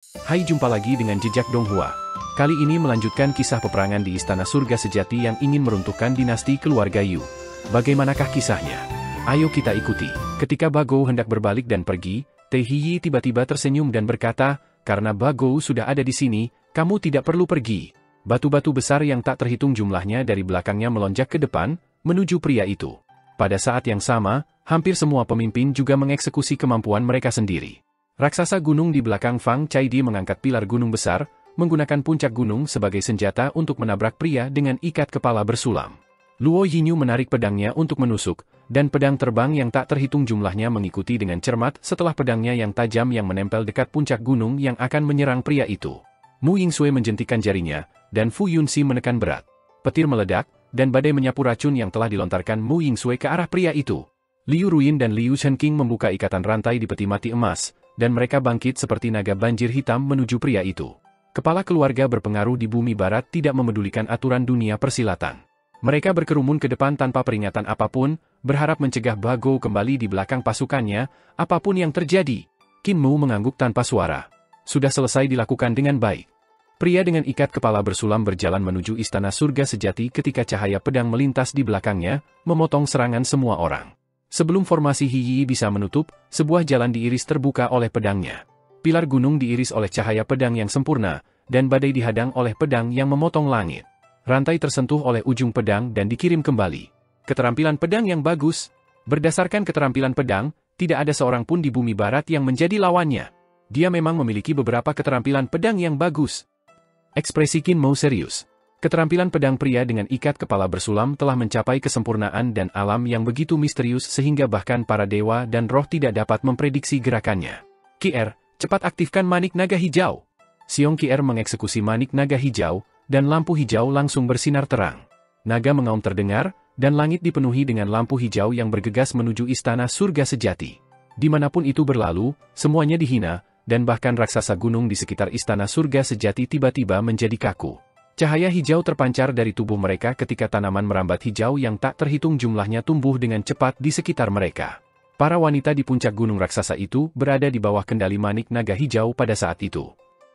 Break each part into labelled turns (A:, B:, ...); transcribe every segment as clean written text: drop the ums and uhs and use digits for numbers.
A: Hai, jumpa lagi dengan Jejak Donghua. Kali ini melanjutkan kisah peperangan di Istana Surga Sejati yang ingin meruntuhkan dinasti keluarga Yu. Bagaimanakah kisahnya? Ayo kita ikuti. Ketika Bagou hendak berbalik dan pergi, Teh Hiyi tiba-tiba tersenyum dan berkata, "Karena Bagou sudah ada di sini, kamu tidak perlu pergi." Batu-batu besar yang tak terhitung jumlahnya dari belakangnya melonjak ke depan, menuju pria itu. Pada saat yang sama, hampir semua pemimpin juga mengeksekusi kemampuan mereka sendiri. Raksasa gunung di belakang Fang Caidi mengangkat pilar gunung besar, menggunakan puncak gunung sebagai senjata untuk menabrak pria dengan ikat kepala bersulam. Luo Yinyu menarik pedangnya untuk menusuk, dan pedang terbang yang tak terhitung jumlahnya mengikuti dengan cermat setelah pedangnya yang tajam yang menempel dekat puncak gunung yang akan menyerang pria itu. Mu Yingsui menjentikan jarinya, dan Fu Yunxi menekan berat. Petir meledak, dan badai menyapu racun yang telah dilontarkan Mu Yingsui ke arah pria itu. Liu Ruin dan Liu Shenqing membuka ikatan rantai di peti mati emas, dan mereka bangkit seperti naga banjir hitam menuju pria itu. Kepala keluarga berpengaruh di bumi barat tidak memedulikan aturan dunia persilatan. Mereka berkerumun ke depan tanpa peringatan apapun, berharap mencegah Bagou kembali di belakang pasukannya, apapun yang terjadi. Qin Mu mengangguk tanpa suara. Sudah selesai dilakukan dengan baik. Pria dengan ikat kepala bersulam berjalan menuju Istana Surga Sejati ketika cahaya pedang melintas di belakangnya, memotong serangan semua orang. Sebelum formasi Hiyi bisa menutup, sebuah jalan diiris terbuka oleh pedangnya. Pilar gunung diiris oleh cahaya pedang yang sempurna, dan badai dihadang oleh pedang yang memotong langit. Rantai tersentuh oleh ujung pedang dan dikirim kembali. Keterampilan pedang yang bagus. Berdasarkan keterampilan pedang, tidak ada seorang pun di bumi barat yang menjadi lawannya. Dia memang memiliki beberapa keterampilan pedang yang bagus. Ekspresi Qin Mu serius. Keterampilan pedang pria dengan ikat kepala bersulam telah mencapai kesempurnaan dan alam yang begitu misterius sehingga bahkan para dewa dan roh tidak dapat memprediksi gerakannya. Kier, cepat aktifkan manik naga hijau. Siong Kier mengeksekusi manik naga hijau, dan lampu hijau langsung bersinar terang. Naga mengaum terdengar, dan langit dipenuhi dengan lampu hijau yang bergegas menuju Istana Surga Sejati. Dimanapun itu berlalu, semuanya dihina, dan bahkan raksasa gunung di sekitar Istana Surga Sejati tiba-tiba menjadi kaku. Cahaya hijau terpancar dari tubuh mereka ketika tanaman merambat hijau yang tak terhitung jumlahnya tumbuh dengan cepat di sekitar mereka. Para wanita di puncak gunung raksasa itu berada di bawah kendali manik naga hijau pada saat itu.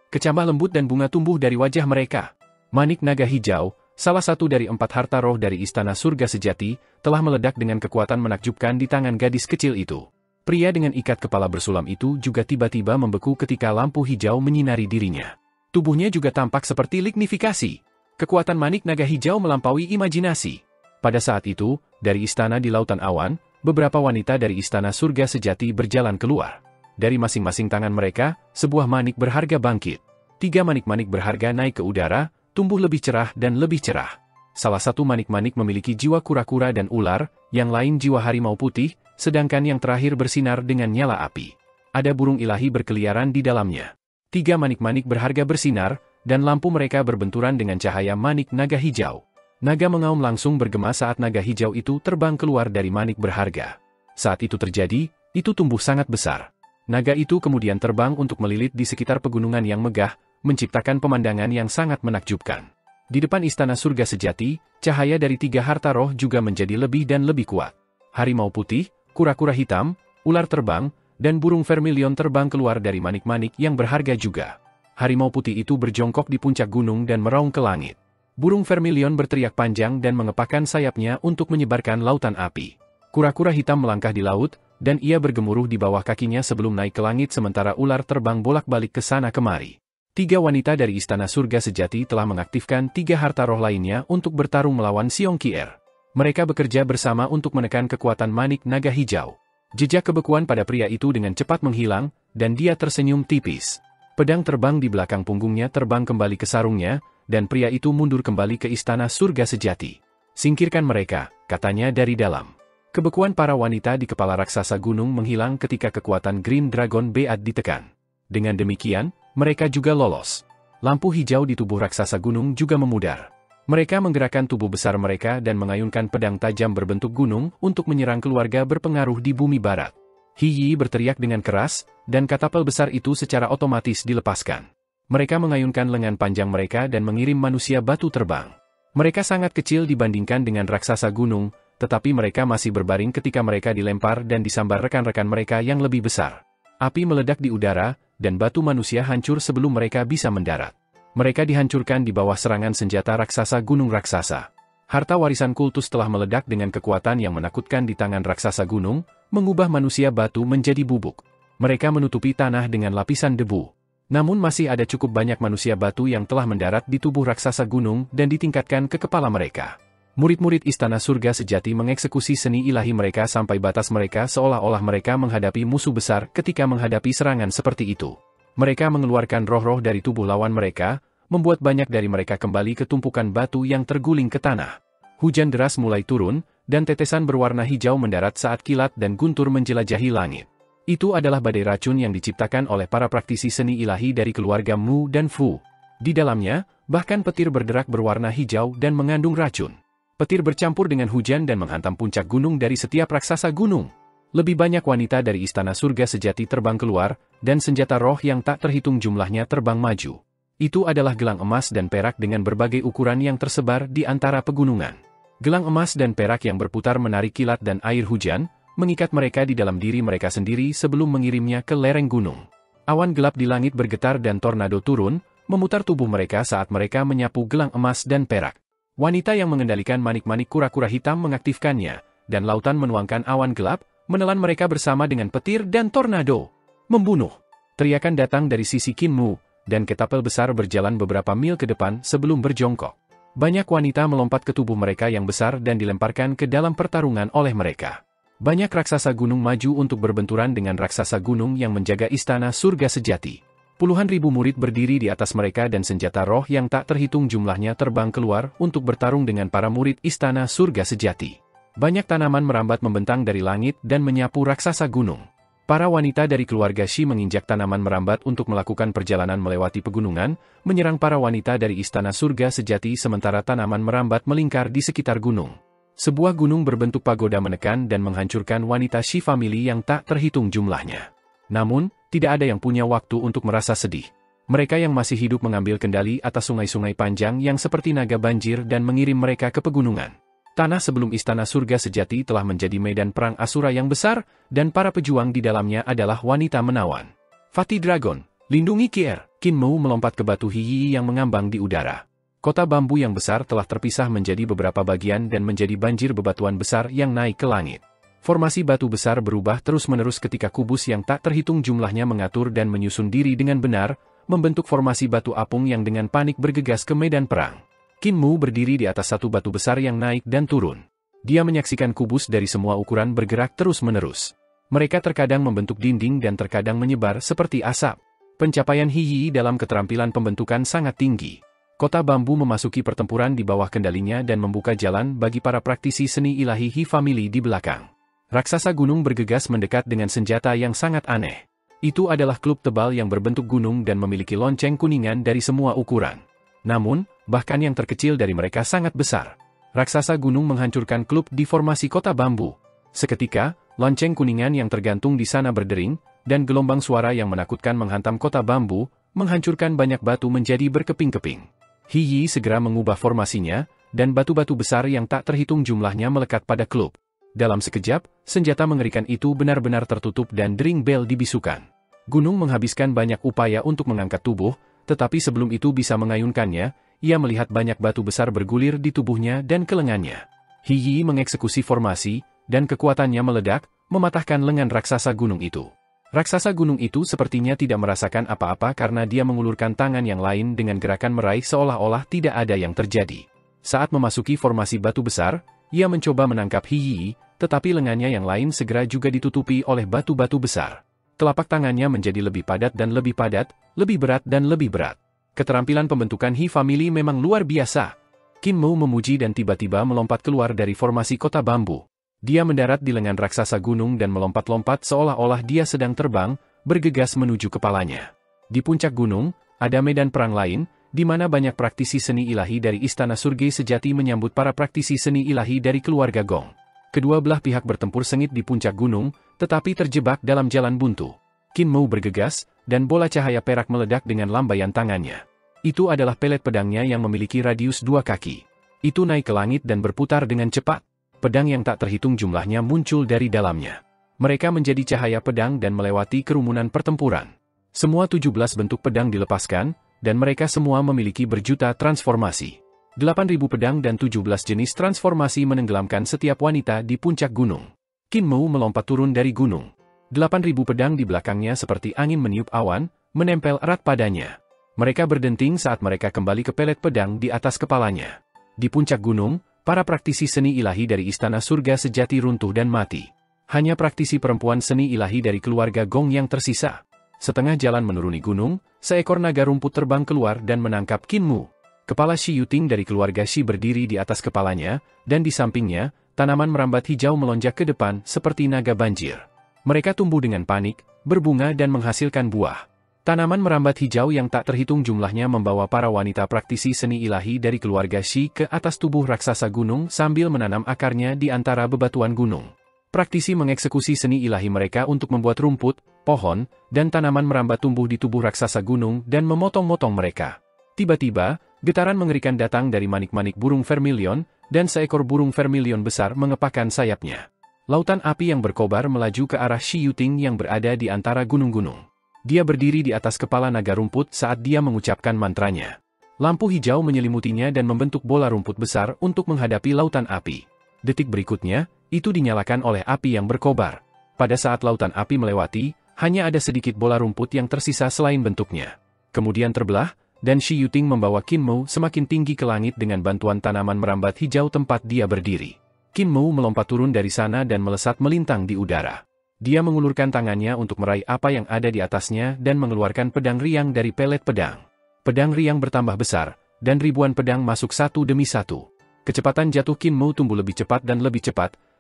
A: Kecambah lembut dan bunga tumbuh dari wajah mereka. Manik naga hijau, salah satu dari 4 harta roh dari Istana Surga Sejati, telah meledak dengan kekuatan menakjubkan di tangan gadis kecil itu. Pria dengan ikat kepala bersulam itu juga tiba-tiba membeku ketika lampu hijau menyinari dirinya. Tubuhnya juga tampak seperti lignifikasi. Kekuatan manik naga hijau melampaui imajinasi. Pada saat itu, dari istana di lautan awan, beberapa wanita dari Istana Surga Sejati berjalan keluar. Dari masing-masing tangan mereka, sebuah manik berharga bangkit. 3 manik-manik berharga naik ke udara, tumbuh lebih cerah dan lebih cerah. Salah satu manik-manik memiliki jiwa kura-kura dan ular, yang lain jiwa harimau putih, sedangkan yang terakhir bersinar dengan nyala api. Ada burung ilahi berkeliaran di dalamnya. 3 manik-manik berharga bersinar, dan lampu mereka berbenturan dengan cahaya manik naga hijau. Naga mengaum langsung bergema saat naga hijau itu terbang keluar dari manik berharga. Saat itu terjadi, itu tumbuh sangat besar. Naga itu kemudian terbang untuk melilit di sekitar pegunungan yang megah, menciptakan pemandangan yang sangat menakjubkan. Di depan Istana Surga Sejati, cahaya dari 3 harta roh juga menjadi lebih dan lebih kuat. Harimau putih, kura-kura hitam, ular terbang, dan burung vermilion terbang keluar dari manik-manik yang berharga juga. Harimau putih itu berjongkok di puncak gunung dan meraung ke langit. Burung vermilion berteriak panjang dan mengepakkan sayapnya untuk menyebarkan lautan api. Kura-kura hitam melangkah di laut, dan ia bergemuruh di bawah kakinya sebelum naik ke langit sementara ular terbang bolak-balik ke sana kemari. 3 wanita dari Istana Surga Sejati telah mengaktifkan 3 harta roh lainnya untuk bertarung melawan Siong Kier. Mereka bekerja bersama untuk menekan kekuatan manik naga hijau. Jejak kebekuan pada pria itu dengan cepat menghilang, dan dia tersenyum tipis. Pedang terbang di belakang punggungnya terbang kembali ke sarungnya, dan pria itu mundur kembali ke Istana Surga Sejati. "Singkirkan mereka," katanya dari dalam. Kebekuan para wanita di kepala raksasa gunung menghilang ketika kekuatan Green Dragon Bead ditekan. Dengan demikian, mereka juga lolos. Lampu hijau di tubuh raksasa gunung juga memudar. Mereka menggerakkan tubuh besar mereka dan mengayunkan pedang tajam berbentuk gunung untuk menyerang keluarga berpengaruh di bumi barat. Hiyi berteriak dengan keras, dan katapel besar itu secara otomatis dilepaskan. Mereka mengayunkan lengan panjang mereka dan mengirim manusia batu terbang. Mereka sangat kecil dibandingkan dengan raksasa gunung, tetapi mereka masih berbaring ketika mereka dilempar dan disambar rekan-rekan mereka yang lebih besar. Api meledak di udara, dan batu manusia hancur sebelum mereka bisa mendarat. Mereka dihancurkan di bawah serangan senjata raksasa gunung raksasa. Harta warisan kultus telah meledak dengan kekuatan yang menakutkan di tangan raksasa gunung, mengubah manusia batu menjadi bubuk. Mereka menutupi tanah dengan lapisan debu. Namun masih ada cukup banyak manusia batu yang telah mendarat di tubuh raksasa gunung dan ditingkatkan ke kepala mereka. Murid-murid Istana Surga Sejati mengeksekusi seni ilahi mereka sampai batas mereka seolah-olah mereka menghadapi musuh besar ketika menghadapi serangan seperti itu. Mereka mengeluarkan roh-roh dari tubuh lawan mereka, membuat banyak dari mereka kembali ke tumpukan batu yang terguling ke tanah. Hujan deras mulai turun, dan tetesan berwarna hijau mendarat saat kilat dan guntur menjelajahi langit. Itu adalah badai racun yang diciptakan oleh para praktisi seni ilahi dari keluarga Mu dan Fu. Di dalamnya, bahkan petir berderak berwarna hijau dan mengandung racun. Petir bercampur dengan hujan dan menghantam puncak gunung dari setiap raksasa gunung. Lebih banyak wanita dari Istana Surga Sejati terbang keluar, dan senjata roh yang tak terhitung jumlahnya terbang maju. Itu adalah gelang emas dan perak dengan berbagai ukuran yang tersebar di antara pegunungan. Gelang emas dan perak yang berputar menarik kilat dan air hujan, mengikat mereka di dalam diri mereka sendiri sebelum mengirimnya ke lereng gunung. Awan gelap di langit bergetar dan tornado turun, memutar tubuh mereka saat mereka menyapu gelang emas dan perak. Wanita yang mengendalikan manik-manik kura-kura hitam mengaktifkannya, dan lautan menuangkan awan gelap, menelan mereka bersama dengan petir dan tornado. Membunuh! Teriakan datang dari sisi Qin Mu, dan ketapel besar berjalan beberapa mil ke depan sebelum berjongkok. Banyak wanita melompat ke tubuh mereka yang besar dan dilemparkan ke dalam pertarungan oleh mereka. Banyak raksasa gunung maju untuk berbenturan dengan raksasa gunung yang menjaga Istana Surga Sejati. Puluhan ribu murid berdiri di atas mereka dan senjata roh yang tak terhitung jumlahnya terbang keluar untuk bertarung dengan para murid Istana Surga Sejati. Banyak tanaman merambat membentang dari langit dan menyapu raksasa gunung. Para wanita dari keluarga Shi menginjak tanaman merambat untuk melakukan perjalanan melewati pegunungan, menyerang para wanita dari Istana Surga Sejati sementara tanaman merambat melingkar di sekitar gunung. Sebuah gunung berbentuk pagoda menekan dan menghancurkan wanita Shi family yang tak terhitung jumlahnya. Namun, tidak ada yang punya waktu untuk merasa sedih. Mereka yang masih hidup mengambil kendali atas sungai-sungai panjang yang seperti naga banjir dan mengirim mereka ke pegunungan. Tanah sebelum Istana Surga Sejati telah menjadi medan perang Asura yang besar, dan para pejuang di dalamnya adalah wanita menawan. Fatih Dragon, lindungi Kier. Qin Mu melompat ke batu Hiyi yang mengambang di udara. Kota bambu yang besar telah terpisah menjadi beberapa bagian dan menjadi banjir bebatuan besar yang naik ke langit. Formasi batu besar berubah terus-menerus ketika kubus yang tak terhitung jumlahnya mengatur dan menyusun diri dengan benar, membentuk formasi batu apung yang dengan panik bergegas ke medan perang. Qin Mu berdiri di atas satu batu besar yang naik dan turun. Dia menyaksikan kubus dari semua ukuran bergerak terus-menerus. Mereka terkadang membentuk dinding dan terkadang menyebar seperti asap. Pencapaian Hiyi dalam keterampilan pembentukan sangat tinggi. Kota bambu memasuki pertempuran di bawah kendalinya dan membuka jalan bagi para praktisi seni ilahi Hi Family di belakang. Raksasa gunung bergegas mendekat dengan senjata yang sangat aneh. Itu adalah klub tebal yang berbentuk gunung dan memiliki lonceng kuningan dari semua ukuran. Namun, bahkan yang terkecil dari mereka sangat besar. Raksasa gunung menghancurkan klub di formasi kota bambu. Seketika, lonceng kuningan yang tergantung di sana berdering, dan gelombang suara yang menakutkan menghantam kota bambu, menghancurkan banyak batu menjadi berkeping-keping. Hiyi segera mengubah formasinya, dan batu-batu besar yang tak terhitung jumlahnya melekat pada klub. Dalam sekejap, senjata mengerikan itu benar-benar tertutup dan dering bell dibisukan. Gunung menghabiskan banyak upaya untuk mengangkat tubuh, tetapi sebelum itu bisa mengayunkannya, ia melihat banyak batu besar bergulir di tubuhnya dan ke lengannya. Hiyi mengeksekusi formasi, dan kekuatannya meledak, mematahkan lengan raksasa gunung itu. Raksasa gunung itu sepertinya tidak merasakan apa-apa karena dia mengulurkan tangan yang lain dengan gerakan meraih seolah-olah tidak ada yang terjadi. Saat memasuki formasi batu besar, ia mencoba menangkap Hiyi, tetapi lengannya yang lain segera juga ditutupi oleh batu-batu besar. Telapak tangannya menjadi lebih padat dan lebih padat, lebih berat dan lebih berat. Keterampilan pembentukan Hi Family memang luar biasa. Qin Mu memuji dan tiba-tiba melompat keluar dari formasi kota bambu. Dia mendarat di lengan raksasa gunung dan melompat-lompat seolah-olah dia sedang terbang, bergegas menuju kepalanya. Di puncak gunung, ada medan perang lain, di mana banyak praktisi seni ilahi dari Istana Surga Sejati menyambut para praktisi seni ilahi dari keluarga Gong. Kedua belah pihak bertempur sengit di puncak gunung, tetapi terjebak dalam jalan buntu. Qin Mu bergegas, dan bola cahaya perak meledak dengan lambaian tangannya. Itu adalah pelet pedangnya yang memiliki radius 2 kaki. Itu naik ke langit dan berputar dengan cepat. Pedang yang tak terhitung jumlahnya muncul dari dalamnya. Mereka menjadi cahaya pedang dan melewati kerumunan pertempuran. Semua 17 bentuk pedang dilepaskan, dan mereka semua memiliki berjuta transformasi. 8.000 pedang dan 17 jenis transformasi menenggelamkan setiap wanita di puncak gunung. Qin Mu melompat turun dari gunung. 8.000 pedang di belakangnya seperti angin meniup awan, menempel erat padanya. Mereka berdenting saat mereka kembali ke pelet pedang di atas kepalanya. Di puncak gunung, para praktisi seni ilahi dari Istana Surga Sejati runtuh dan mati. Hanya praktisi perempuan seni ilahi dari keluarga Gong yang tersisa. Setengah jalan menuruni gunung, seekor naga rumput terbang keluar dan menangkap Qin Mu. Kepala Shi Yuting dari keluarga Shi berdiri di atas kepalanya, dan di sampingnya, tanaman merambat hijau melonjak ke depan seperti naga banjir. Mereka tumbuh dengan panik, berbunga dan menghasilkan buah. Tanaman merambat hijau yang tak terhitung jumlahnya membawa para wanita praktisi seni ilahi dari keluarga Shi ke atas tubuh raksasa gunung sambil menanam akarnya di antara bebatuan gunung. Praktisi mengeksekusi seni ilahi mereka untuk membuat rumput, pohon, dan tanaman merambat tumbuh di tubuh raksasa gunung dan memotong-motong mereka. Tiba-tiba, getaran mengerikan datang dari manik-manik burung vermilion, dan seekor burung vermilion besar mengepakkan sayapnya. Lautan api yang berkobar melaju ke arah Shi Yuting yang berada di antara gunung-gunung. Dia berdiri di atas kepala naga rumput saat dia mengucapkan mantranya. Lampu hijau menyelimutinya dan membentuk bola rumput besar untuk menghadapi lautan api. Detik berikutnya, itu dinyalakan oleh api yang berkobar. Pada saat lautan api melewati, hanya ada sedikit bola rumput yang tersisa selain bentuknya. Kemudian terbelah, dan Shi Yuting membawa Qin Mu semakin tinggi ke langit dengan bantuan tanaman merambat hijau tempat dia berdiri. Qin Mu melompat turun dari sana dan melesat melintang di udara. Dia mengulurkan tangannya untuk meraih apa yang ada di atasnya dan mengeluarkan pedang riang dari pelet pedang. Pedang riang bertambah besar, dan ribuan pedang masuk satu demi satu. Kecepatan jatuh Qin Mu tumbuh lebih cepat,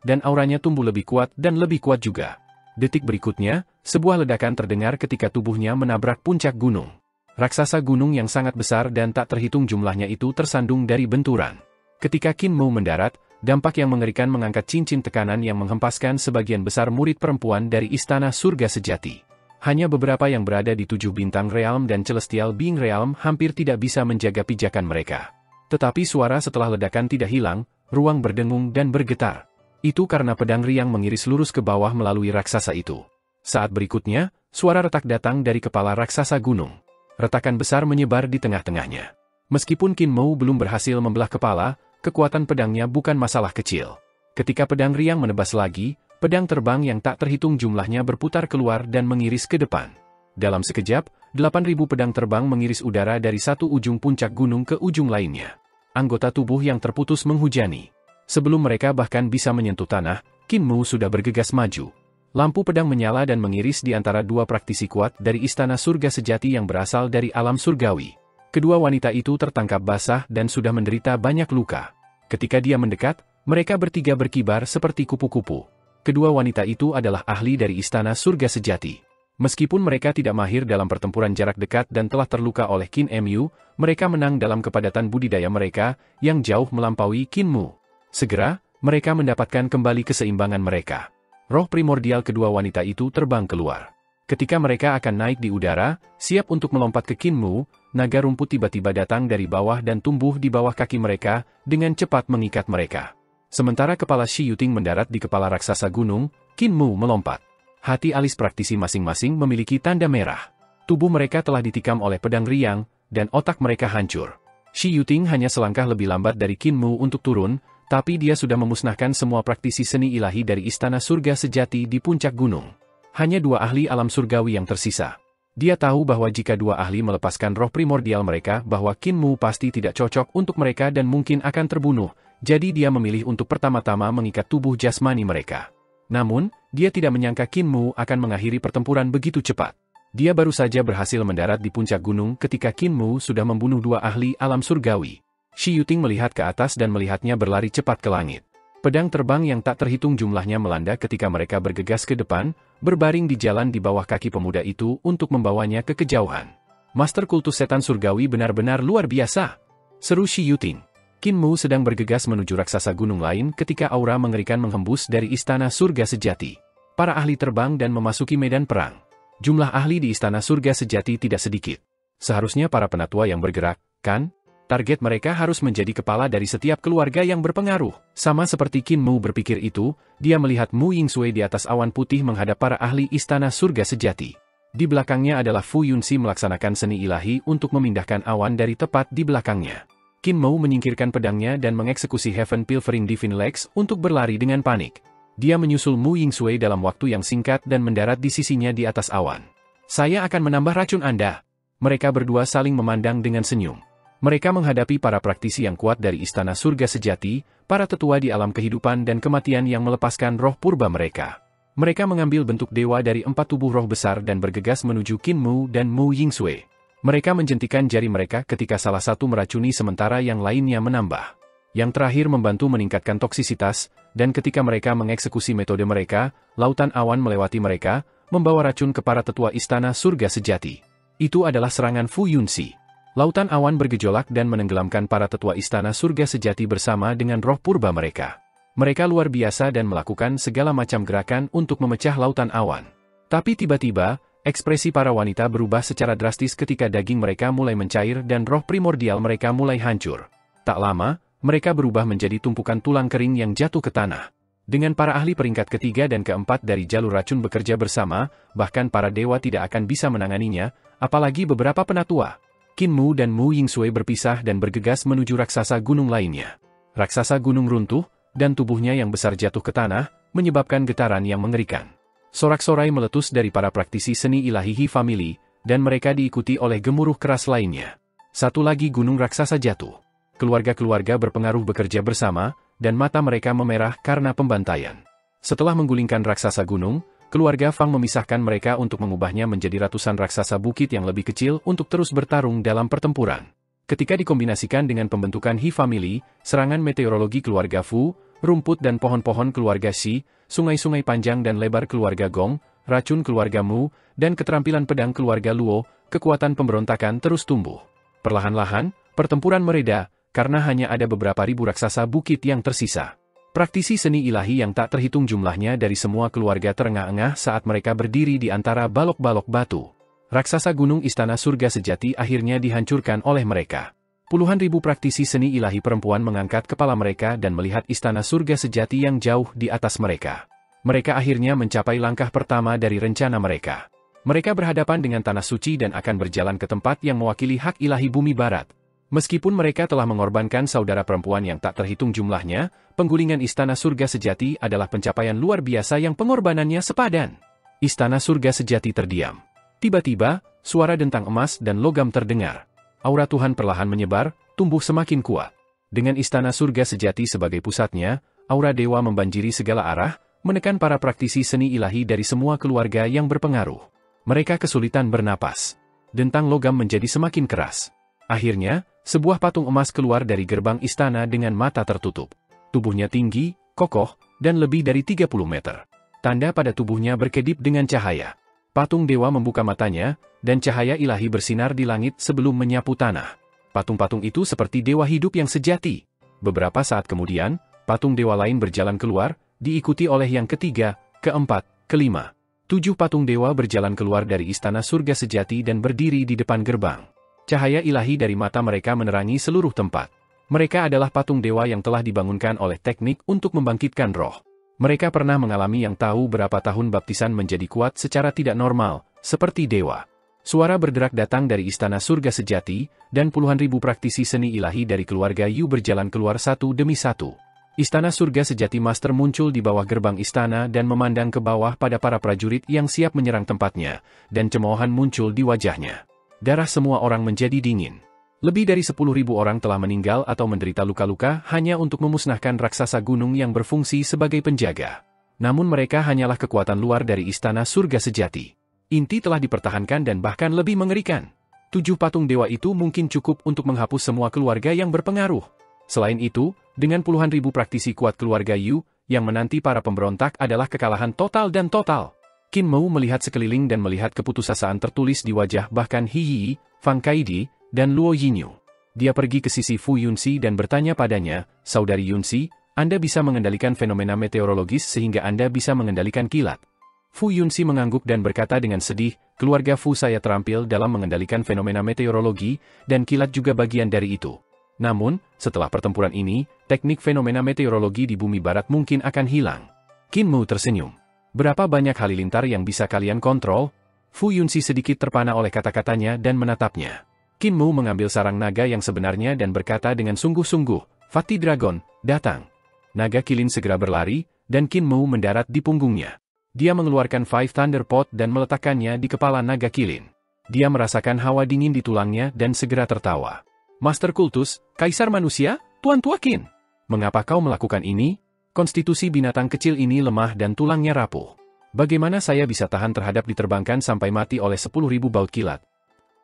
A: dan auranya tumbuh lebih kuat dan lebih kuat juga. Detik berikutnya, sebuah ledakan terdengar ketika tubuhnya menabrak puncak gunung. Raksasa gunung yang sangat besar dan tak terhitung jumlahnya itu tersandung dari benturan. Ketika Qin Mu mendarat, dampak yang mengerikan mengangkat cincin tekanan yang menghempaskan sebagian besar murid perempuan dari Istana Surga Sejati. Hanya beberapa yang berada di 7 bintang realm dan Celestial Being Realm hampir tidak bisa menjaga pijakan mereka. Tetapi suara setelah ledakan tidak hilang, ruang berdengung dan bergetar. Itu karena pedang riang mengiris lurus ke bawah melalui raksasa itu. Saat berikutnya, suara retak datang dari kepala raksasa gunung. Retakan besar menyebar di tengah-tengahnya. Meskipun Qin Mu belum berhasil membelah kepala, kekuatan pedangnya bukan masalah kecil. Ketika pedang riang menebas lagi, pedang terbang yang tak terhitung jumlahnya berputar keluar dan mengiris ke depan. Dalam sekejap, 8.000 pedang terbang mengiris udara dari satu ujung puncak gunung ke ujung lainnya. Anggota tubuh yang terputus menghujani. Sebelum mereka bahkan bisa menyentuh tanah, Qin Mu sudah bergegas maju. Lampu pedang menyala dan mengiris di antara dua praktisi kuat dari Istana Surga Sejati yang berasal dari alam surgawi. Kedua wanita itu tertangkap basah dan sudah menderita banyak luka. Ketika dia mendekat, mereka bertiga berkibar seperti kupu-kupu. Kedua wanita itu adalah ahli dari Istana Surga Sejati. Meskipun mereka tidak mahir dalam pertempuran jarak dekat dan telah terluka oleh Qin Mu, mereka menang dalam kepadatan budidaya mereka, yang jauh melampaui Qin Mu. Segera, mereka mendapatkan kembali keseimbangan mereka. Roh primordial kedua wanita itu terbang keluar. Ketika mereka akan naik di udara, siap untuk melompat ke Qin Mu, naga rumput tiba-tiba datang dari bawah dan tumbuh di bawah kaki mereka, dengan cepat mengikat mereka. Sementara kepala Shi Yuting mendarat di kepala raksasa gunung, Qin Mu melompat. Hati alis praktisi masing-masing memiliki tanda merah. Tubuh mereka telah ditikam oleh pedang riang, dan otak mereka hancur. Shi Yuting hanya selangkah lebih lambat dari Qin Mu untuk turun, tapi dia sudah memusnahkan semua praktisi seni ilahi dari Istana Surga Sejati di puncak gunung. Hanya 2 ahli alam surgawi yang tersisa. Dia tahu bahwa jika 2 ahli melepaskan roh primordial mereka, bahwa Qin Mu pasti tidak cocok untuk mereka dan mungkin akan terbunuh, jadi dia memilih untuk pertama-tama mengikat tubuh jasmani mereka. Namun, dia tidak menyangka Qin Mu akan mengakhiri pertempuran begitu cepat. Dia baru saja berhasil mendarat di puncak gunung ketika Qin Mu sudah membunuh 2 ahli alam surgawi. Shi Yuting melihat ke atas dan melihatnya berlari cepat ke langit. Pedang terbang yang tak terhitung jumlahnya melanda ketika mereka bergegas ke depan, berbaring di jalan di bawah kaki pemuda itu untuk membawanya ke kejauhan. Master kultus setan surgawi benar-benar luar biasa, seru Shi Yuting. Qin Mu sedang bergegas menuju raksasa gunung lain ketika aura mengerikan menghembus dari Istana Surga Sejati. Para ahli terbang dan memasuki medan perang. Jumlah ahli di Istana Surga Sejati tidak sedikit. Seharusnya para penatua yang bergerak, kan? Target mereka harus menjadi kepala dari setiap keluarga yang berpengaruh. Sama seperti Qin Mu berpikir itu, dia melihat Mu Yingsui di atas awan putih menghadap para ahli Istana Surga Sejati. Di belakangnya adalah Fu Yunxi melaksanakan seni ilahi untuk memindahkan awan dari tepat di belakangnya. Qin Mou menyingkirkan pedangnya dan mengeksekusi Heaven Pilfering Divine Legs untuk berlari dengan panik. Dia menyusul Mu Yingsui dalam waktu yang singkat dan mendarat di sisinya di atas awan. "Saya akan menambah racun Anda." Mereka berdua saling memandang dengan senyum. Mereka menghadapi para praktisi yang kuat dari Istana Surga Sejati, para tetua di alam kehidupan dan kematian yang melepaskan roh purba mereka. Mereka mengambil bentuk dewa dari 4 tubuh roh besar dan bergegas menuju Qin Mu dan Mu Yingsui. Mereka menjentikan jari mereka ketika salah satu meracuni sementara yang lainnya menambah. Yang terakhir membantu meningkatkan toksisitas, dan ketika mereka mengeksekusi metode mereka, lautan awan melewati mereka, membawa racun ke para tetua Istana Surga Sejati. Itu adalah serangan Fu Yunxi. Lautan awan bergejolak dan menenggelamkan para tetua Istana Surga Sejati bersama dengan roh purba mereka. Mereka luar biasa dan melakukan segala macam gerakan untuk memecah lautan awan. Tapi tiba-tiba, ekspresi para wanita berubah secara drastis ketika daging mereka mulai mencair dan roh primordial mereka mulai hancur. Tak lama, mereka berubah menjadi tumpukan tulang kering yang jatuh ke tanah. Dengan para ahli peringkat ketiga dan keempat dari jalur racun bekerja bersama, bahkan para dewa tidak akan bisa menanganinya, apalagi beberapa penatua. Qin Mu dan Mu Yingsui berpisah dan bergegas menuju raksasa gunung lainnya. Raksasa gunung runtuh, dan tubuhnya yang besar jatuh ke tanah, menyebabkan getaran yang mengerikan. Sorak-sorai meletus dari para praktisi seni ilahi He Family, dan mereka diikuti oleh gemuruh keras lainnya. Satu lagi gunung raksasa jatuh. Keluarga-keluarga berpengaruh bekerja bersama, dan mata mereka memerah karena pembantaian. Setelah menggulingkan raksasa gunung, keluarga Fang memisahkan mereka untuk mengubahnya menjadi ratusan raksasa bukit yang lebih kecil untuk terus bertarung dalam pertempuran. Ketika dikombinasikan dengan pembentukan He Family, serangan meteorologi keluarga Fu, rumput dan pohon-pohon keluarga Shi, sungai-sungai panjang dan lebar keluarga Gong, racun keluarga Mu, dan keterampilan pedang keluarga Luo, kekuatan pemberontakan terus tumbuh. Perlahan-lahan, pertempuran mereda, karena hanya ada beberapa ribu raksasa bukit yang tersisa. Praktisi seni ilahi yang tak terhitung jumlahnya dari semua keluarga terengah-engah saat mereka berdiri di antara balok-balok batu. Raksasa gunung Istana Surga Sejati akhirnya dihancurkan oleh mereka. Puluhan ribu praktisi seni ilahi perempuan mengangkat kepala mereka dan melihat Istana Surga Sejati yang jauh di atas mereka. Mereka akhirnya mencapai langkah pertama dari rencana mereka. Mereka berhadapan dengan tanah suci dan akan berjalan ke tempat yang mewakili hak ilahi bumi barat. Meskipun mereka telah mengorbankan saudara perempuan yang tak terhitung jumlahnya, penggulingan Istana Surga Sejati adalah pencapaian luar biasa yang pengorbanannya sepadan. Istana Surga Sejati terdiam. Tiba-tiba, suara dentang emas dan logam terdengar. Aura Tuhan perlahan menyebar, tumbuh semakin kuat. Dengan Istana Surga Sejati sebagai pusatnya, aura dewa membanjiri segala arah, menekan para praktisi seni ilahi dari semua keluarga yang berpengaruh. Mereka kesulitan bernapas. Dentang logam menjadi semakin keras. Akhirnya, sebuah patung emas keluar dari gerbang istana dengan mata tertutup. Tubuhnya tinggi, kokoh, dan lebih dari 30 meter. Tanda pada tubuhnya berkedip dengan cahaya. Patung dewa membuka matanya, dan cahaya ilahi bersinar di langit sebelum menyapu tanah. Patung-patung itu seperti dewa hidup yang sejati. Beberapa saat kemudian, patung dewa lain berjalan keluar, diikuti oleh yang ketiga, keempat, kelima. 7 patung dewa berjalan keluar dari Istana Surga Sejati dan berdiri di depan gerbang. Cahaya ilahi dari mata mereka menerangi seluruh tempat. Mereka adalah patung dewa yang telah dibangunkan oleh teknik untuk membangkitkan roh. Mereka pernah mengalami yang tahu berapa tahun baptisan menjadi kuat secara tidak normal, seperti dewa. Suara berderak datang dari Istana Surga Sejati, dan puluhan ribu praktisi seni ilahi dari keluarga Yu berjalan keluar satu demi satu. Istana Surga Sejati Master muncul di bawah gerbang istana dan memandang ke bawah pada para prajurit yang siap menyerang tempatnya, dan cemoohan muncul di wajahnya. Darah semua orang menjadi dingin. Lebih dari 10.000 orang telah meninggal atau menderita luka-luka hanya untuk memusnahkan raksasa gunung yang berfungsi sebagai penjaga. Namun mereka hanyalah kekuatan luar dari Istana Surga Sejati. Inti telah dipertahankan dan bahkan lebih mengerikan. 7 patung dewa itu mungkin cukup untuk menghapus semua keluarga yang berpengaruh. Selain itu, dengan puluhan ribu praktisi kuat keluarga Yu, yang menanti para pemberontak adalah kekalahan total dan total. Qin Mou melihat sekeliling dan melihat keputusasaan tertulis di wajah bahkan He Yi, Fang Kaidi, dan Luo Yinyu. Dia pergi ke sisi Fu Yunxi dan bertanya padanya, "Saudari Yunxi, Anda bisa mengendalikan fenomena meteorologis sehingga Anda bisa mengendalikan kilat?" Fu Yunxi mengangguk dan berkata dengan sedih, "Keluarga Fu saya terampil dalam mengendalikan fenomena meteorologi, dan kilat juga bagian dari itu. Namun, setelah pertempuran ini, teknik fenomena meteorologi di bumi barat mungkin akan hilang." Qin Mou tersenyum. "Berapa banyak halilintar yang bisa kalian kontrol?" Fu Yunxi sedikit terpana oleh kata-katanya dan menatapnya. Qin Mu mengambil sarang naga yang sebenarnya dan berkata dengan sungguh-sungguh, "Fakti Dragon, datang." Naga kilin segera berlari, dan Qin Mu mendarat di punggungnya. Dia mengeluarkan Five Thunder Pot dan meletakkannya di kepala naga kilin. Dia merasakan hawa dingin di tulangnya dan segera tertawa. "Master Kultus, Kaisar Manusia, Tuan Tua Qin. Mengapa kau melakukan ini? Konstitusi binatang kecil ini lemah dan tulangnya rapuh. Bagaimana saya bisa tahan terhadap diterbangkan sampai mati oleh 10.000 baut kilat?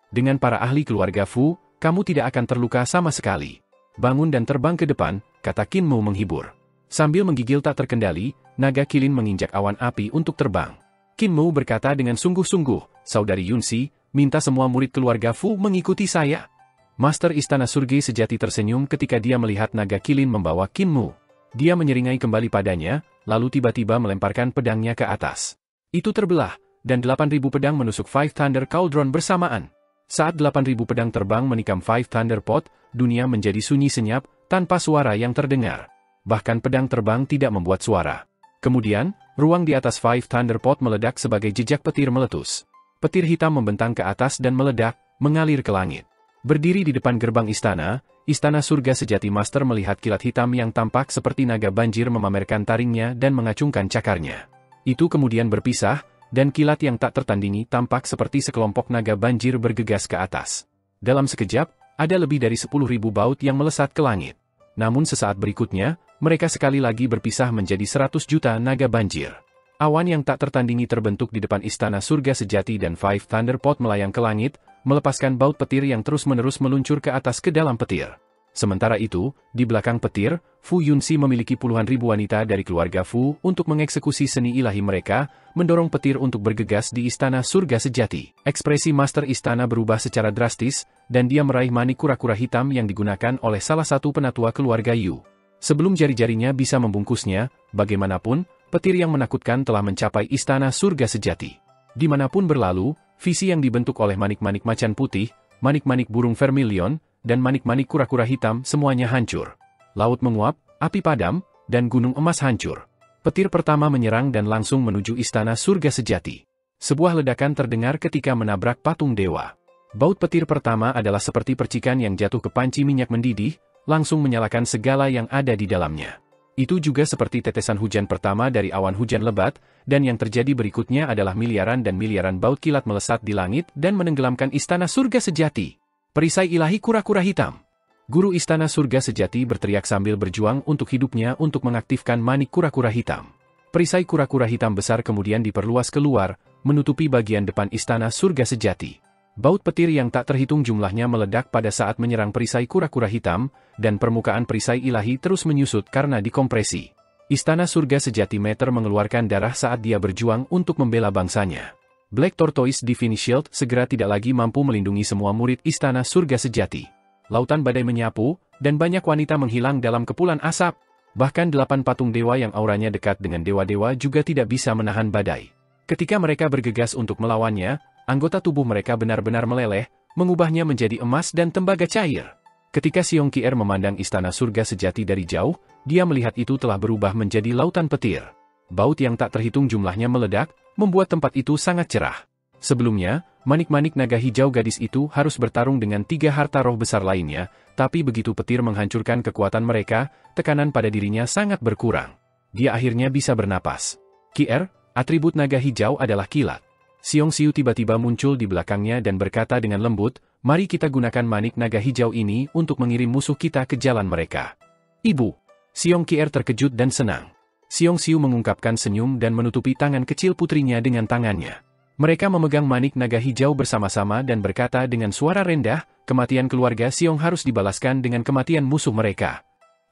A: Dengan para ahli keluarga Fu, kamu tidak akan terluka sama sekali. Bangun dan terbang ke depan," kata Qin Mu menghibur. Sambil menggigil tak terkendali, naga kilin menginjak awan api untuk terbang. Qin Mu berkata dengan sungguh-sungguh, "Saudari Yunxi, minta semua murid keluarga Fu mengikuti saya." Master Istana Surga Sejati tersenyum ketika dia melihat naga kilin membawa Qin Mu. Dia menyeringai kembali padanya, lalu tiba-tiba melemparkan pedangnya ke atas. Itu terbelah, dan 8.000 pedang menusuk Five Thunder Cauldron bersamaan. Saat 8.000 pedang terbang menikam Five Thunder Pot, dunia menjadi sunyi senyap, tanpa suara yang terdengar. Bahkan pedang terbang tidak membuat suara. Kemudian, ruang di atas Five Thunder Pot meledak sebagai jejak petir meletus. Petir hitam membentang ke atas dan meledak, mengalir ke langit. Berdiri di depan gerbang istana, Istana Surga Sejati Master melihat kilat hitam yang tampak seperti naga banjir memamerkan taringnya dan mengacungkan cakarnya. Itu kemudian berpisah, dan kilat yang tak tertandingi tampak seperti sekelompok naga banjir bergegas ke atas. Dalam sekejap, ada lebih dari 10.000 baut yang melesat ke langit. Namun sesaat berikutnya, mereka sekali lagi berpisah menjadi 100 juta naga banjir. Awan yang tak tertandingi terbentuk di depan Istana Surga Sejati dan Five Thunder Pot melayang ke langit, melepaskan baut petir yang terus-menerus meluncur ke atas ke dalam petir. Sementara itu, di belakang petir, Fu Yunxi memiliki puluhan ribu wanita dari keluarga Fu untuk mengeksekusi seni ilahi mereka, mendorong petir untuk bergegas di Istana Surga Sejati. Ekspresi Master Istana berubah secara drastis, dan dia meraih manik kura-kura hitam yang digunakan oleh salah satu penatua keluarga Yu. Sebelum jari-jarinya bisa membungkusnya, bagaimanapun, petir yang menakutkan telah mencapai Istana Surga Sejati. Dimanapun berlalu, visi yang dibentuk oleh manik-manik macan putih, manik-manik burung vermilion, dan manik-manik kura-kura hitam semuanya hancur. Laut menguap, api padam, dan gunung emas hancur. Petir pertama menyerang dan langsung menuju Istana Surga Sejati. Sebuah ledakan terdengar ketika menabrak patung dewa. Baut petir pertama adalah seperti percikan yang jatuh ke panci minyak mendidih, langsung menyalakan segala yang ada di dalamnya. Itu juga seperti tetesan hujan pertama dari awan hujan lebat, dan yang terjadi berikutnya adalah miliaran dan miliaran baut kilat melesat di langit dan menenggelamkan Istana Surga Sejati. Perisai ilahi kura-kura hitam. Guru Istana Surga Sejati berteriak sambil berjuang untuk hidupnya untuk mengaktifkan manik kura-kura hitam. Perisai kura-kura hitam besar kemudian diperluas keluar, menutupi bagian depan Istana Surga Sejati. Baut petir yang tak terhitung jumlahnya meledak pada saat menyerang perisai kura-kura hitam, dan permukaan perisai ilahi terus menyusut karena dikompresi. Istana Surga Sejati Meter mengeluarkan darah saat dia berjuang untuk membela bangsanya. Black Tortoise Divine Shield segera tidak lagi mampu melindungi semua murid Istana Surga Sejati. Lautan badai menyapu, dan banyak wanita menghilang dalam kepulan asap. Bahkan 8 patung dewa yang auranya dekat dengan dewa-dewa juga tidak bisa menahan badai. Ketika mereka bergegas untuk melawannya, anggota tubuh mereka benar-benar meleleh, mengubahnya menjadi emas dan tembaga cair. Ketika Xiong Qier memandang Istana Surga Sejati dari jauh, dia melihat itu telah berubah menjadi lautan petir. Baut yang tak terhitung jumlahnya meledak, membuat tempat itu sangat cerah. Sebelumnya, manik-manik naga hijau gadis itu harus bertarung dengan 3 harta roh besar lainnya, tapi begitu petir menghancurkan kekuatan mereka, tekanan pada dirinya sangat berkurang. Dia akhirnya bisa bernapas. Qier, atribut naga hijau adalah kilat. Xiong Xiu tiba-tiba muncul di belakangnya dan berkata dengan lembut, "Mari kita gunakan manik naga hijau ini untuk mengirim musuh kita ke jalan mereka." "Ibu." Xiong Qier terkejut dan senang. Xiong Xiu mengungkapkan senyum dan menutupi tangan kecil putrinya dengan tangannya. Mereka memegang manik naga hijau bersama-sama dan berkata dengan suara rendah, "Kematian keluarga Xiong harus dibalaskan dengan kematian musuh mereka."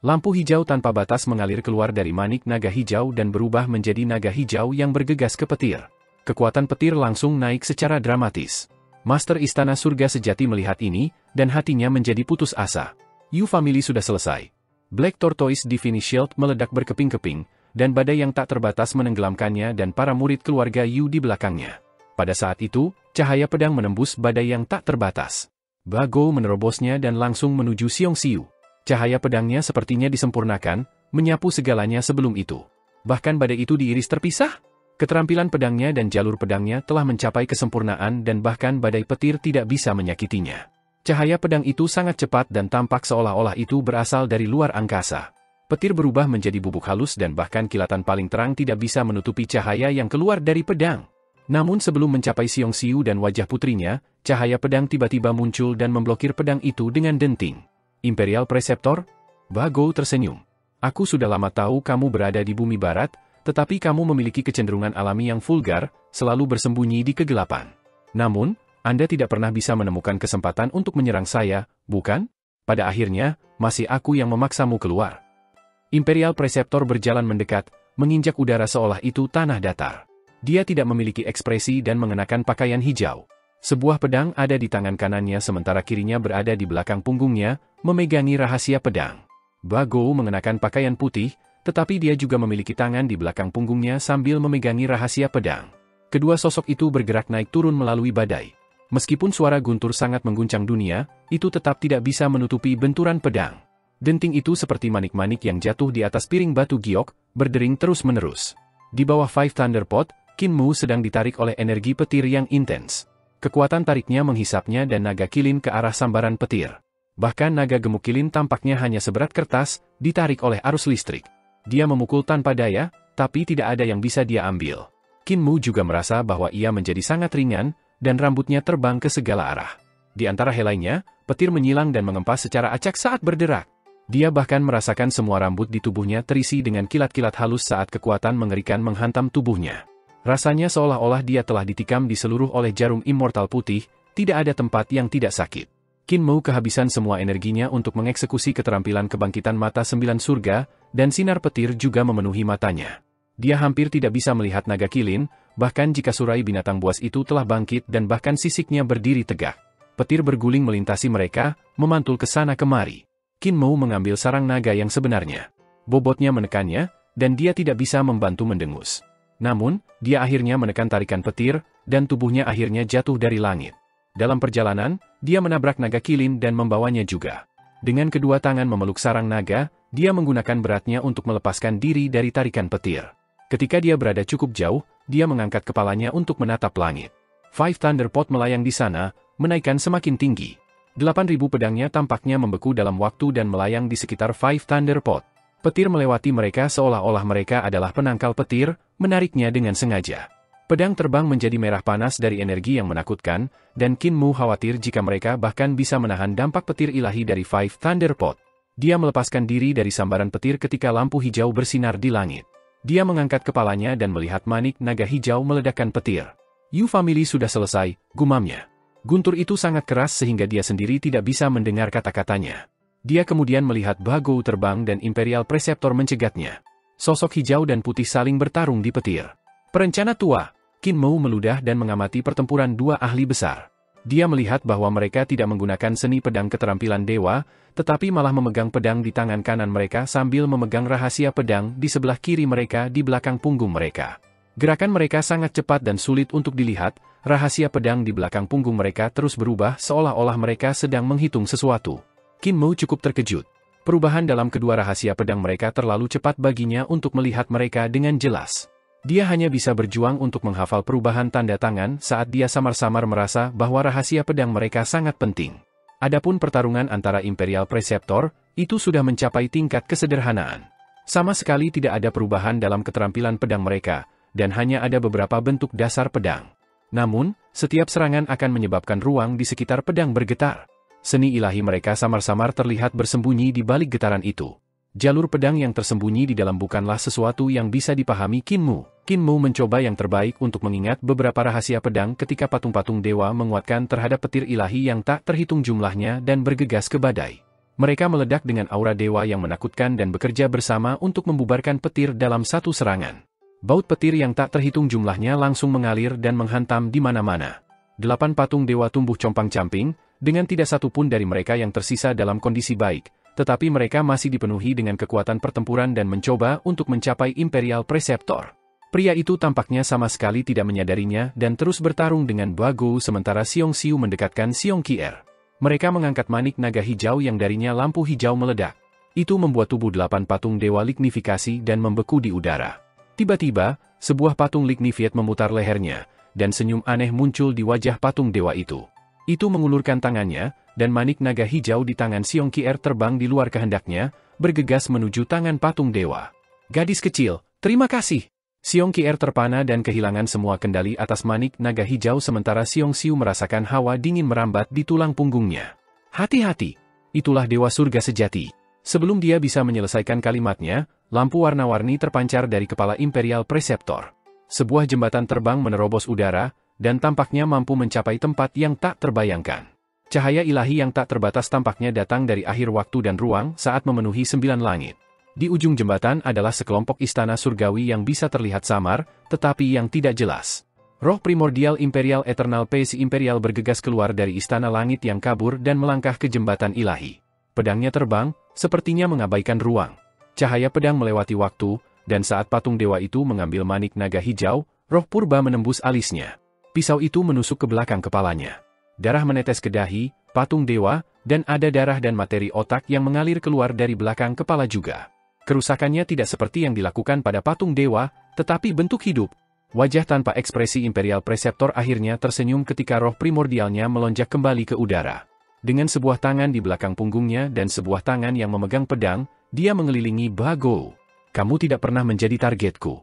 A: Lampu hijau tanpa batas mengalir keluar dari manik naga hijau dan berubah menjadi naga hijau yang bergegas ke petir. Kekuatan petir langsung naik secara dramatis. Master Istana Surga Sejati melihat ini, dan hatinya menjadi putus asa. Yu Family sudah selesai. Black Tortoise Divine Shield meledak berkeping-keping, dan badai yang tak terbatas menenggelamkannya dan para murid keluarga Yu di belakangnya. Pada saat itu, cahaya pedang menembus badai yang tak terbatas. Bagou menerobosnya dan langsung menuju Xiong Xiu. Cahaya pedangnya sepertinya disempurnakan, menyapu segalanya sebelum itu. Bahkan badai itu diiris terpisah. Keterampilan pedangnya dan jalur pedangnya telah mencapai kesempurnaan dan bahkan badai petir tidak bisa menyakitinya. Cahaya pedang itu sangat cepat dan tampak seolah-olah itu berasal dari luar angkasa. Petir berubah menjadi bubuk halus dan bahkan kilatan paling terang tidak bisa menutupi cahaya yang keluar dari pedang. Namun sebelum mencapai Xiong Xiu dan wajah putrinya, cahaya pedang tiba-tiba muncul dan memblokir pedang itu dengan denting. Imperial Preceptor? Bagou tersenyum. Aku sudah lama tahu kamu berada di bumi barat, tetapi kamu memiliki kecenderungan alami yang vulgar, selalu bersembunyi di kegelapan. Namun, Anda tidak pernah bisa menemukan kesempatan untuk menyerang saya, bukan? Pada akhirnya, masih aku yang memaksamu keluar. Imperial Preceptor berjalan mendekat, menginjak udara seolah itu tanah datar. Dia tidak memiliki ekspresi dan mengenakan pakaian hijau. Sebuah pedang ada di tangan kanannya sementara kirinya berada di belakang punggungnya, memegangi rahasia pedang. Bagou mengenakan pakaian putih, tetapi dia juga memiliki tangan di belakang punggungnya sambil memegangi rahasia pedang. Kedua sosok itu bergerak naik turun melalui badai. Meskipun suara guntur sangat mengguncang dunia, itu tetap tidak bisa menutupi benturan pedang. Denting itu seperti manik-manik yang jatuh di atas piring batu giok, berdering terus-menerus. Di bawah Five Thunder Pot, Qin Mu sedang ditarik oleh energi petir yang intens. Kekuatan tariknya menghisapnya dan naga kilin ke arah sambaran petir. Bahkan naga gemuk kilin tampaknya hanya seberat kertas, ditarik oleh arus listrik. Dia memukul tanpa daya, tapi tidak ada yang bisa dia ambil. Qin Mu juga merasa bahwa ia menjadi sangat ringan, dan rambutnya terbang ke segala arah. Di antara helainya, petir menyilang dan mengempas secara acak saat berderak. Dia bahkan merasakan semua rambut di tubuhnya terisi dengan kilat-kilat halus saat kekuatan mengerikan menghantam tubuhnya. Rasanya seolah-olah dia telah ditikam di seluruh oleh jarum immortal putih, tidak ada tempat yang tidak sakit. Qin Mu kehabisan semua energinya untuk mengeksekusi keterampilan kebangkitan mata sembilan surga, dan sinar petir juga memenuhi matanya. Dia hampir tidak bisa melihat naga kilin, bahkan jika surai binatang buas itu telah bangkit dan bahkan sisiknya berdiri tegak. Petir berguling melintasi mereka, memantul ke sana kemari. Qin Mu mengambil sarang naga yang sebenarnya. Bobotnya menekannya, dan dia tidak bisa membantu mendengus. Namun, dia akhirnya menekan tarikan petir, dan tubuhnya akhirnya jatuh dari langit. Dalam perjalanan, dia menabrak naga kilin dan membawanya juga. Dengan kedua tangan memeluk sarang naga, dia menggunakan beratnya untuk melepaskan diri dari tarikan petir. Ketika dia berada cukup jauh, dia mengangkat kepalanya untuk menatap langit. Five Thunder Pot melayang di sana, menaikkan semakin tinggi. 8.000 pedangnya tampaknya membeku dalam waktu dan melayang di sekitar Five Thunder Pot. Petir melewati mereka seolah-olah mereka adalah penangkal petir, menariknya dengan sengaja. Pedang terbang menjadi merah panas dari energi yang menakutkan, dan Qin Mu khawatir jika mereka bahkan bisa menahan dampak petir ilahi dari Five Thunder Pot. Dia melepaskan diri dari sambaran petir ketika lampu hijau bersinar di langit. Dia mengangkat kepalanya dan melihat manik naga hijau meledakkan petir. "You family sudah selesai," gumamnya. Guntur itu sangat keras sehingga dia sendiri tidak bisa mendengar kata-katanya. Dia kemudian melihat Bagou terbang dan Imperial Preceptor mencegatnya. Sosok hijau dan putih saling bertarung di petir. Perencana tua, Qin Mu meludah dan mengamati pertempuran dua ahli besar. Dia melihat bahwa mereka tidak menggunakan seni pedang keterampilan dewa, tetapi malah memegang pedang di tangan kanan mereka sambil memegang rahasia pedang di sebelah kiri mereka di belakang punggung mereka. Gerakan mereka sangat cepat dan sulit untuk dilihat, rahasia pedang di belakang punggung mereka terus berubah seolah-olah mereka sedang menghitung sesuatu. Qin Mu cukup terkejut. Perubahan dalam kedua rahasia pedang mereka terlalu cepat baginya untuk melihat mereka dengan jelas. Dia hanya bisa berjuang untuk menghafal perubahan tanda tangan saat dia samar-samar merasa bahwa rahasia pedang mereka sangat penting. Adapun pertarungan antara Imperial Preceptor, itu sudah mencapai tingkat kesederhanaan. Sama sekali tidak ada perubahan dalam keterampilan pedang mereka, dan hanya ada beberapa bentuk dasar pedang. Namun, setiap serangan akan menyebabkan ruang di sekitar pedang bergetar. Seni ilahi mereka samar-samar terlihat bersembunyi di balik getaran itu. Jalur pedang yang tersembunyi di dalam bukanlah sesuatu yang bisa dipahami Qin Mu. Qin Mu mencoba yang terbaik untuk mengingat beberapa rahasia pedang ketika patung-patung dewa menguatkan terhadap petir ilahi yang tak terhitung jumlahnya dan bergegas ke badai. Mereka meledak dengan aura dewa yang menakutkan dan bekerja bersama untuk membubarkan petir dalam satu serangan. Baut petir yang tak terhitung jumlahnya langsung mengalir dan menghantam di mana-mana. 8 patung dewa tumbuh compang-camping, dengan tidak satu pun dari mereka yang tersisa dalam kondisi baik, tetapi mereka masih dipenuhi dengan kekuatan pertempuran dan mencoba untuk mencapai Imperial Preceptor. Pria itu tampaknya sama sekali tidak menyadarinya dan terus bertarung dengan Bagou sementara Xiong Xiu mendekatkan Xiong Qier. Mereka mengangkat manik naga hijau yang darinya lampu hijau meledak. Itu membuat tubuh 8 patung dewa lignifikasi dan membeku di udara. Tiba-tiba, sebuah patung lignified memutar lehernya, dan senyum aneh muncul di wajah patung dewa itu. Itu mengulurkan tangannya, dan manik naga hijau di tangan Xiong Qier terbang di luar kehendaknya, bergegas menuju tangan patung dewa. Gadis kecil, terima kasih. Xiong Qier terpana dan kehilangan semua kendali atas manik naga hijau sementara Xiong Xiu merasakan hawa dingin merambat di tulang punggungnya. Hati-hati, itulah dewa surga sejati. Sebelum dia bisa menyelesaikan kalimatnya, lampu warna-warni terpancar dari kepala Imperial Preceptor. Sebuah jembatan terbang menerobos udara, dan tampaknya mampu mencapai tempat yang tak terbayangkan. Cahaya ilahi yang tak terbatas tampaknya datang dari akhir waktu dan ruang saat memenuhi 9 langit. Di ujung jembatan adalah sekelompok istana surgawi yang bisa terlihat samar, tetapi yang tidak jelas. Roh primordial Imperial Eternal Pace Imperial bergegas keluar dari istana langit yang kabur dan melangkah ke jembatan ilahi. Pedangnya terbang, sepertinya mengabaikan ruang. Cahaya pedang melewati waktu, dan saat patung dewa itu mengambil manik naga hijau, roh purba menembus alisnya. Pisau itu menusuk ke belakang kepalanya. Darah menetes ke dahi, patung dewa, dan ada darah dan materi otak yang mengalir keluar dari belakang kepala juga. Kerusakannya tidak seperti yang dilakukan pada patung dewa, tetapi bentuk hidup. Wajah tanpa ekspresi Imperial Preceptor akhirnya tersenyum ketika roh primordialnya melonjak kembali ke udara. Dengan sebuah tangan di belakang punggungnya dan sebuah tangan yang memegang pedang, dia mengelilingi Bago. Kamu tidak pernah menjadi targetku.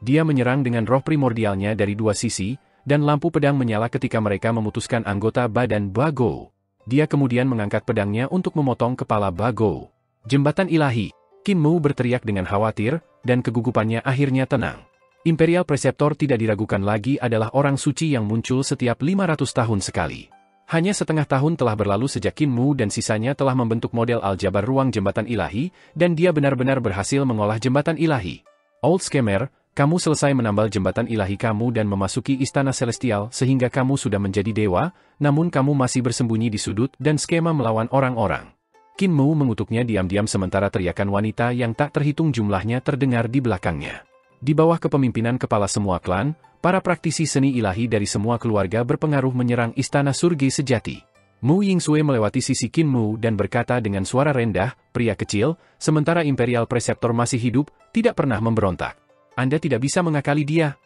A: Dia menyerang dengan roh primordialnya dari dua sisi, dan lampu pedang menyala ketika mereka memutuskan anggota badan Bago. Dia kemudian mengangkat pedangnya untuk memotong kepala Bago. Jembatan ilahi. Qin Mu berteriak dengan khawatir, dan kegugupannya akhirnya tenang. Imperial Preceptor tidak diragukan lagi adalah orang suci yang muncul setiap 500 tahun sekali. Hanya setengah tahun telah berlalu sejak Qin Mu dan sisanya telah membentuk model aljabar ruang jembatan ilahi, dan dia benar-benar berhasil mengolah jembatan ilahi. Old Scammer, kamu selesai menambal jembatan ilahi kamu dan memasuki istana celestial sehingga kamu sudah menjadi dewa, namun kamu masih bersembunyi di sudut dan skema melawan orang-orang. Qin Mu mengutuknya diam-diam sementara teriakan wanita yang tak terhitung jumlahnya terdengar di belakangnya. Di bawah kepemimpinan kepala semua klan, para praktisi seni ilahi dari semua keluarga berpengaruh menyerang istana surga sejati. Mu Yingsue melewati sisi Qin Mu dan berkata dengan suara rendah, pria kecil, sementara Imperial Preceptor masih hidup, tidak pernah memberontak. Anda tidak bisa mengakali dia.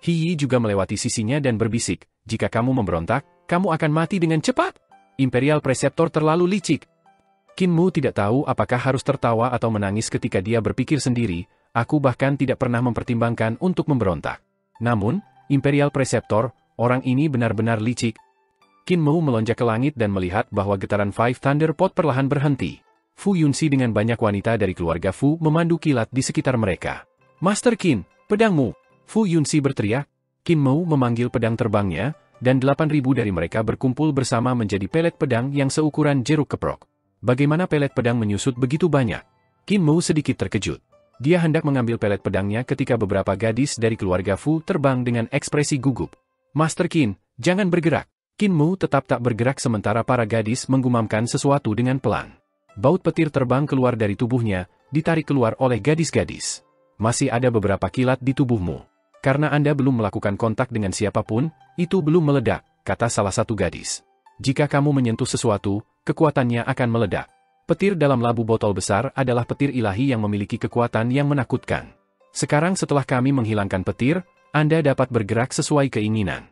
A: Yi juga melewati sisinya dan berbisik, jika kamu memberontak, kamu akan mati dengan cepat. Imperial Preceptor terlalu licik. Qin Mu tidak tahu apakah harus tertawa atau menangis ketika dia berpikir sendiri, aku bahkan tidak pernah mempertimbangkan untuk memberontak. Namun, Imperial Preceptor, orang ini benar-benar licik. Qin Mu melonjak ke langit dan melihat bahwa getaran Five Thunder Pot perlahan berhenti. Fu Yunxi dengan banyak wanita dari keluarga Fu memandu kilat di sekitar mereka. Master Qin, pedangmu! Fu Yunxi berteriak. Qin Mu memanggil pedang terbangnya, dan 8.000 dari mereka berkumpul bersama menjadi pelet pedang yang seukuran jeruk keprok. Bagaimana pelet pedang menyusut begitu banyak? Qin Mu sedikit terkejut. Dia hendak mengambil pelet pedangnya ketika beberapa gadis dari keluarga Fu terbang dengan ekspresi gugup. Master Qin, jangan bergerak. Qin Mu tetap tak bergerak sementara para gadis menggumamkan sesuatu dengan pelan. Baut petir terbang keluar dari tubuhnya, ditarik keluar oleh gadis-gadis. Masih ada beberapa kilat di tubuhmu. Karena Anda belum melakukan kontak dengan siapapun, itu belum meledak, kata salah satu gadis. Jika kamu menyentuh sesuatu, kekuatannya akan meledak. Petir dalam labu botol besar adalah petir ilahi yang memiliki kekuatan yang menakutkan. Sekarang setelah kami menghilangkan petir, Anda dapat bergerak sesuai keinginan.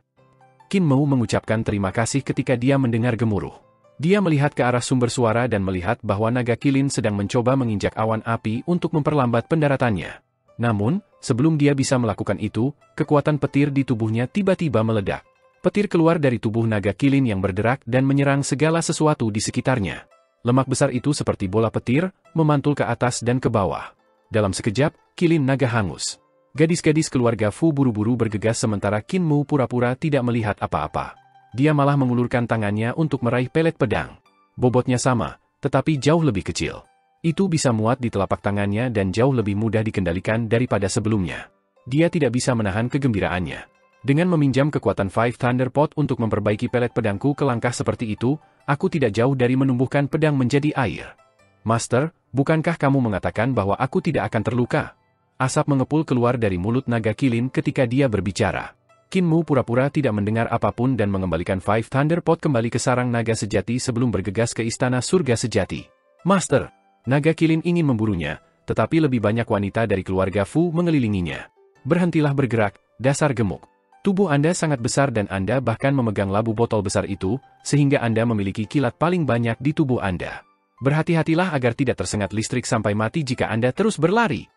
A: Qin Mu mengucapkan terima kasih ketika dia mendengar gemuruh. Dia melihat ke arah sumber suara dan melihat bahwa naga Qilin sedang mencoba menginjak awan api untuk memperlambat pendaratannya. Namun, sebelum dia bisa melakukan itu, kekuatan petir di tubuhnya tiba-tiba meledak. Petir keluar dari tubuh naga Qilin yang berderak dan menyerang segala sesuatu di sekitarnya. Lemak besar itu seperti bola petir, memantul ke atas dan ke bawah. Dalam sekejap, Qilin naga hangus. Gadis-gadis keluarga Fu buru-buru bergegas sementara Qin Mu pura-pura tidak melihat apa-apa. Dia malah mengulurkan tangannya untuk meraih pelet pedang. Bobotnya sama, tetapi jauh lebih kecil. Itu bisa muat di telapak tangannya dan jauh lebih mudah dikendalikan daripada sebelumnya. Dia tidak bisa menahan kegembiraannya. Dengan meminjam kekuatan Five Thunder Pot untuk memperbaiki pelet pedangku ke langkah seperti itu, aku tidak jauh dari menumbuhkan pedang menjadi air. Master, bukankah kamu mengatakan bahwa aku tidak akan terluka? Asap mengepul keluar dari mulut naga Qilin ketika dia berbicara. Qin Mu pura-pura tidak mendengar apapun dan mengembalikan Five Thunder Pot kembali ke sarang naga sejati sebelum bergegas ke istana surga sejati. Master, naga Qilin ingin memburunya, tetapi lebih banyak wanita dari keluarga Fu mengelilinginya. Berhentilah bergerak, dasar gemuk. Tubuh Anda sangat besar dan Anda bahkan memegang labu botol besar itu, sehingga Anda memiliki kilat paling banyak di tubuh Anda. Berhati-hatilah agar tidak tersengat listrik sampai mati jika Anda terus berlari.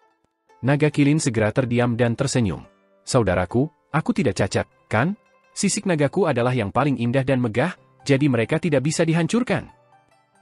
A: Naga Kilin segera terdiam dan tersenyum. Saudaraku, aku tidak cacat, kan? Sisik nagaku adalah yang paling indah dan megah, jadi mereka tidak bisa dihancurkan.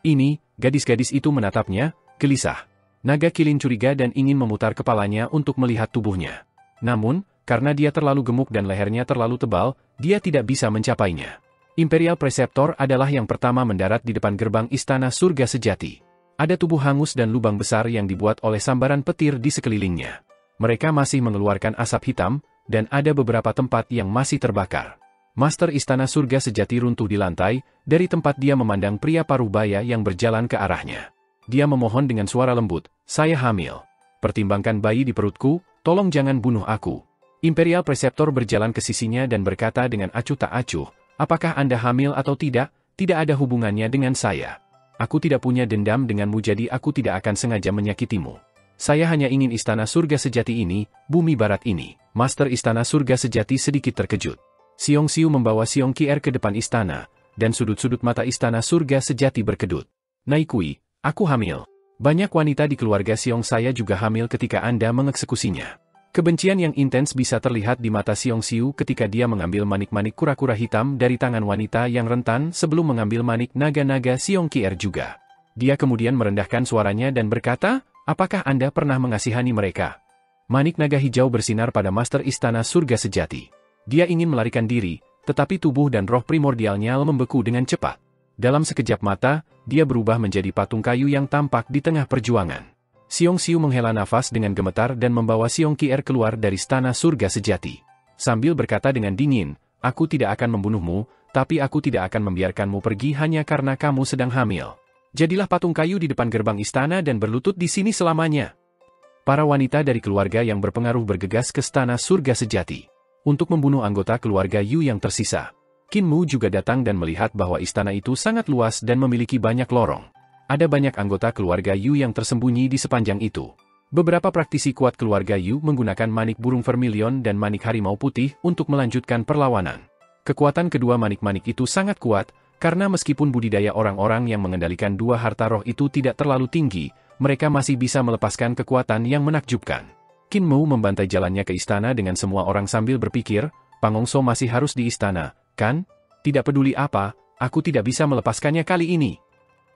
A: Ini, gadis-gadis itu menatapnya, gelisah. Naga Kilin curiga dan ingin memutar kepalanya untuk melihat tubuhnya. Namun, karena dia terlalu gemuk dan lehernya terlalu tebal, dia tidak bisa mencapainya. Imperial Preceptor adalah yang pertama mendarat di depan gerbang Istana Surga Sejati. Ada tubuh hangus dan lubang besar yang dibuat oleh sambaran petir di sekelilingnya. Mereka masih mengeluarkan asap hitam, dan ada beberapa tempat yang masih terbakar. Master Istana Surga Sejati runtuh di lantai, dari tempat dia memandang pria parubaya yang berjalan ke arahnya. Dia memohon dengan suara lembut, "Saya hamil. Pertimbangkan bayi di perutku, tolong jangan bunuh aku." Imperial Preceptor berjalan ke sisinya dan berkata dengan acuh tak acuh, "Apakah Anda hamil atau tidak, tidak ada hubungannya dengan saya. Aku tidak punya dendam denganmu jadi aku tidak akan sengaja menyakitimu. Saya hanya ingin Istana Surga Sejati ini, bumi barat ini." Master Istana Surga Sejati sedikit terkejut. Siong Siu membawa Siong Kier ke depan istana, dan sudut-sudut mata Istana Surga Sejati berkedut. "Naikui, aku hamil. Banyak wanita di keluarga Siong saya juga hamil ketika Anda mengeksekusinya." Kebencian yang intens bisa terlihat di mata Siong Siu ketika dia mengambil manik-manik kura-kura hitam dari tangan wanita yang rentan sebelum mengambil manik naga-naga Siong Kier juga. Dia kemudian merendahkan suaranya dan berkata, "Apakah Anda pernah mengasihani mereka?" Manik naga hijau bersinar pada Master Istana Surga Sejati. Dia ingin melarikan diri, tetapi tubuh dan roh primordialnya membeku dengan cepat. Dalam sekejap mata, dia berubah menjadi patung kayu yang tampak di tengah perjuangan. Siong Siu menghela nafas dengan gemetar dan membawa Siong Kier keluar dari Istana Surga Sejati. Sambil berkata dengan dingin, "Aku tidak akan membunuhmu, tapi aku tidak akan membiarkanmu pergi hanya karena kamu sedang hamil. Jadilah patung kayu di depan gerbang istana dan berlutut di sini selamanya." Para wanita dari keluarga yang berpengaruh bergegas ke Istana Surga Sejati untuk membunuh anggota keluarga Yu yang tersisa. Qin Mu juga datang dan melihat bahwa istana itu sangat luas dan memiliki banyak lorong. Ada banyak anggota keluarga Yu yang tersembunyi di sepanjang itu. Beberapa praktisi kuat keluarga Yu menggunakan manik burung vermilion dan manik harimau putih untuk melanjutkan perlawanan. Kekuatan kedua manik-manik itu sangat kuat, karena meskipun budidaya orang-orang yang mengendalikan dua harta roh itu tidak terlalu tinggi, mereka masih bisa melepaskan kekuatan yang menakjubkan. Qin Mu membantai jalannya ke istana dengan semua orang sambil berpikir, "Pangongso masih harus di istana, kan? Tidak peduli apa, aku tidak bisa melepaskannya kali ini."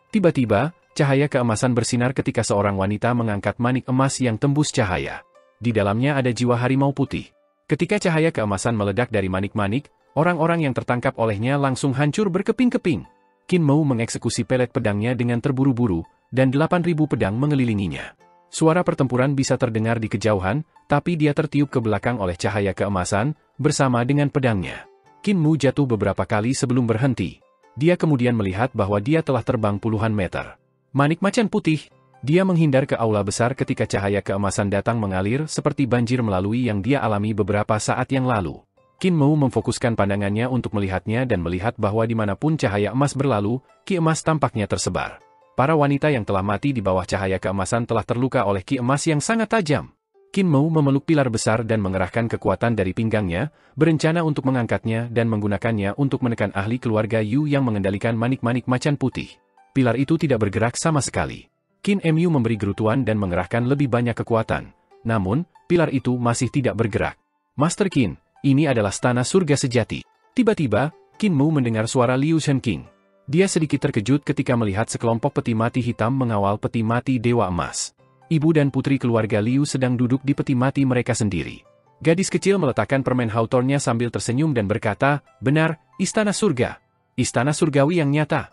A: Tiba-tiba, cahaya keemasan bersinar ketika seorang wanita mengangkat manik emas yang tembus cahaya. Di dalamnya ada jiwa harimau putih. Ketika cahaya keemasan meledak dari manik-manik, orang-orang yang tertangkap olehnya langsung hancur berkeping-keping. Qin Mu mengeksekusi pelet pedangnya dengan terburu-buru, dan 8.000 pedang mengelilinginya. Suara pertempuran bisa terdengar di kejauhan, tapi dia tertiup ke belakang oleh cahaya keemasan, bersama dengan pedangnya. Qin Mu jatuh beberapa kali sebelum berhenti. Dia kemudian melihat bahwa dia telah terbang puluhan meter. Manik macan putih. Dia menghindar ke aula besar ketika cahaya keemasan datang mengalir seperti banjir melalui yang dia alami beberapa saat yang lalu. Qin Mu memfokuskan pandangannya untuk melihatnya dan melihat bahwa dimanapun cahaya emas berlalu, ki emas tampaknya tersebar. Para wanita yang telah mati di bawah cahaya keemasan telah terluka oleh ki emas yang sangat tajam. Qin Mu memeluk pilar besar dan mengerahkan kekuatan dari pinggangnya, berencana untuk mengangkatnya dan menggunakannya untuk menekan ahli keluarga Yu yang mengendalikan manik-manik macan putih. Pilar itu tidak bergerak sama sekali. Qin Mu memberi gerutuan dan mengerahkan lebih banyak kekuatan. Namun, pilar itu masih tidak bergerak. "Master Qin, ini adalah Istana Surga Sejati." Tiba-tiba, Qin Mu mendengar suara Liu Shenqing. Dia sedikit terkejut ketika melihat sekelompok peti mati hitam mengawal peti mati Dewa Emas. Ibu dan putri keluarga Liu sedang duduk di peti mati mereka sendiri. Gadis kecil meletakkan permen hawthorne-nya sambil tersenyum dan berkata, "Benar, Istana Surga. Istana Surgawi yang nyata."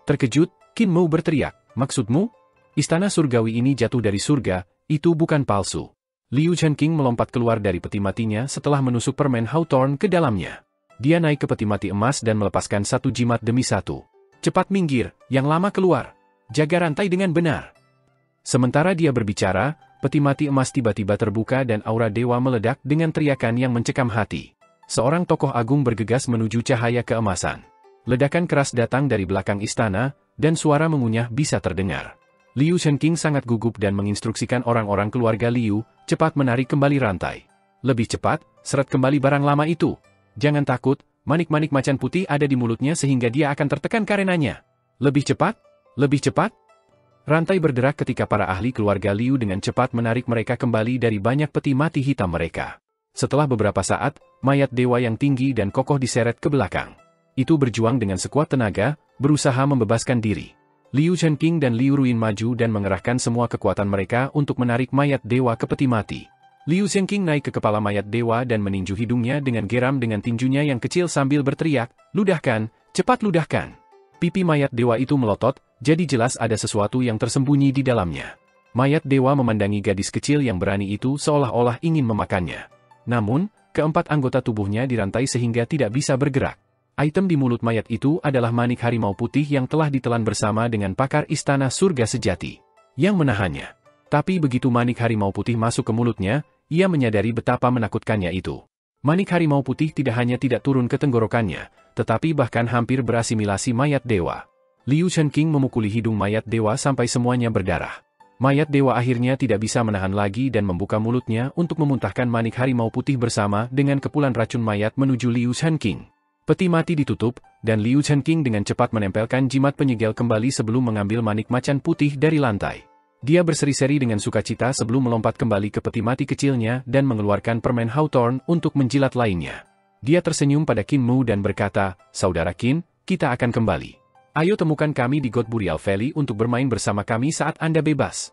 A: Terkejut, Qin Mu berteriak, "Maksudmu? Istana Surgawi ini jatuh dari surga, itu bukan palsu." Liu Shenqing melompat keluar dari peti matinya setelah menusuk permen hawthorne ke dalamnya. Dia naik ke peti mati emas dan melepaskan satu jimat demi satu. "Cepat minggir, yang lama keluar. Jaga rantai dengan benar." Sementara dia berbicara, peti mati emas tiba-tiba terbuka dan aura dewa meledak dengan teriakan yang mencekam hati. Seorang tokoh agung bergegas menuju cahaya keemasan. Ledakan keras datang dari belakang istana, dan suara mengunyah bisa terdengar. Liu Shenqing sangat gugup dan menginstruksikan orang-orang keluarga Liu, cepat menarik kembali rantai. Lebih cepat, seret kembali barang lama itu. Jangan takut, manik-manik macan putih ada di mulutnya sehingga dia akan tertekan karenanya. Lebih cepat? Lebih cepat? Rantai berderak ketika para ahli keluarga Liu dengan cepat menarik mereka kembali dari banyak peti mati hitam mereka. Setelah beberapa saat, mayat dewa yang tinggi dan kokoh diseret ke belakang. Itu berjuang dengan sekuat tenaga, berusaha membebaskan diri. Liu Chenqing dan Liu Ruin maju dan mengerahkan semua kekuatan mereka untuk menarik mayat dewa ke peti mati. Liu Chenqing naik ke kepala mayat dewa dan meninju hidungnya dengan geram dengan tinjunya yang kecil sambil berteriak, "Ludahkan, cepat ludahkan!" Pipi mayat dewa itu melotot, jadi jelas ada sesuatu yang tersembunyi di dalamnya. Mayat dewa memandangi gadis kecil yang berani itu seolah-olah ingin memakannya. Namun, keempat anggota tubuhnya dirantai sehingga tidak bisa bergerak. Item di mulut mayat itu adalah manik harimau putih yang telah ditelan bersama dengan pakar istana surga sejati yang menahannya. Tapi begitu manik harimau putih masuk ke mulutnya, ia menyadari betapa menakutkannya itu. Manik harimau putih tidak hanya tidak turun ke tenggorokannya, tetapi bahkan hampir berasimilasi mayat dewa. Liu Chenqing memukuli hidung mayat dewa sampai semuanya berdarah. Mayat dewa akhirnya tidak bisa menahan lagi dan membuka mulutnya untuk memuntahkan manik harimau putih bersama dengan kepulan racun mayat menuju Liu Chenqing. Peti mati ditutup, dan Liu Chenqing dengan cepat menempelkan jimat penyegel kembali sebelum mengambil manik macan putih dari lantai. Dia berseri-seri dengan sukacita sebelum melompat kembali ke peti mati kecilnya dan mengeluarkan permen Hawthorne untuk menjilat lainnya. Dia tersenyum pada Qin Mu dan berkata, "Saudara Qin, kita akan kembali. Ayo temukan kami di God Burial Valley untuk bermain bersama kami saat Anda bebas."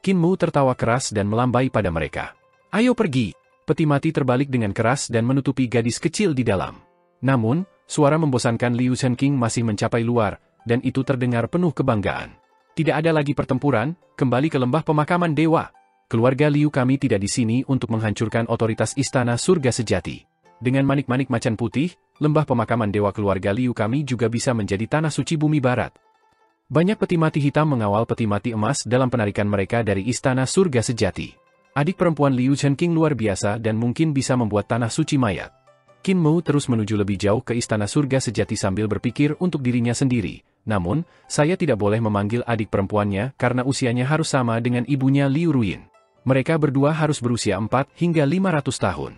A: Qin Mu tertawa keras dan melambai pada mereka. "Ayo pergi." Peti mati terbalik dengan keras dan menutupi gadis kecil di dalam. Namun, suara membosankan Liu Chenqing masih mencapai luar, dan itu terdengar penuh kebanggaan. "Tidak ada lagi pertempuran, kembali ke lembah pemakaman dewa. Keluarga Liu kami tidak di sini untuk menghancurkan otoritas istana surga sejati. Dengan manik-manik macan putih, lembah pemakaman dewa keluarga Liu kami juga bisa menjadi tanah suci bumi barat." Banyak peti mati hitam mengawal peti mati emas dalam penarikan mereka dari istana surga sejati. Adik perempuan Liu Chenqing luar biasa dan mungkin bisa membuat tanah suci mayat. Qin Mu terus menuju lebih jauh ke istana surga sejati sambil berpikir untuk dirinya sendiri. Namun, saya tidak boleh memanggil adik perempuannya karena usianya harus sama dengan ibunya Liu Ruin. Mereka berdua harus berusia 4 hingga 500 tahun.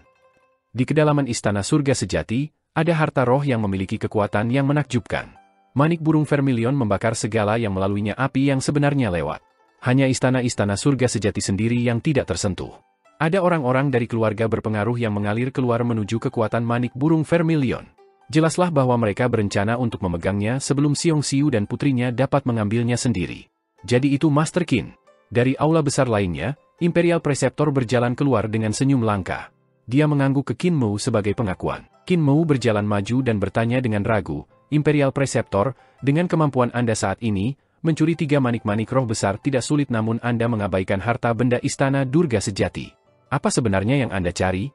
A: Di kedalaman istana surga sejati, ada harta roh yang memiliki kekuatan yang menakjubkan. Manik burung vermilion membakar segala yang melaluinya api yang sebenarnya lewat. Hanya istana-istana surga sejati sendiri yang tidak tersentuh. Ada orang-orang dari keluarga berpengaruh yang mengalir keluar menuju kekuatan manik burung vermilion. Jelaslah bahwa mereka berencana untuk memegangnya sebelum Xiong Xiu dan putrinya dapat mengambilnya sendiri. Jadi itu Master Qin. Dari aula besar lainnya, Imperial Preceptor berjalan keluar dengan senyum langka. Dia mengangguk ke Qin Mu sebagai pengakuan. Qin Mu berjalan maju dan bertanya dengan ragu, "Imperial Preceptor, dengan kemampuan Anda saat ini, mencuri 3 manik-manik roh besar tidak sulit namun Anda mengabaikan harta benda istana Durga sejati. Apa sebenarnya yang Anda cari?"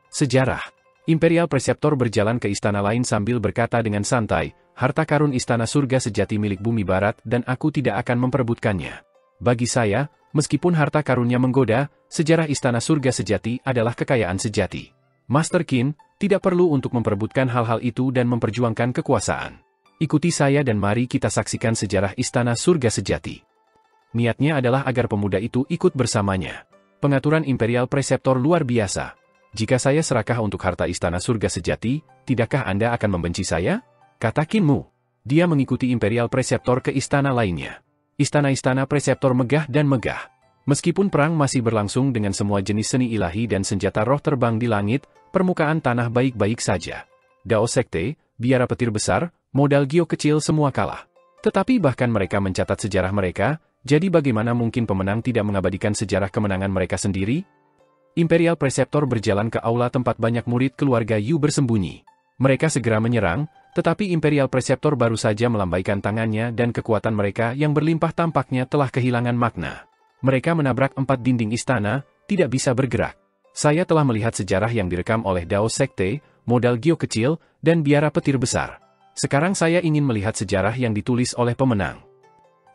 A: Sejarah. Imperial Preceptor berjalan ke istana lain sambil berkata dengan santai, "Harta karun istana surga sejati milik bumi barat dan aku tidak akan memperebutkannya. Bagi saya, meskipun harta karunnya menggoda, sejarah istana surga sejati adalah kekayaan sejati. Master Qin, tidak perlu untuk memperebutkan hal-hal itu dan memperjuangkan kekuasaan. Ikuti saya dan mari kita saksikan sejarah istana surga sejati." Niatnya adalah agar pemuda itu ikut bersamanya. Pengaturan Imperial Preceptor luar biasa. "Jika saya serakah untuk harta istana surga sejati, tidakkah Anda akan membenci saya?" kata Qin Mu. Dia mengikuti Imperial Preceptor ke istana lainnya. Istana-istana Preceptor megah dan megah. Meskipun perang masih berlangsung dengan semua jenis seni ilahi dan senjata roh terbang di langit, permukaan tanah baik-baik saja. Dao Sekte, biara petir besar, modal Gio kecil semua kalah. Tetapi bahkan mereka mencatat sejarah mereka, jadi bagaimana mungkin pemenang tidak mengabadikan sejarah kemenangan mereka sendiri? Imperial Preceptor berjalan ke aula tempat banyak murid keluarga Yu bersembunyi. Mereka segera menyerang, tetapi Imperial Preceptor baru saja melambaikan tangannya dan kekuatan mereka yang berlimpah tampaknya telah kehilangan makna. Mereka menabrak 4 dinding istana, tidak bisa bergerak. Saya telah melihat sejarah yang direkam oleh Dao Sekte, modal Gio kecil, dan biara petir besar. Sekarang saya ingin melihat sejarah yang ditulis oleh pemenang.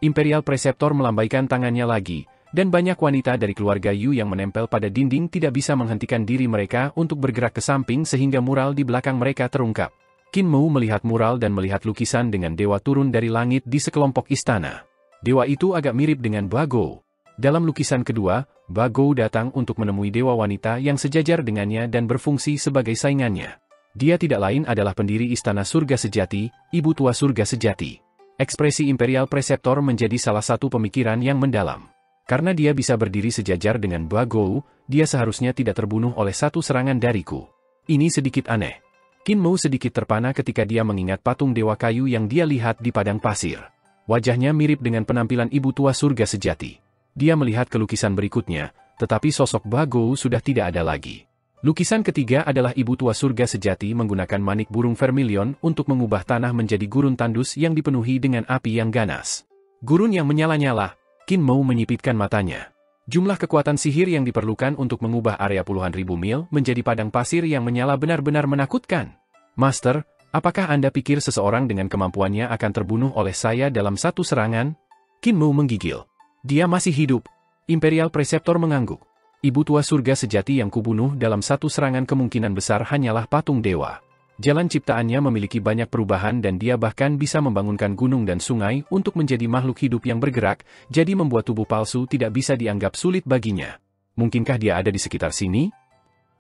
A: Imperial Preceptor melambaikan tangannya lagi, dan banyak wanita dari keluarga Yu yang menempel pada dinding tidak bisa menghentikan diri mereka untuk bergerak ke samping sehingga mural di belakang mereka terungkap. Qin Mu melihat mural dan melihat lukisan dengan dewa turun dari langit di sekelompok istana. Dewa itu agak mirip dengan Bagou. Dalam lukisan kedua, Bagou datang untuk menemui dewa wanita yang sejajar dengannya dan berfungsi sebagai saingannya. Dia tidak lain adalah pendiri Istana Surga Sejati, Ibu Tua Surga Sejati. Ekspresi Imperial Preceptor menjadi salah satu pemikiran yang mendalam. Karena dia bisa berdiri sejajar dengan Bagou, dia seharusnya tidak terbunuh oleh satu serangan dariku. Ini sedikit aneh. Qin Mou sedikit terpana ketika dia mengingat patung dewa kayu yang dia lihat di padang pasir. Wajahnya mirip dengan penampilan Ibu Tua Surga Sejati. Dia melihat ke lukisan berikutnya, tetapi sosok Bagou sudah tidak ada lagi. Lukisan ketiga adalah Ibu Tua Surga Sejati menggunakan manik burung vermilion untuk mengubah tanah menjadi gurun tandus yang dipenuhi dengan api yang ganas. Gurun yang menyala-nyala. Qin Mou menyipitkan matanya. Jumlah kekuatan sihir yang diperlukan untuk mengubah area puluhan ribu mil menjadi padang pasir yang menyala benar-benar menakutkan. Master, apakah Anda pikir seseorang dengan kemampuannya akan terbunuh oleh saya dalam satu serangan? Qin Mou menggigil. Dia masih hidup. Imperial Preceptor mengangguk. Ibu Tua Surga Sejati yang kubunuh dalam satu serangan kemungkinan besar hanyalah patung dewa. Jalan ciptaannya memiliki banyak perubahan dan dia bahkan bisa membangunkan gunung dan sungai untuk menjadi makhluk hidup yang bergerak, jadi membuat tubuh palsu tidak bisa dianggap sulit baginya. Mungkinkah dia ada di sekitar sini?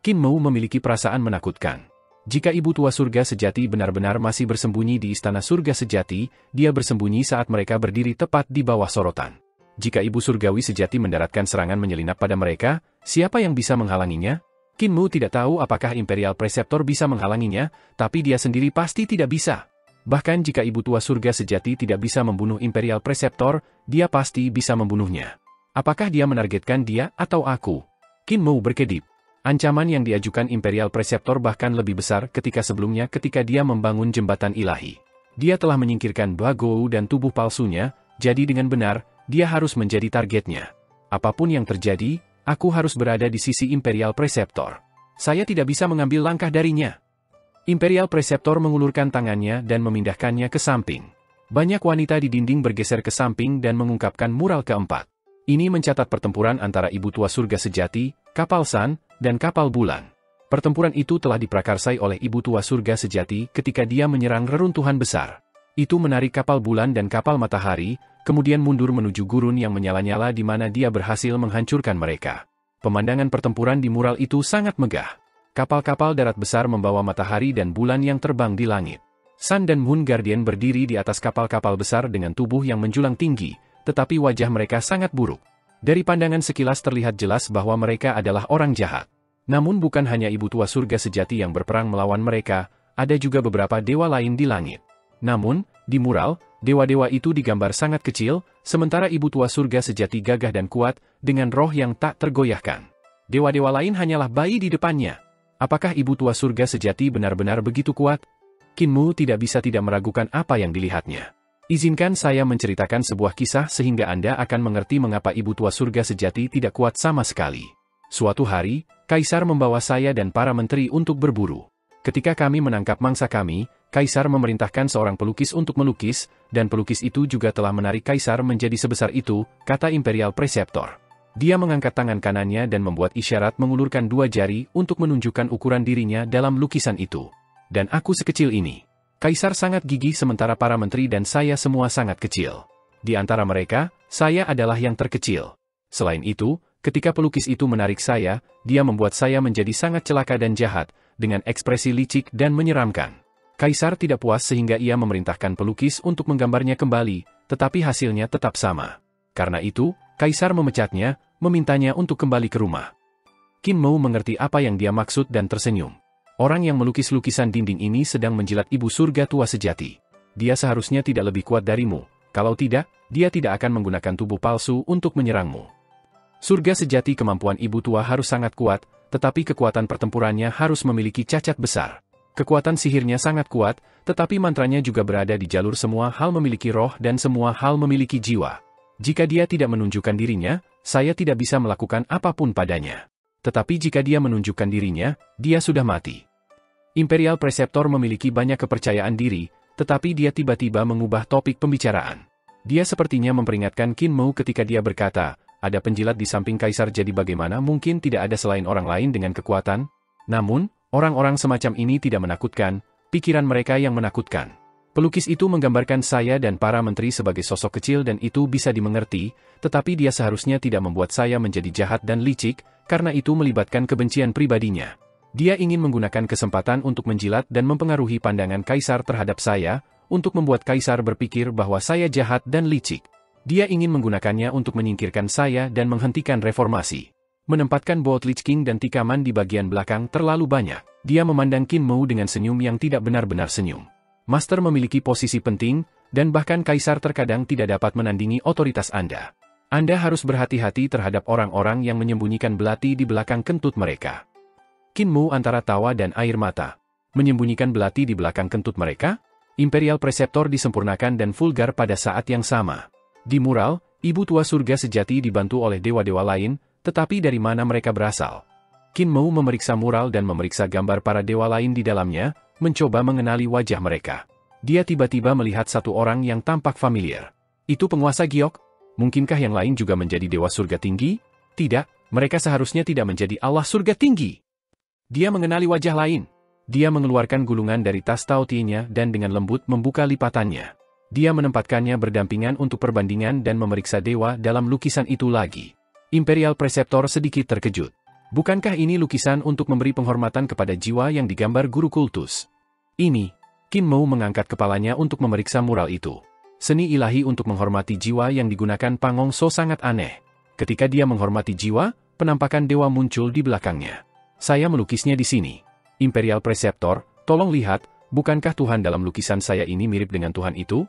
A: Qin Mou memiliki perasaan menakutkan. Jika Ibu Tua Surga Sejati benar-benar masih bersembunyi di Istana Surga Sejati, dia bersembunyi saat mereka berdiri tepat di bawah sorotan. Jika Ibu Surgawi Sejati mendaratkan serangan menyelinap pada mereka, siapa yang bisa menghalanginya? Qin Mou tidak tahu apakah Imperial Preceptor bisa menghalanginya, tapi dia sendiri pasti tidak bisa. Bahkan jika Ibu Tua Surga Sejati tidak bisa membunuh Imperial Preceptor, dia pasti bisa membunuhnya. Apakah dia menargetkan dia atau aku? Qin Mou berkedip. Ancaman yang diajukan Imperial Preceptor bahkan lebih besar ketika sebelumnya ketika dia membangun jembatan ilahi. Dia telah menyingkirkan Bagou dan tubuh palsunya, jadi dengan benar, dia harus menjadi targetnya. Apapun yang terjadi, aku harus berada di sisi Imperial Preceptor. Saya tidak bisa mengambil langkah darinya. Imperial Preceptor mengulurkan tangannya dan memindahkannya ke samping. Banyak wanita di dinding bergeser ke samping dan mengungkapkan mural keempat. Ini mencatat pertempuran antara Ibu Tua Surga Sejati, Kapal Sun, dan Kapal Bulan. Pertempuran itu telah diprakarsai oleh Ibu Tua Surga Sejati ketika dia menyerang reruntuhan besar. Itu menarik Kapal Bulan dan Kapal Matahari, kemudian mundur menuju gurun yang menyala-nyala di mana dia berhasil menghancurkan mereka. Pemandangan pertempuran di mural itu sangat megah. Kapal-kapal darat besar membawa matahari dan bulan yang terbang di langit. Sun dan Moon Guardian berdiri di atas kapal-kapal besar dengan tubuh yang menjulang tinggi, tetapi wajah mereka sangat buruk. Dari pandangan sekilas terlihat jelas bahwa mereka adalah orang jahat. Namun bukan hanya Ibu Tua Surga Sejati yang berperang melawan mereka, ada juga beberapa dewa lain di langit. Namun, di mural, dewa-dewa itu digambar sangat kecil, sementara Ibu Tua Surga Sejati gagah dan kuat, dengan roh yang tak tergoyahkan. Dewa-dewa lain hanyalah bayi di depannya. Apakah Ibu Tua Surga Sejati benar-benar begitu kuat? Qin Mou tidak bisa tidak meragukan apa yang dilihatnya. Izinkan saya menceritakan sebuah kisah sehingga Anda akan mengerti mengapa Ibu Tua Surga Sejati tidak kuat sama sekali. Suatu hari, Kaisar membawa saya dan para menteri untuk berburu. Ketika kami menangkap mangsa kami, Kaisar memerintahkan seorang pelukis untuk melukis, dan pelukis itu juga telah menarik Kaisar menjadi sebesar itu, kata Imperial Preceptor. Dia mengangkat tangan kanannya dan membuat isyarat mengulurkan dua jari untuk menunjukkan ukuran dirinya dalam lukisan itu. Dan aku sekecil ini. Kaisar sangat gigih sementara para menteri dan saya semua sangat kecil. Di antara mereka, saya adalah yang terkecil. Selain itu, ketika pelukis itu menarik saya, dia membuat saya menjadi sangat celaka dan jahat, dengan ekspresi licik dan menyeramkan. Kaisar tidak puas sehingga ia memerintahkan pelukis untuk menggambarnya kembali, tetapi hasilnya tetap sama. Karena itu, Kaisar memecatnya, memintanya untuk kembali ke rumah. Qin Mou mengerti apa yang dia maksud dan tersenyum. Orang yang melukis lukisan dinding ini sedang menjilat Ibu Surga Tua Sejati. Dia seharusnya tidak lebih kuat darimu, kalau tidak, dia tidak akan menggunakan tubuh palsu untuk menyerangmu. Surga Sejati kemampuan Ibu Tua harus sangat kuat, tetapi kekuatan pertempurannya harus memiliki cacat besar. Kekuatan sihirnya sangat kuat, tetapi mantranya juga berada di jalur semua hal memiliki roh dan semua hal memiliki jiwa. Jika dia tidak menunjukkan dirinya, saya tidak bisa melakukan apapun padanya. Tetapi jika dia menunjukkan dirinya, dia sudah mati. Imperial Preceptor memiliki banyak kepercayaan diri, tetapi dia tiba-tiba mengubah topik pembicaraan. Dia sepertinya memperingatkan Qin Mou ketika dia berkata, ada penjilat di samping Kaisar jadi bagaimana mungkin tidak ada selain orang lain dengan kekuatan? Namun, orang-orang semacam ini tidak menakutkan, pikiran mereka yang menakutkan. Pelukis itu menggambarkan saya dan para menteri sebagai sosok kecil dan itu bisa dimengerti, tetapi dia seharusnya tidak membuat saya menjadi jahat dan licik, karena itu melibatkan kebencian pribadinya. Dia ingin menggunakan kesempatan untuk menjilat dan mempengaruhi pandangan kaisar terhadap saya, untuk membuat kaisar berpikir bahwa saya jahat dan licik. Dia ingin menggunakannya untuk menyingkirkan saya dan menghentikan reformasi. Menempatkan Boat Lich King dan tikaman di bagian belakang terlalu banyak. Dia memandang Qin Mu dengan senyum yang tidak benar-benar senyum. Master memiliki posisi penting, dan bahkan kaisar terkadang tidak dapat menandingi otoritas Anda. Anda harus berhati-hati terhadap orang-orang yang menyembunyikan belati di belakang kentut mereka. Qin Mu antara tawa dan air mata. Menyembunyikan belati di belakang kentut mereka? Imperial Preceptor disempurnakan dan vulgar pada saat yang sama. Di mural, Ibu Tua Surga sejati dibantu oleh dewa-dewa lain, tetapi dari mana mereka berasal? Qin Mu memeriksa mural dan memeriksa gambar para dewa lain di dalamnya, mencoba mengenali wajah mereka. Dia tiba-tiba melihat satu orang yang tampak familiar. Itu penguasa Giok? Mungkinkah yang lain juga menjadi dewa surga tinggi? Tidak, mereka seharusnya tidak menjadi Allah surga tinggi. Dia mengenali wajah lain. Dia mengeluarkan gulungan dari tas Taotie-nya dan dengan lembut membuka lipatannya. Dia menempatkannya berdampingan untuk perbandingan dan memeriksa dewa dalam lukisan itu lagi. Imperial Preceptor sedikit terkejut. Bukankah ini lukisan untuk memberi penghormatan kepada jiwa yang digambar guru kultus? Ini. Qin Mu mengangkat kepalanya untuk memeriksa mural itu. Seni ilahi untuk menghormati jiwa yang digunakan Pangong So sangat aneh. Ketika dia menghormati jiwa, penampakan dewa muncul di belakangnya. Saya melukisnya di sini. Imperial Preceptor, tolong lihat, bukankah Tuhan dalam lukisan saya ini mirip dengan Tuhan itu?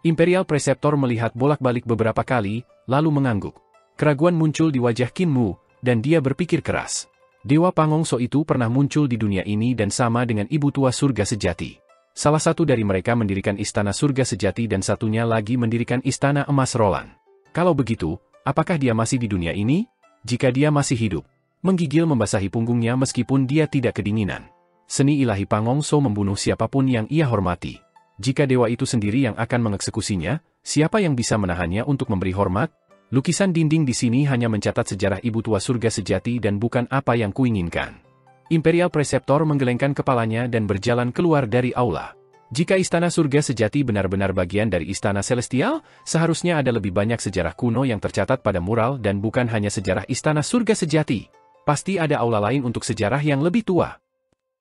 A: Imperial Preceptor melihat bolak-balik beberapa kali, lalu mengangguk. Keraguan muncul di wajah Qin Mu, dan dia berpikir keras. Dewa Pangong So itu pernah muncul di dunia ini dan sama dengan Ibu Tua Surga Sejati. Salah satu dari mereka mendirikan Istana Surga Sejati dan satunya lagi mendirikan Istana Emas Roland. Kalau begitu, apakah dia masih di dunia ini? Jika dia masih hidup, menggigil membasahi punggungnya meskipun dia tidak kedinginan. Seni ilahi Pangong So membunuh siapapun yang ia hormati. Jika dewa itu sendiri yang akan mengeksekusinya, siapa yang bisa menahannya untuk memberi hormat? Lukisan dinding di sini hanya mencatat sejarah Ibu Tua Surga Sejati dan bukan apa yang kuinginkan. Imperial Preceptor menggelengkan kepalanya dan berjalan keluar dari aula. Jika Istana Surga Sejati benar-benar bagian dari Istana Celestial, seharusnya ada lebih banyak sejarah kuno yang tercatat pada mural dan bukan hanya sejarah Istana Surga Sejati. Pasti ada aula lain untuk sejarah yang lebih tua.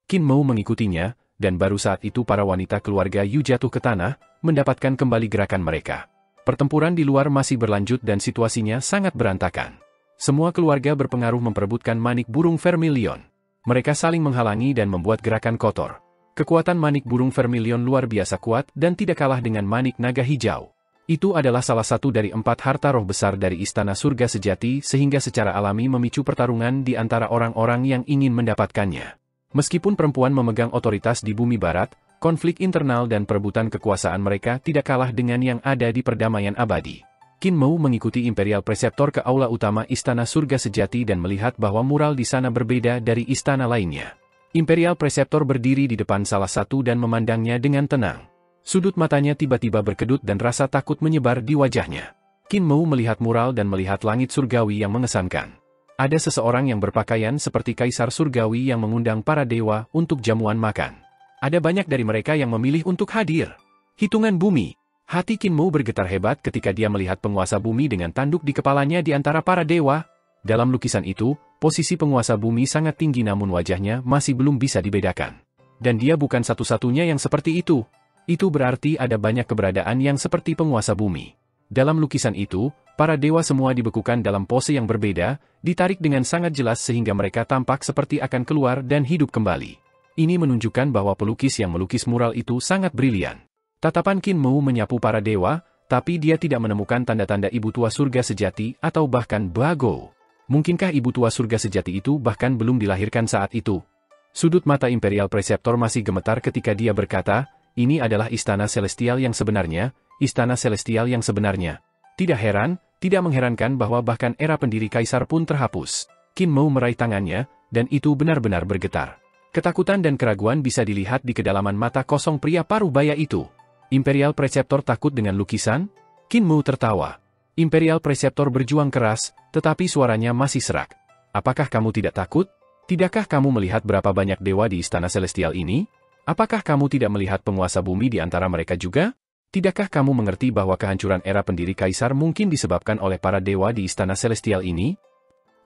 A: Qin Mu mengikutinya, dan baru saat itu para wanita keluarga Yu jatuh ke tanah, mendapatkan kembali gerakan mereka. Pertempuran di luar masih berlanjut dan situasinya sangat berantakan. Semua keluarga berpengaruh memperebutkan manik burung vermilion. Mereka saling menghalangi dan membuat gerakan kotor. Kekuatan manik burung vermilion luar biasa kuat dan tidak kalah dengan manik naga hijau. Itu adalah salah satu dari 4 harta roh besar dari Istana Surga Sejati sehingga secara alami memicu pertarungan di antara orang-orang yang ingin mendapatkannya. Meskipun perempuan memegang otoritas di bumi barat, konflik internal dan perebutan kekuasaan mereka tidak kalah dengan yang ada di perdamaian abadi. Qin Mu mengikuti Imperial Preceptor ke aula utama Istana Surga Sejati dan melihat bahwa mural di sana berbeda dari istana lainnya. Imperial Preceptor berdiri di depan salah satu dan memandangnya dengan tenang. Sudut matanya tiba-tiba berkedut dan rasa takut menyebar di wajahnya. Qin Mu melihat mural dan melihat langit surgawi yang mengesankan. Ada seseorang yang berpakaian seperti kaisar surgawi yang mengundang para dewa untuk jamuan makan. Ada banyak dari mereka yang memilih untuk hadir. Hitungan bumi. Hati Qin Mu bergetar hebat ketika dia melihat penguasa bumi dengan tanduk di kepalanya di antara para dewa. Dalam lukisan itu, posisi penguasa bumi sangat tinggi namun wajahnya masih belum bisa dibedakan. Dan dia bukan satu-satunya yang seperti itu. Itu berarti ada banyak keberadaan yang seperti penguasa bumi. Dalam lukisan itu, para dewa semua dibekukan dalam pose yang berbeda, ditarik dengan sangat jelas sehingga mereka tampak seperti akan keluar dan hidup kembali. Ini menunjukkan bahwa pelukis yang melukis mural itu sangat brilian. Tatapan Qin Mu menyapu para dewa, tapi dia tidak menemukan tanda-tanda Ibu Tua Surga Sejati atau bahkan Bago. Mungkinkah Ibu Tua Surga Sejati itu bahkan belum dilahirkan saat itu? Sudut mata Imperial Preceptor masih gemetar ketika dia berkata, ini adalah Istana Celestial yang sebenarnya, Istana Celestial yang sebenarnya. Tidak heran, tidak mengherankan bahwa bahkan era pendiri kaisar pun terhapus. Qin Mu meraih tangannya, dan itu benar-benar bergetar. Ketakutan dan keraguan bisa dilihat di kedalaman mata kosong pria parubaya itu. Imperial Preceptor takut dengan lukisan? Qin Mu tertawa. Imperial Preceptor berjuang keras, tetapi suaranya masih serak. Apakah kamu tidak takut? Tidakkah kamu melihat berapa banyak dewa di Istana Celestial ini? Apakah kamu tidak melihat penguasa bumi di antara mereka juga? Tidakkah kamu mengerti bahwa kehancuran era pendiri kaisar mungkin disebabkan oleh para dewa di istana celestial ini?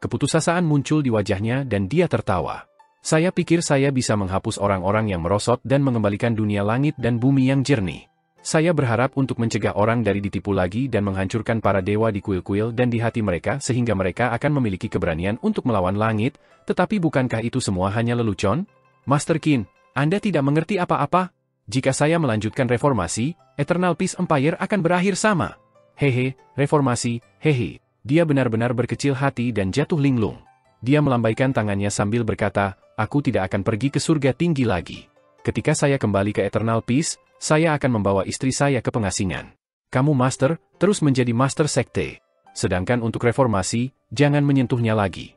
A: Keputusasaan muncul di wajahnya dan dia tertawa. Saya pikir saya bisa menghapus orang-orang yang merosot dan mengembalikan dunia langit dan bumi yang jernih. Saya berharap untuk mencegah orang dari ditipu lagi dan menghancurkan para dewa di kuil-kuil dan di hati mereka sehingga mereka akan memiliki keberanian untuk melawan langit, tetapi bukankah itu semua hanya lelucon? Master Qin, Anda tidak mengerti apa-apa? Jika saya melanjutkan reformasi, Eternal Peace Empire akan berakhir sama. Hehe, reformasi, hehe. Dia benar-benar berkecil hati dan jatuh linglung. Dia melambaikan tangannya sambil berkata, aku tidak akan pergi ke surga tinggi lagi. Ketika saya kembali ke Eternal Peace, saya akan membawa istri saya ke pengasingan. Kamu master, terus menjadi master sekte. Sedangkan untuk reformasi, jangan menyentuhnya lagi.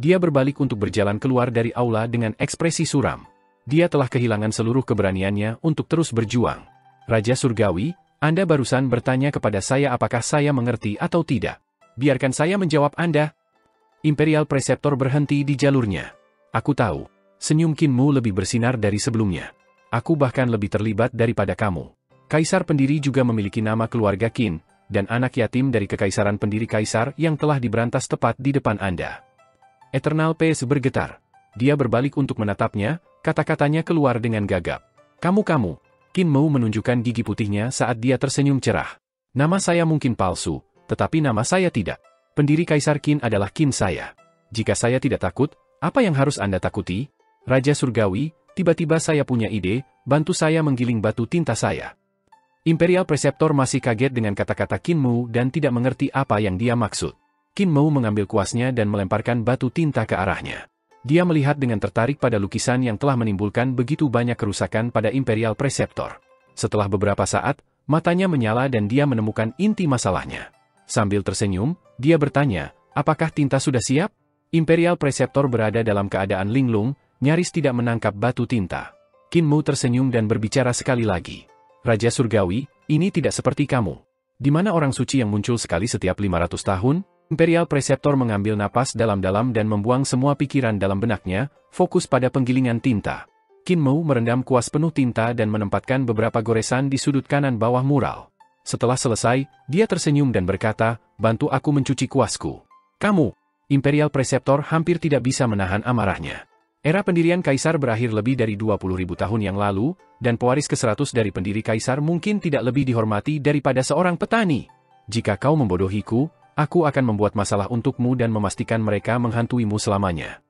A: Dia berbalik untuk berjalan keluar dari aula dengan ekspresi suram. Dia telah kehilangan seluruh keberaniannya untuk terus berjuang. Raja Surgawi, Anda barusan bertanya kepada saya apakah saya mengerti atau tidak. Biarkan saya menjawab Anda. Imperial Preceptor berhenti di jalurnya. Aku tahu. Senyum Qinmu lebih bersinar dari sebelumnya. Aku bahkan lebih terlibat daripada kamu. Kaisar pendiri juga memiliki nama keluarga Qin, dan anak yatim dari kekaisaran pendiri kaisar yang telah diberantas tepat di depan Anda. Eternal Peace bergetar. Dia berbalik untuk menatapnya, kata-katanya keluar dengan gagap. Kamu. Qinmu menunjukkan gigi putihnya saat dia tersenyum cerah. Nama saya mungkin palsu, tetapi nama saya tidak. Pendiri Kaisar Qin adalah Qin saya. Jika saya tidak takut, apa yang harus Anda takuti? Raja Surgawi, tiba-tiba saya punya ide, bantu saya menggiling batu tinta saya. Imperial Preceptor masih kaget dengan kata-kata Qinmu dan tidak mengerti apa yang dia maksud. Qinmu mengambil kuasnya dan melemparkan batu tinta ke arahnya. Dia melihat dengan tertarik pada lukisan yang telah menimbulkan begitu banyak kerusakan pada Imperial Preceptor. Setelah beberapa saat, matanya menyala dan dia menemukan inti masalahnya. Sambil tersenyum, dia bertanya, apakah tinta sudah siap? Imperial Preceptor berada dalam keadaan linglung, nyaris tidak menangkap batu tinta. Qinmu tersenyum dan berbicara sekali lagi. Raja Surgawi, ini tidak seperti kamu. Di mana orang suci yang muncul sekali setiap 500 tahun? Imperial Preceptor mengambil napas dalam-dalam dan membuang semua pikiran dalam benaknya, fokus pada penggilingan tinta. Qinmu merendam kuas penuh tinta dan menempatkan beberapa goresan di sudut kanan bawah mural. Setelah selesai, dia tersenyum dan berkata, bantu aku mencuci kuasku. Kamu, Imperial Preceptor hampir tidak bisa menahan amarahnya. Era pendirian kaisar berakhir lebih dari 20.000 tahun yang lalu, dan pewaris ke-100 dari pendiri kaisar mungkin tidak lebih dihormati daripada seorang petani. Jika kau membodohiku, aku akan membuat masalah untukmu dan memastikan mereka menghantuimu selamanya.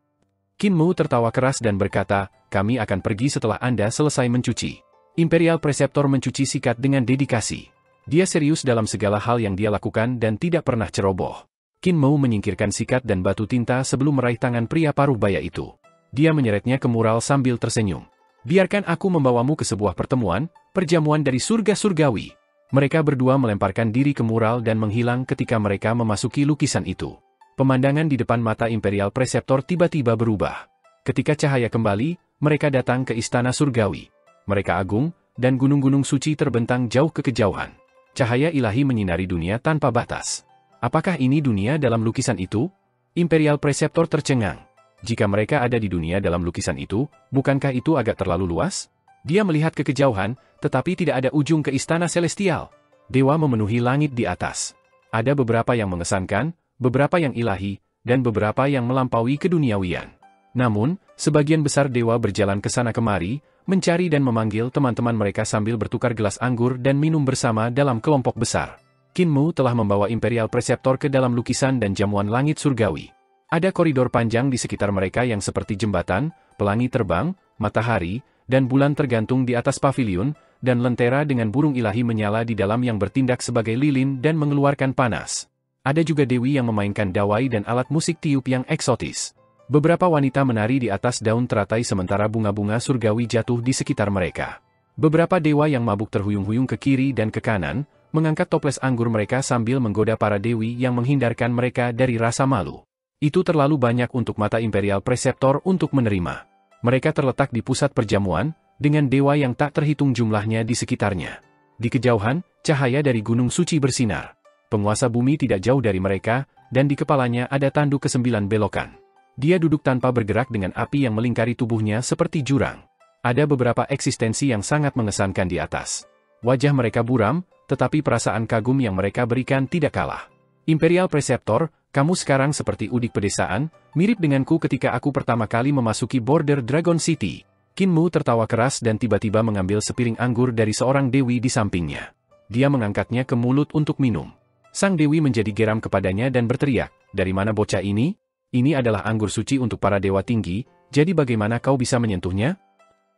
A: Qinmu tertawa keras dan berkata, kami akan pergi setelah Anda selesai mencuci. Imperial Preceptor mencuci sikat dengan dedikasi. Dia serius dalam segala hal yang dia lakukan dan tidak pernah ceroboh. Qinmu menyingkirkan sikat dan batu tinta sebelum meraih tangan pria paruh baya itu. Dia menyeretnya ke mural sambil tersenyum. Biarkan aku membawamu ke sebuah perjamuan dari surga surgawi. Mereka berdua melemparkan diri ke mural dan menghilang ketika mereka memasuki lukisan itu. Pemandangan di depan mata Imperial Preceptor tiba-tiba berubah. Ketika cahaya kembali, mereka datang ke istana surgawi. Mereka agung, dan gunung-gunung suci terbentang jauh ke kejauhan. Cahaya ilahi menyinari dunia tanpa batas. Apakah ini dunia dalam lukisan itu? Imperial Preceptor tercengang. Jika mereka ada di dunia dalam lukisan itu, bukankah itu agak terlalu luas? Dia melihat ke kejauhan, tetapi tidak ada ujung ke istana celestial. Dewa memenuhi langit di atas. Ada beberapa yang mengesankan, beberapa yang ilahi, dan beberapa yang melampaui keduniawian. Namun, sebagian besar dewa berjalan ke sana kemari, mencari dan memanggil teman-teman mereka sambil bertukar gelas anggur dan minum bersama dalam kelompok besar. Qinmu telah membawa Imperial Preceptor ke dalam lukisan dan jamuan langit surgawi. Ada koridor panjang di sekitar mereka yang seperti jembatan, pelangi terbang, matahari, dan bulan tergantung di atas paviliun, dan lentera dengan burung ilahi menyala di dalam yang bertindak sebagai lilin dan mengeluarkan panas. Ada juga dewi yang memainkan dawai dan alat musik tiup yang eksotis. Beberapa wanita menari di atas daun teratai sementara bunga-bunga surgawi jatuh di sekitar mereka. Beberapa dewa yang mabuk terhuyung-huyung ke kiri dan ke kanan, mengangkat toples anggur mereka sambil menggoda para dewi yang menghindarkan mereka dari rasa malu. Itu terlalu banyak untuk mata Imperial Preceptor untuk menerima. Mereka terletak di pusat perjamuan, dengan dewa yang tak terhitung jumlahnya di sekitarnya. Di kejauhan, cahaya dari gunung suci bersinar. Penguasa bumi tidak jauh dari mereka, dan di kepalanya ada tanduk ke-9 belokan. Dia duduk tanpa bergerak dengan api yang melingkari tubuhnya seperti jurang. Ada beberapa eksistensi yang sangat mengesankan di atas. Wajah mereka buram, tetapi perasaan kagum yang mereka berikan tidak kalah. Imperial Preceptor, kamu sekarang seperti udik pedesaan, mirip denganku ketika aku pertama kali memasuki border Dragon City. Qin Mu tertawa keras dan tiba-tiba mengambil sepiring anggur dari seorang dewi di sampingnya. Dia mengangkatnya ke mulut untuk minum. Sang dewi menjadi geram kepadanya dan berteriak, "Dari mana bocah ini? Ini adalah anggur suci untuk para dewa tinggi, jadi bagaimana kau bisa menyentuhnya?"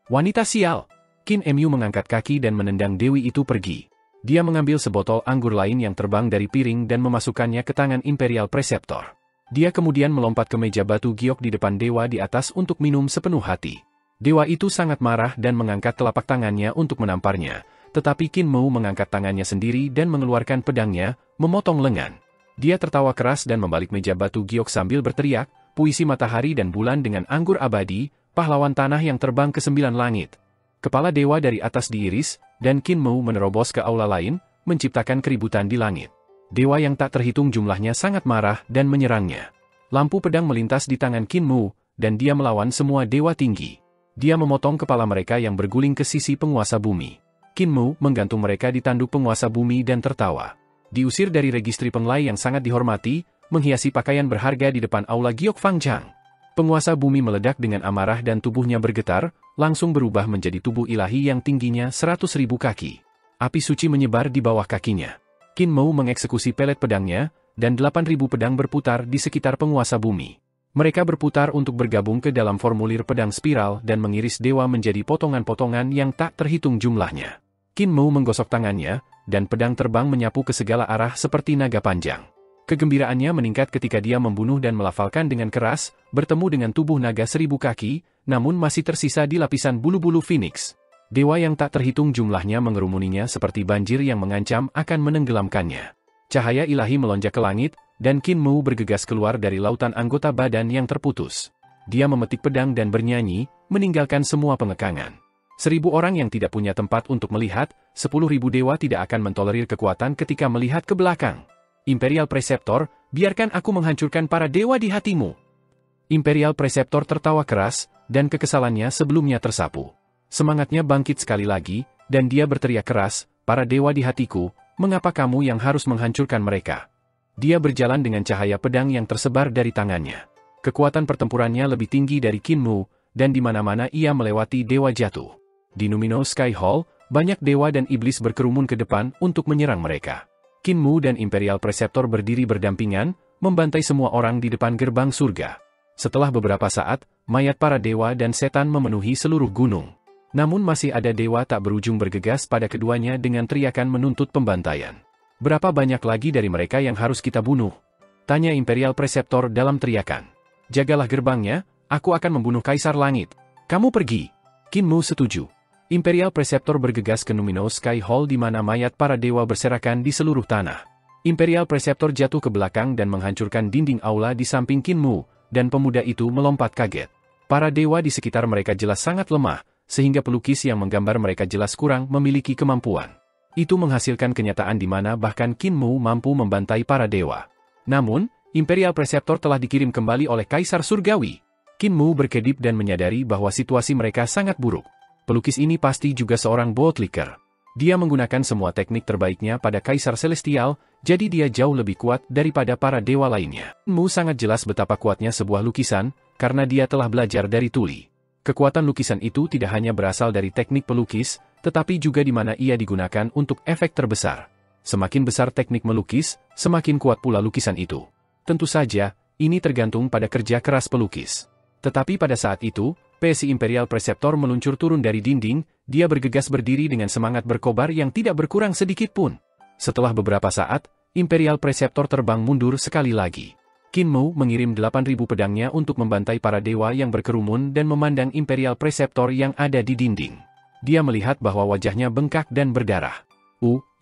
A: "Wanita sial!" Qin Mu mengangkat kaki dan menendang dewi itu pergi. Dia mengambil sebotol anggur lain yang terbang dari piring dan memasukkannya ke tangan Imperial Preceptor. Dia kemudian melompat ke meja batu giok di depan dewa di atas untuk minum sepenuh hati. Dewa itu sangat marah dan mengangkat telapak tangannya untuk menamparnya, tetapi Qin Mu mengangkat tangannya sendiri dan mengeluarkan pedangnya, memotong lengan. Dia tertawa keras dan membalik meja batu giok sambil berteriak, "Puisi matahari dan bulan dengan anggur abadi, pahlawan tanah yang terbang ke 9 langit." Kepala dewa dari atas diiris, dan Qin Mu menerobos ke aula lain, menciptakan keributan di langit. Dewa yang tak terhitung jumlahnya sangat marah dan menyerangnya. Lampu pedang melintas di tangan Qin Mu, dan dia melawan semua dewa tinggi. Dia memotong kepala mereka yang berguling ke sisi penguasa bumi. Qin Mu menggantung mereka di tanduk penguasa bumi dan tertawa. Diusir dari registri penglai yang sangat dihormati, menghiasi pakaian berharga di depan aula Giok Fangjiang. Penguasa bumi meledak dengan amarah dan tubuhnya bergetar, langsung berubah menjadi tubuh ilahi yang tingginya 100.000 kaki. Api suci menyebar di bawah kakinya. Qin Mu mengeksekusi pelet pedangnya, dan 8.000 pedang berputar di sekitar penguasa bumi. Mereka berputar untuk bergabung ke dalam formulir pedang spiral dan mengiris dewa menjadi potongan-potongan yang tak terhitung jumlahnya. Qin Mu menggosok tangannya, dan pedang terbang menyapu ke segala arah seperti naga panjang. Kegembiraannya meningkat ketika dia membunuh dan melafalkan dengan keras, bertemu dengan tubuh naga 1000 kaki, namun masih tersisa di lapisan bulu-bulu Phoenix. Dewa yang tak terhitung jumlahnya mengerumuninya seperti banjir yang mengancam akan menenggelamkannya. Cahaya ilahi melonjak ke langit, dan Qin Mu bergegas keluar dari lautan anggota badan yang terputus. Dia memetik pedang dan bernyanyi, meninggalkan semua pengekangan. 1000 orang yang tidak punya tempat untuk melihat, 10.000 dewa tidak akan mentolerir kekuatan ketika melihat ke belakang. "Imperial Preceptor, biarkan aku menghancurkan para dewa di hatimu." Imperial Preceptor tertawa keras, dan kekesalannya sebelumnya tersapu. Semangatnya bangkit sekali lagi, dan dia berteriak keras, "Para dewa di hatiku, mengapa kamu yang harus menghancurkan mereka?" Dia berjalan dengan cahaya pedang yang tersebar dari tangannya. Kekuatan pertempurannya lebih tinggi dari Qin Mu, dan di mana-mana ia melewati dewa jatuh. Di Numino Sky Hall, banyak dewa dan iblis berkerumun ke depan untuk menyerang mereka. Qin Mu dan Imperial Preceptor berdiri berdampingan, membantai semua orang di depan gerbang surga. Setelah beberapa saat, mayat para dewa dan setan memenuhi seluruh gunung. Namun masih ada dewa tak berujung bergegas pada keduanya dengan teriakan menuntut pembantaian. "Berapa banyak lagi dari mereka yang harus kita bunuh?" tanya Imperial Preceptor dalam teriakan. "Jagalah gerbangnya, aku akan membunuh Kaisar Langit. Kamu pergi." Qin Mu setuju. Imperial Preceptor bergegas ke Numino Sky Hall di mana mayat para dewa berserakan di seluruh tanah. Imperial Preceptor jatuh ke belakang dan menghancurkan dinding aula di samping Qin Mu, dan pemuda itu melompat kaget. Para dewa di sekitar mereka jelas sangat lemah, sehingga pelukis yang menggambar mereka jelas kurang memiliki kemampuan. Itu menghasilkan kenyataan di mana bahkan Qin Mu mampu membantai para dewa. Namun, Imperial Preceptor telah dikirim kembali oleh Kaisar Surgawi. Qin Mu berkedip dan menyadari bahwa situasi mereka sangat buruk. Pelukis ini pasti juga seorang bootlicker. Dia menggunakan semua teknik terbaiknya pada Kaisar Celestial, jadi dia jauh lebih kuat daripada para dewa lainnya. Qin Mu sangat jelas betapa kuatnya sebuah lukisan, karena dia telah belajar dari tuli. Kekuatan lukisan itu tidak hanya berasal dari teknik pelukis, tetapi juga di mana ia digunakan untuk efek terbesar. Semakin besar teknik melukis, semakin kuat pula lukisan itu. Tentu saja, ini tergantung pada kerja keras pelukis. Tetapi pada saat itu, si Imperial Preceptor meluncur turun dari dinding, dia bergegas berdiri dengan semangat berkobar yang tidak berkurang sedikit pun. Setelah beberapa saat, Imperial Preceptor terbang mundur sekali lagi. Qin Mu mengirim 8.000 pedangnya untuk membantai para dewa yang berkerumun dan memandang Imperial Preceptor yang ada di dinding. Dia melihat bahwa wajahnya bengkak dan berdarah.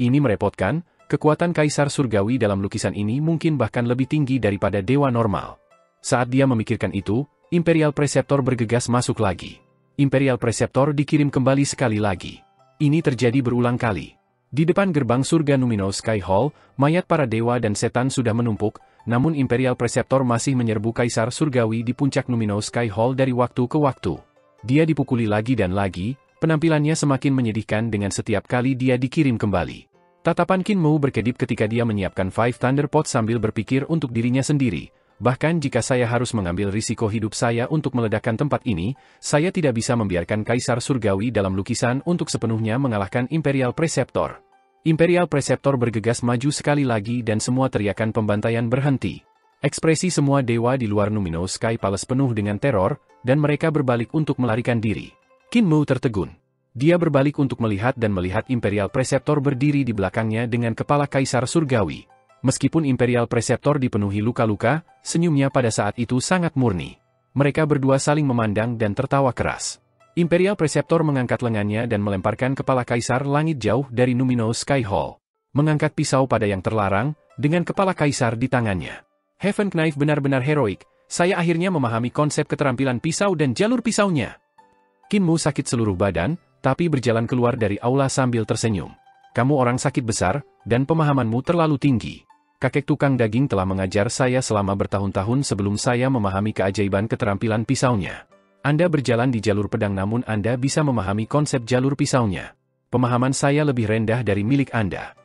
A: Ini merepotkan, kekuatan Kaisar Surgawi dalam lukisan ini mungkin bahkan lebih tinggi daripada dewa normal. Saat dia memikirkan itu, Imperial Preceptor bergegas masuk lagi. Imperial Preceptor dikirim kembali sekali lagi. Ini terjadi berulang kali. Di depan gerbang surga Numino Sky Hall, mayat para dewa dan setan sudah menumpuk, namun Imperial Preceptor masih menyerbu Kaisar Surgawi di puncak Numino Sky Hall dari waktu ke waktu. Dia dipukuli lagi dan lagi, penampilannya semakin menyedihkan dengan setiap kali dia dikirim kembali. Tatapan Qin Mu berkedip ketika dia menyiapkan Five Thunder Pot sambil berpikir untuk dirinya sendiri. Bahkan jika saya harus mengambil risiko hidup saya untuk meledakkan tempat ini, saya tidak bisa membiarkan Kaisar Surgawi dalam lukisan untuk sepenuhnya mengalahkan Imperial Preceptor. Imperial Preceptor bergegas maju sekali lagi dan semua teriakan pembantaian berhenti. Ekspresi semua dewa di luar Luminous Sky Palace penuh dengan teror, dan mereka berbalik untuk melarikan diri. Qin Mu tertegun. Dia berbalik untuk melihat dan melihat Imperial Preceptor berdiri di belakangnya dengan kepala Kaisar Surgawi. Meskipun Imperial Preceptor dipenuhi luka-luka, senyumnya pada saat itu sangat murni. Mereka berdua saling memandang dan tertawa keras. Imperial Preceptor mengangkat lengannya dan melemparkan kepala Kaisar Langit jauh dari Luminous Sky Hall. Mengangkat pisau pada yang terlarang, dengan kepala Kaisar di tangannya. Heaven Knife benar-benar heroik, saya akhirnya memahami konsep keterampilan pisau dan jalur pisaunya. Qin Mu sakit seluruh badan, tapi berjalan keluar dari aula sambil tersenyum. Kamu orang sakit besar, dan pemahamanmu terlalu tinggi. Kakek tukang daging telah mengajar saya selama bertahun-tahun sebelum saya memahami keajaiban keterampilan pisaunya. Anda berjalan di jalur pedang namun Anda bisa memahami konsep jalur pisaunya. Pemahaman saya lebih rendah dari milik Anda.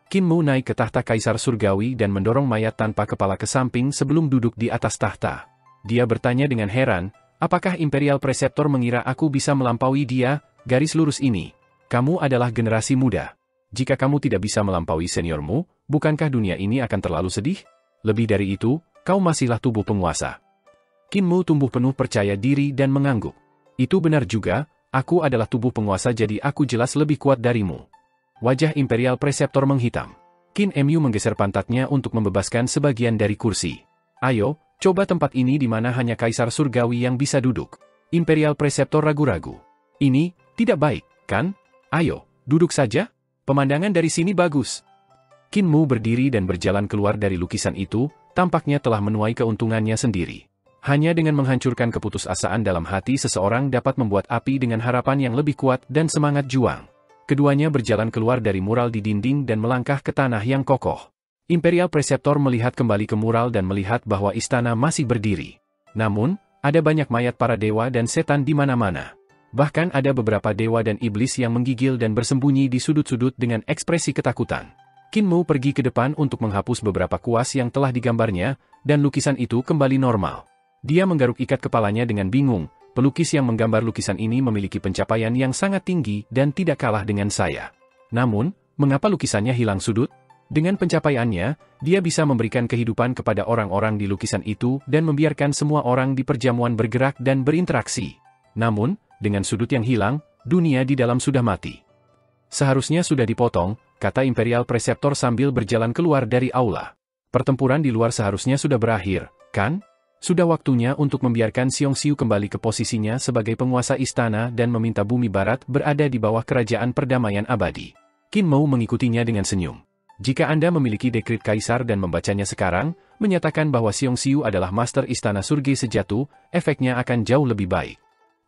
A: Qin Mu naik ke tahta Kaisar Surgawi dan mendorong mayat tanpa kepala ke samping sebelum duduk di atas tahta. Dia bertanya dengan heran, apakah Imperial Preceptor mengira aku bisa melampaui dia, garis lurus ini? Kamu adalah generasi muda. Jika kamu tidak bisa melampaui seniormu, bukankah dunia ini akan terlalu sedih? Lebih dari itu, kau masihlah tubuh penguasa. Qin Mu tumbuh penuh percaya diri dan mengangguk. Itu benar juga, aku adalah tubuh penguasa jadi aku jelas lebih kuat darimu. Wajah Imperial Preceptor menghitam. Qin Mu menggeser pantatnya untuk membebaskan sebagian dari kursi. Ayo, coba tempat ini di mana hanya Kaisar Surgawi yang bisa duduk. Imperial Preceptor ragu-ragu. Ini, tidak baik, kan? Ayo, duduk saja. Pemandangan dari sini bagus. Qin Mu berdiri dan berjalan keluar dari lukisan itu, tampaknya telah menuai keuntungannya sendiri. Hanya dengan menghancurkan keputusasaan dalam hati seseorang dapat membuat api dengan harapan yang lebih kuat dan semangat juang. Keduanya berjalan keluar dari mural di dinding dan melangkah ke tanah yang kokoh. Imperial Preceptor melihat kembali ke mural dan melihat bahwa istana masih berdiri. Namun, ada banyak mayat para dewa dan setan di mana-mana. Bahkan ada beberapa dewa dan iblis yang menggigil dan bersembunyi di sudut-sudut dengan ekspresi ketakutan. Qin Mu pergi ke depan untuk menghapus beberapa kuas yang telah digambarnya, dan lukisan itu kembali normal. Dia menggaruk ikat kepalanya dengan bingung. Pelukis yang menggambar lukisan ini memiliki pencapaian yang sangat tinggi dan tidak kalah dengan saya. Namun, mengapa lukisannya hilang sudut? Dengan pencapaiannya, dia bisa memberikan kehidupan kepada orang-orang di lukisan itu dan membiarkan semua orang di perjamuan bergerak dan berinteraksi. Namun, dengan sudut yang hilang, dunia di dalam sudah mati. Seharusnya sudah dipotong, kata Imperial Preceptor sambil berjalan keluar dari aula. Pertempuran di luar seharusnya sudah berakhir, kan? Sudah waktunya untuk membiarkan Xiongxiu kembali ke posisinya sebagai penguasa istana dan meminta bumi barat berada di bawah kerajaan perdamaian abadi. Qin Mu mengikutinya dengan senyum. Jika Anda memiliki dekrit kaisar dan membacanya sekarang, menyatakan bahwa Xiongxiu adalah master istana surga sejati, efeknya akan jauh lebih baik.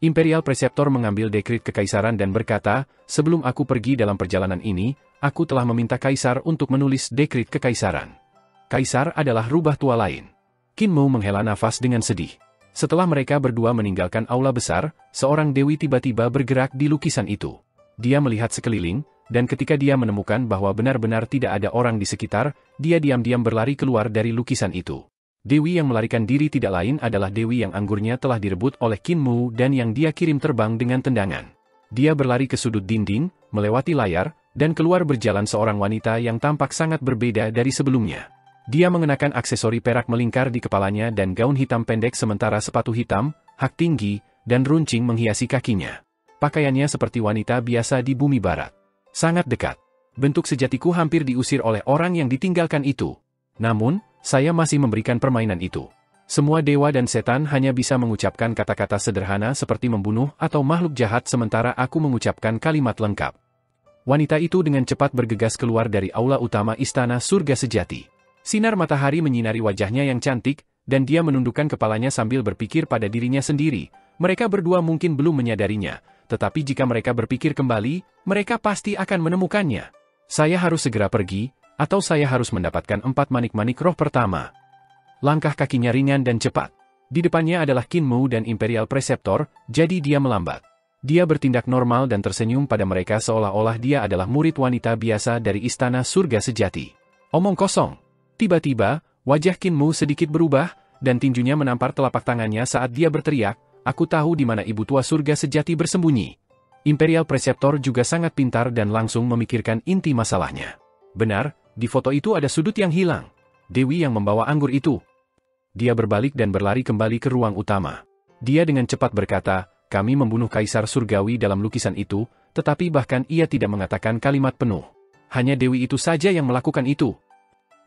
A: Imperial Preceptor mengambil dekrit kekaisaran dan berkata, sebelum aku pergi dalam perjalanan ini, aku telah meminta kaisar untuk menulis dekrit kekaisaran. Kaisar adalah rubah tua lain. Qin Mu menghela nafas dengan sedih. Setelah mereka berdua meninggalkan aula besar, seorang dewi tiba-tiba bergerak di lukisan itu. Dia melihat sekeliling, dan ketika dia menemukan bahwa benar-benar tidak ada orang di sekitar, dia diam-diam berlari keluar dari lukisan itu. Dewi yang melarikan diri tidak lain adalah dewi yang anggurnya telah direbut oleh Qin Mu dan yang dia kirim terbang dengan tendangan. Dia berlari ke sudut dinding, melewati layar, dan keluar berjalan seorang wanita yang tampak sangat berbeda dari sebelumnya. Dia mengenakan aksesori perak melingkar di kepalanya dan gaun hitam pendek sementara sepatu hitam, hak tinggi, dan runcing menghiasi kakinya. Pakaiannya seperti wanita biasa di bumi barat. Sangat dekat. Bentuk sejatiku hampir diusir oleh orang yang ditinggalkan itu. Namun, saya masih memberikan permainan itu. Semua dewa dan setan hanya bisa mengucapkan kata-kata sederhana seperti membunuh atau makhluk jahat sementara aku mengucapkan kalimat lengkap. Wanita itu dengan cepat bergegas keluar dari aula utama istana surga sejati. Sinar matahari menyinari wajahnya yang cantik, dan dia menundukkan kepalanya sambil berpikir pada dirinya sendiri. Mereka berdua mungkin belum menyadarinya, tetapi jika mereka berpikir kembali, mereka pasti akan menemukannya. Saya harus segera pergi, atau saya harus mendapatkan 4 manik-manik roh pertama. Langkah kakinya ringan dan cepat. Di depannya adalah Qin Mu dan Imperial Preceptor, jadi dia melambat. Dia bertindak normal dan tersenyum pada mereka seolah-olah dia adalah murid wanita biasa dari Istana Surga Sejati. Omong kosong. Tiba-tiba, wajah Qin Mu sedikit berubah, dan tinjunya menampar telapak tangannya saat dia berteriak, "Aku tahu di mana Ibu Tua Surga Sejati bersembunyi." Imperial Preceptor juga sangat pintar dan langsung memikirkan inti masalahnya. Benar, di foto itu ada sudut yang hilang. Dewi yang membawa anggur itu. Dia berbalik dan berlari kembali ke ruang utama. Dia dengan cepat berkata, "Kami membunuh Kaisar Surgawi dalam lukisan itu, tetapi bahkan ia tidak mengatakan kalimat penuh. Hanya Dewi itu saja yang melakukan itu."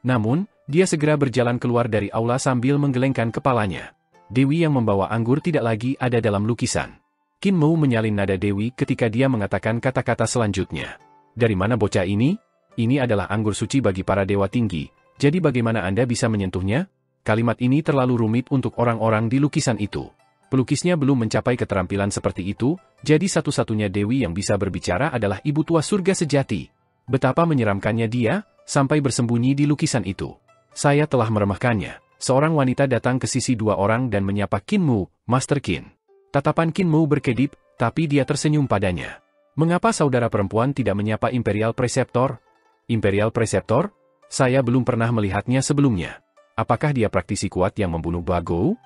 A: Namun, dia segera berjalan keluar dari aula sambil menggelengkan kepalanya. Dewi yang membawa anggur tidak lagi ada dalam lukisan. Qin Mu menyalin nada Dewi ketika dia mengatakan kata-kata selanjutnya. "Dari mana bocah ini? Ini adalah anggur suci bagi para dewa tinggi, jadi bagaimana Anda bisa menyentuhnya?" Kalimat ini terlalu rumit untuk orang-orang di lukisan itu. Pelukisnya belum mencapai keterampilan seperti itu, jadi satu-satunya Dewi yang bisa berbicara adalah Ibu Tua Surga Sejati. Betapa menyeramkannya dia, sampai bersembunyi di lukisan itu. Saya telah meremehkannya. Seorang wanita datang ke sisi dua orang dan menyapa Qin Mu, "Master Qin." Tatapan Qin Mu berkedip, tapi dia tersenyum padanya. "Mengapa saudara perempuan tidak menyapa Imperial Preceptor?" "Imperial Preceptor? Saya belum pernah melihatnya sebelumnya. Apakah dia praktisi kuat yang membunuh Bagou?"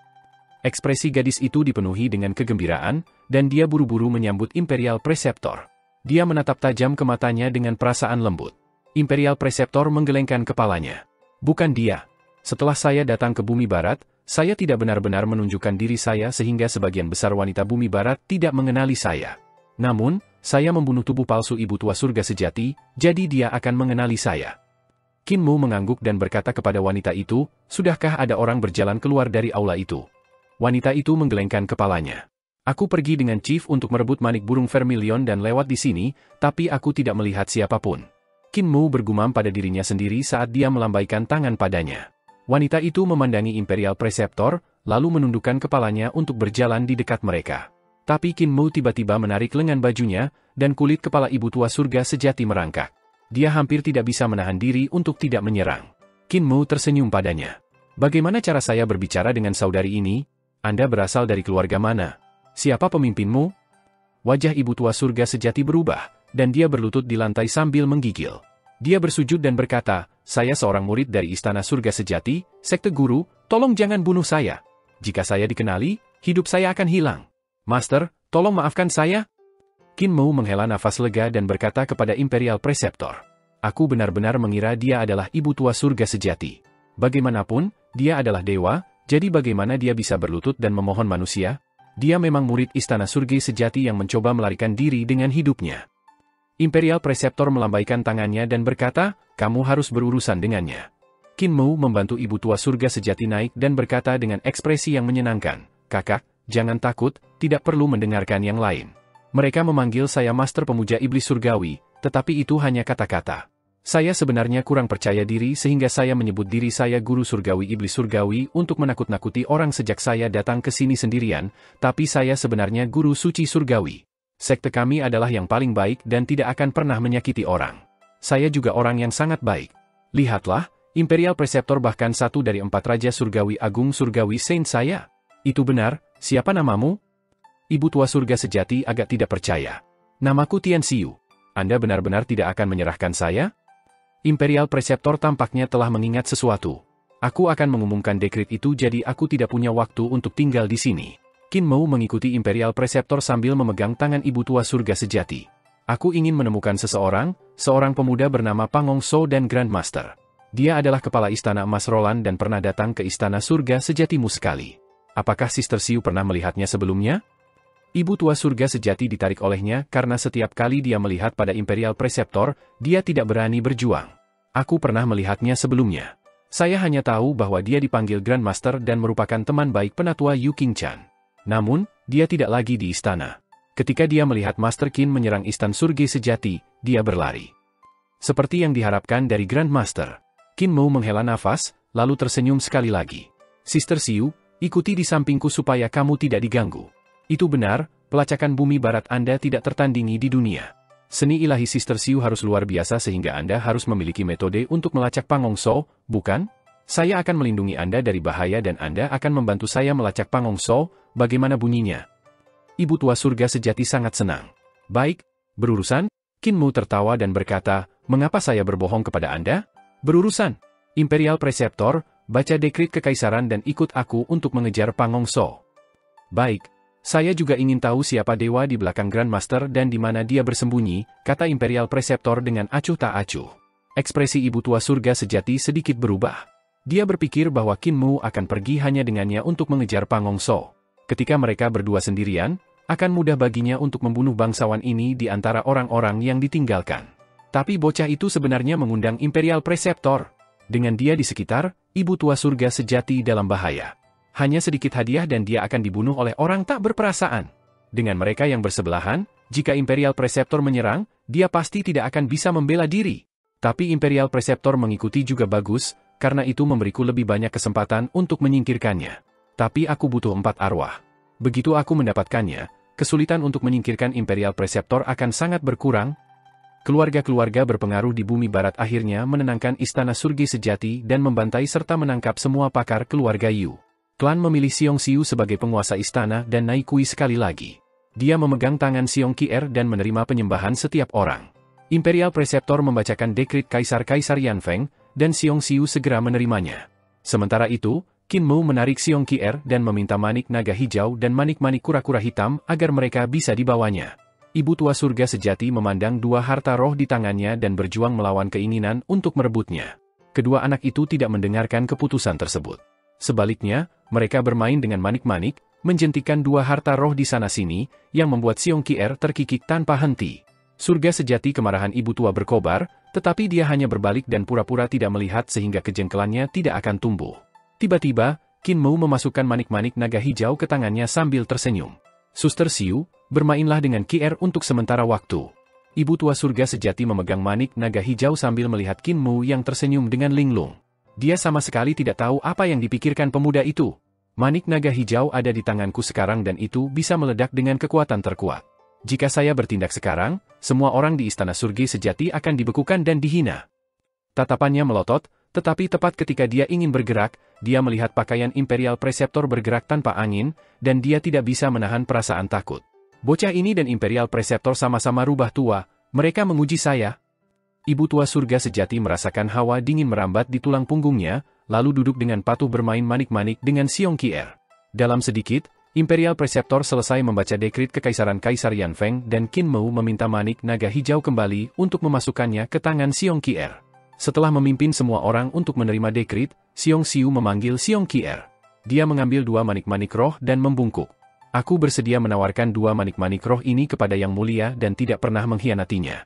A: Ekspresi gadis itu dipenuhi dengan kegembiraan, dan dia buru-buru menyambut Imperial Preceptor. Dia menatap tajam ke matanya dengan perasaan lembut. Imperial Preceptor menggelengkan kepalanya. "Bukan dia. Setelah saya datang ke Bumi Barat, saya tidak benar-benar menunjukkan diri saya sehingga sebagian besar wanita Bumi Barat tidak mengenali saya. Namun, saya membunuh tubuh palsu Ibu Tua Surga Sejati, jadi dia akan mengenali saya." Qin Mu mengangguk dan berkata kepada wanita itu, "Sudahkah ada orang berjalan keluar dari aula itu?" Wanita itu menggelengkan kepalanya. "Aku pergi dengan Chief untuk merebut manik burung vermilion dan lewat di sini, tapi aku tidak melihat siapapun." Qin Mu bergumam pada dirinya sendiri saat dia melambaikan tangan padanya. Wanita itu memandangi Imperial Preceptor, lalu menundukkan kepalanya untuk berjalan di dekat mereka. Tapi Qin Mu tiba-tiba menarik lengan bajunya, dan kulit kepala Ibu Tua Surga Sejati merangkak. Dia hampir tidak bisa menahan diri untuk tidak menyerang. Qin Mu tersenyum padanya. "Bagaimana cara saya berbicara dengan saudari ini? Anda berasal dari keluarga mana? Siapa pemimpinmu?" Wajah Ibu Tua Surga Sejati berubah, dan dia berlutut di lantai sambil menggigil. Dia bersujud dan berkata, "Saya seorang murid dari Istana Surga Sejati, Sekte Guru, tolong jangan bunuh saya. Jika saya dikenali, hidup saya akan hilang. Master, tolong maafkan saya." Qin Mu menghela nafas lega dan berkata kepada Imperial Preceptor, "Aku benar-benar mengira dia adalah Ibu Tua Surga Sejati. Bagaimanapun, dia adalah dewa, jadi bagaimana dia bisa berlutut dan memohon manusia? Dia memang murid Istana Surga Sejati yang mencoba melarikan diri dengan hidupnya." Imperial Preceptor melambaikan tangannya dan berkata, "Kamu harus berurusan dengannya." Qin Mu membantu Ibu Tua Surga Sejati naik dan berkata dengan ekspresi yang menyenangkan, "Kakak, jangan takut, tidak perlu mendengarkan yang lain. Mereka memanggil saya Master Pemuja Iblis Surgawi, tetapi itu hanya kata-kata. Saya sebenarnya kurang percaya diri sehingga saya menyebut diri saya Guru Surgawi Iblis Surgawi untuk menakut-nakuti orang sejak saya datang ke sini sendirian, tapi saya sebenarnya Guru Suci Surgawi. Sekte kami adalah yang paling baik dan tidak akan pernah menyakiti orang. Saya juga orang yang sangat baik. Lihatlah, Imperial Preceptor bahkan satu dari 4 Raja Surgawi Agung Surgawi Saint saya. Itu benar, siapa namamu?" Ibu Tua Surga Sejati agak tidak percaya. "Namaku Tian Xiu. Anda benar-benar tidak akan menyerahkan saya?" Imperial Preceptor tampaknya telah mengingat sesuatu. "Aku akan mengumumkan dekret itu jadi aku tidak punya waktu untuk tinggal di sini." Qin Mu mengikuti Imperial Preceptor sambil memegang tangan Ibu Tua Surga Sejati. "Aku ingin menemukan seorang pemuda bernama Pangong So dan Grandmaster. Dia adalah kepala Istana Emas Roland dan pernah datang ke Istana Surga Sejatimu sekali. Apakah Sister Xiu pernah melihatnya sebelumnya?" Ibu Tua Surga Sejati ditarik olehnya karena setiap kali dia melihat pada Imperial Preceptor, dia tidak berani berjuang. "Aku pernah melihatnya sebelumnya. Saya hanya tahu bahwa dia dipanggil Grandmaster dan merupakan teman baik penatua Yu Qingchan. Namun, dia tidak lagi di istana. Ketika dia melihat Master Qin menyerang Istan Surga Sejati, dia berlari. Seperti yang diharapkan dari Grandmaster." Qin Mu menghela nafas, lalu tersenyum sekali lagi. "Sister Xiu, ikuti di sampingku supaya kamu tidak diganggu. Itu benar, pelacakan Bumi Barat Anda tidak tertandingi di dunia. Seni ilahi Sister Xiu harus luar biasa sehingga Anda harus memiliki metode untuk melacak Pangong So, bukan?" Saya akan melindungi Anda dari bahaya dan Anda akan membantu saya melacak Pangongso, bagaimana bunyinya? Ibu tua surga sejati sangat senang. Baik, berurusan? Qin Mu tertawa dan berkata, mengapa saya berbohong kepada Anda? Berurusan. Imperial Preceptor, baca dekrit kekaisaran dan ikut aku untuk mengejar Pangongso. Baik. Saya juga ingin tahu siapa dewa di belakang Grandmaster dan di mana dia bersembunyi, kata Imperial Preceptor dengan acuh tak acuh. Ekspresi ibu tua surga sejati sedikit berubah. Dia berpikir bahwa Qin Mu akan pergi hanya dengannya untuk mengejar Pangongso. Ketika mereka berdua sendirian, akan mudah baginya untuk membunuh bangsawan ini di antara orang-orang yang ditinggalkan. Tapi bocah itu sebenarnya mengundang Imperial Preceptor. Dengan dia di sekitar, ibu tua surga sejati dalam bahaya. Hanya sedikit hadiah dan dia akan dibunuh oleh orang tak berperasaan. Dengan mereka yang bersebelahan, jika Imperial Preceptor menyerang, dia pasti tidak akan bisa membela diri. Tapi Imperial Preceptor mengikuti juga bagus, karena itu memberiku lebih banyak kesempatan untuk menyingkirkannya. Tapi aku butuh 4 arwah. Begitu aku mendapatkannya, kesulitan untuk menyingkirkan Imperial Preceptor akan sangat berkurang. Keluarga-keluarga berpengaruh di bumi barat akhirnya menenangkan Istana Surga Sejati dan membantai serta menangkap semua pakar keluarga Yu. Klan memilih Xiong Xiu sebagai penguasa istana dan Nai Kui sekali lagi. Dia memegang tangan Xiong Qi'er dan menerima penyembahan setiap orang. Imperial Preceptor membacakan dekrit Kaisar-Kaisar Yanfeng, dan Xiong Xiu segera menerimanya. Sementara itu, Qin Mu menarik Xiong Qi'er dan meminta manik naga hijau dan manik-manik kura-kura hitam agar mereka bisa dibawanya. Ibu tua surga sejati memandang 2 harta roh di tangannya dan berjuang melawan keinginan untuk merebutnya. Kedua anak itu tidak mendengarkan keputusan tersebut. Sebaliknya, mereka bermain dengan manik-manik, menjentikan 2 harta roh di sana-sini, yang membuat Xiong Qi'er terkikik tanpa henti. Surga sejati kemarahan ibu tua berkobar, tetapi dia hanya berbalik dan pura-pura tidak melihat sehingga kejengkelannya tidak akan tumbuh. Tiba-tiba, Qin Mu memasukkan manik-manik naga hijau ke tangannya sambil tersenyum. Suster Xiu, bermainlah dengan Qi'er untuk sementara waktu. Ibu tua surga sejati memegang manik naga hijau sambil melihat Qin Mu yang tersenyum dengan linglung. Dia sama sekali tidak tahu apa yang dipikirkan pemuda itu. Manik naga hijau ada di tanganku sekarang dan itu bisa meledak dengan kekuatan terkuat. Jika saya bertindak sekarang, semua orang di Istana Surga Sejati akan dibekukan dan dihina. Tatapannya melotot, tetapi tepat ketika dia ingin bergerak, dia melihat pakaian Imperial Preceptor bergerak tanpa angin, dan dia tidak bisa menahan perasaan takut. Bocah ini dan Imperial Preceptor sama-sama rubah tua, mereka menguji saya. Ibu tua surga sejati merasakan hawa dingin merambat di tulang punggungnya, lalu duduk dengan patuh bermain manik-manik dengan Xiong Qi'er. Dalam sedikit, Imperial Preceptor selesai membaca dekrit kekaisaran Kaisar Yanfeng dan Qin Mu meminta manik naga hijau kembali untuk memasukkannya ke tangan Xiong Qi'er. Setelah memimpin semua orang untuk menerima dekrit, Xiong Xiu memanggil Xiong Qi'er. Dia mengambil 2 manik-manik roh dan membungkuk. Aku bersedia menawarkan 2 manik-manik roh ini kepada Yang Mulia dan tidak pernah mengkhianatinya.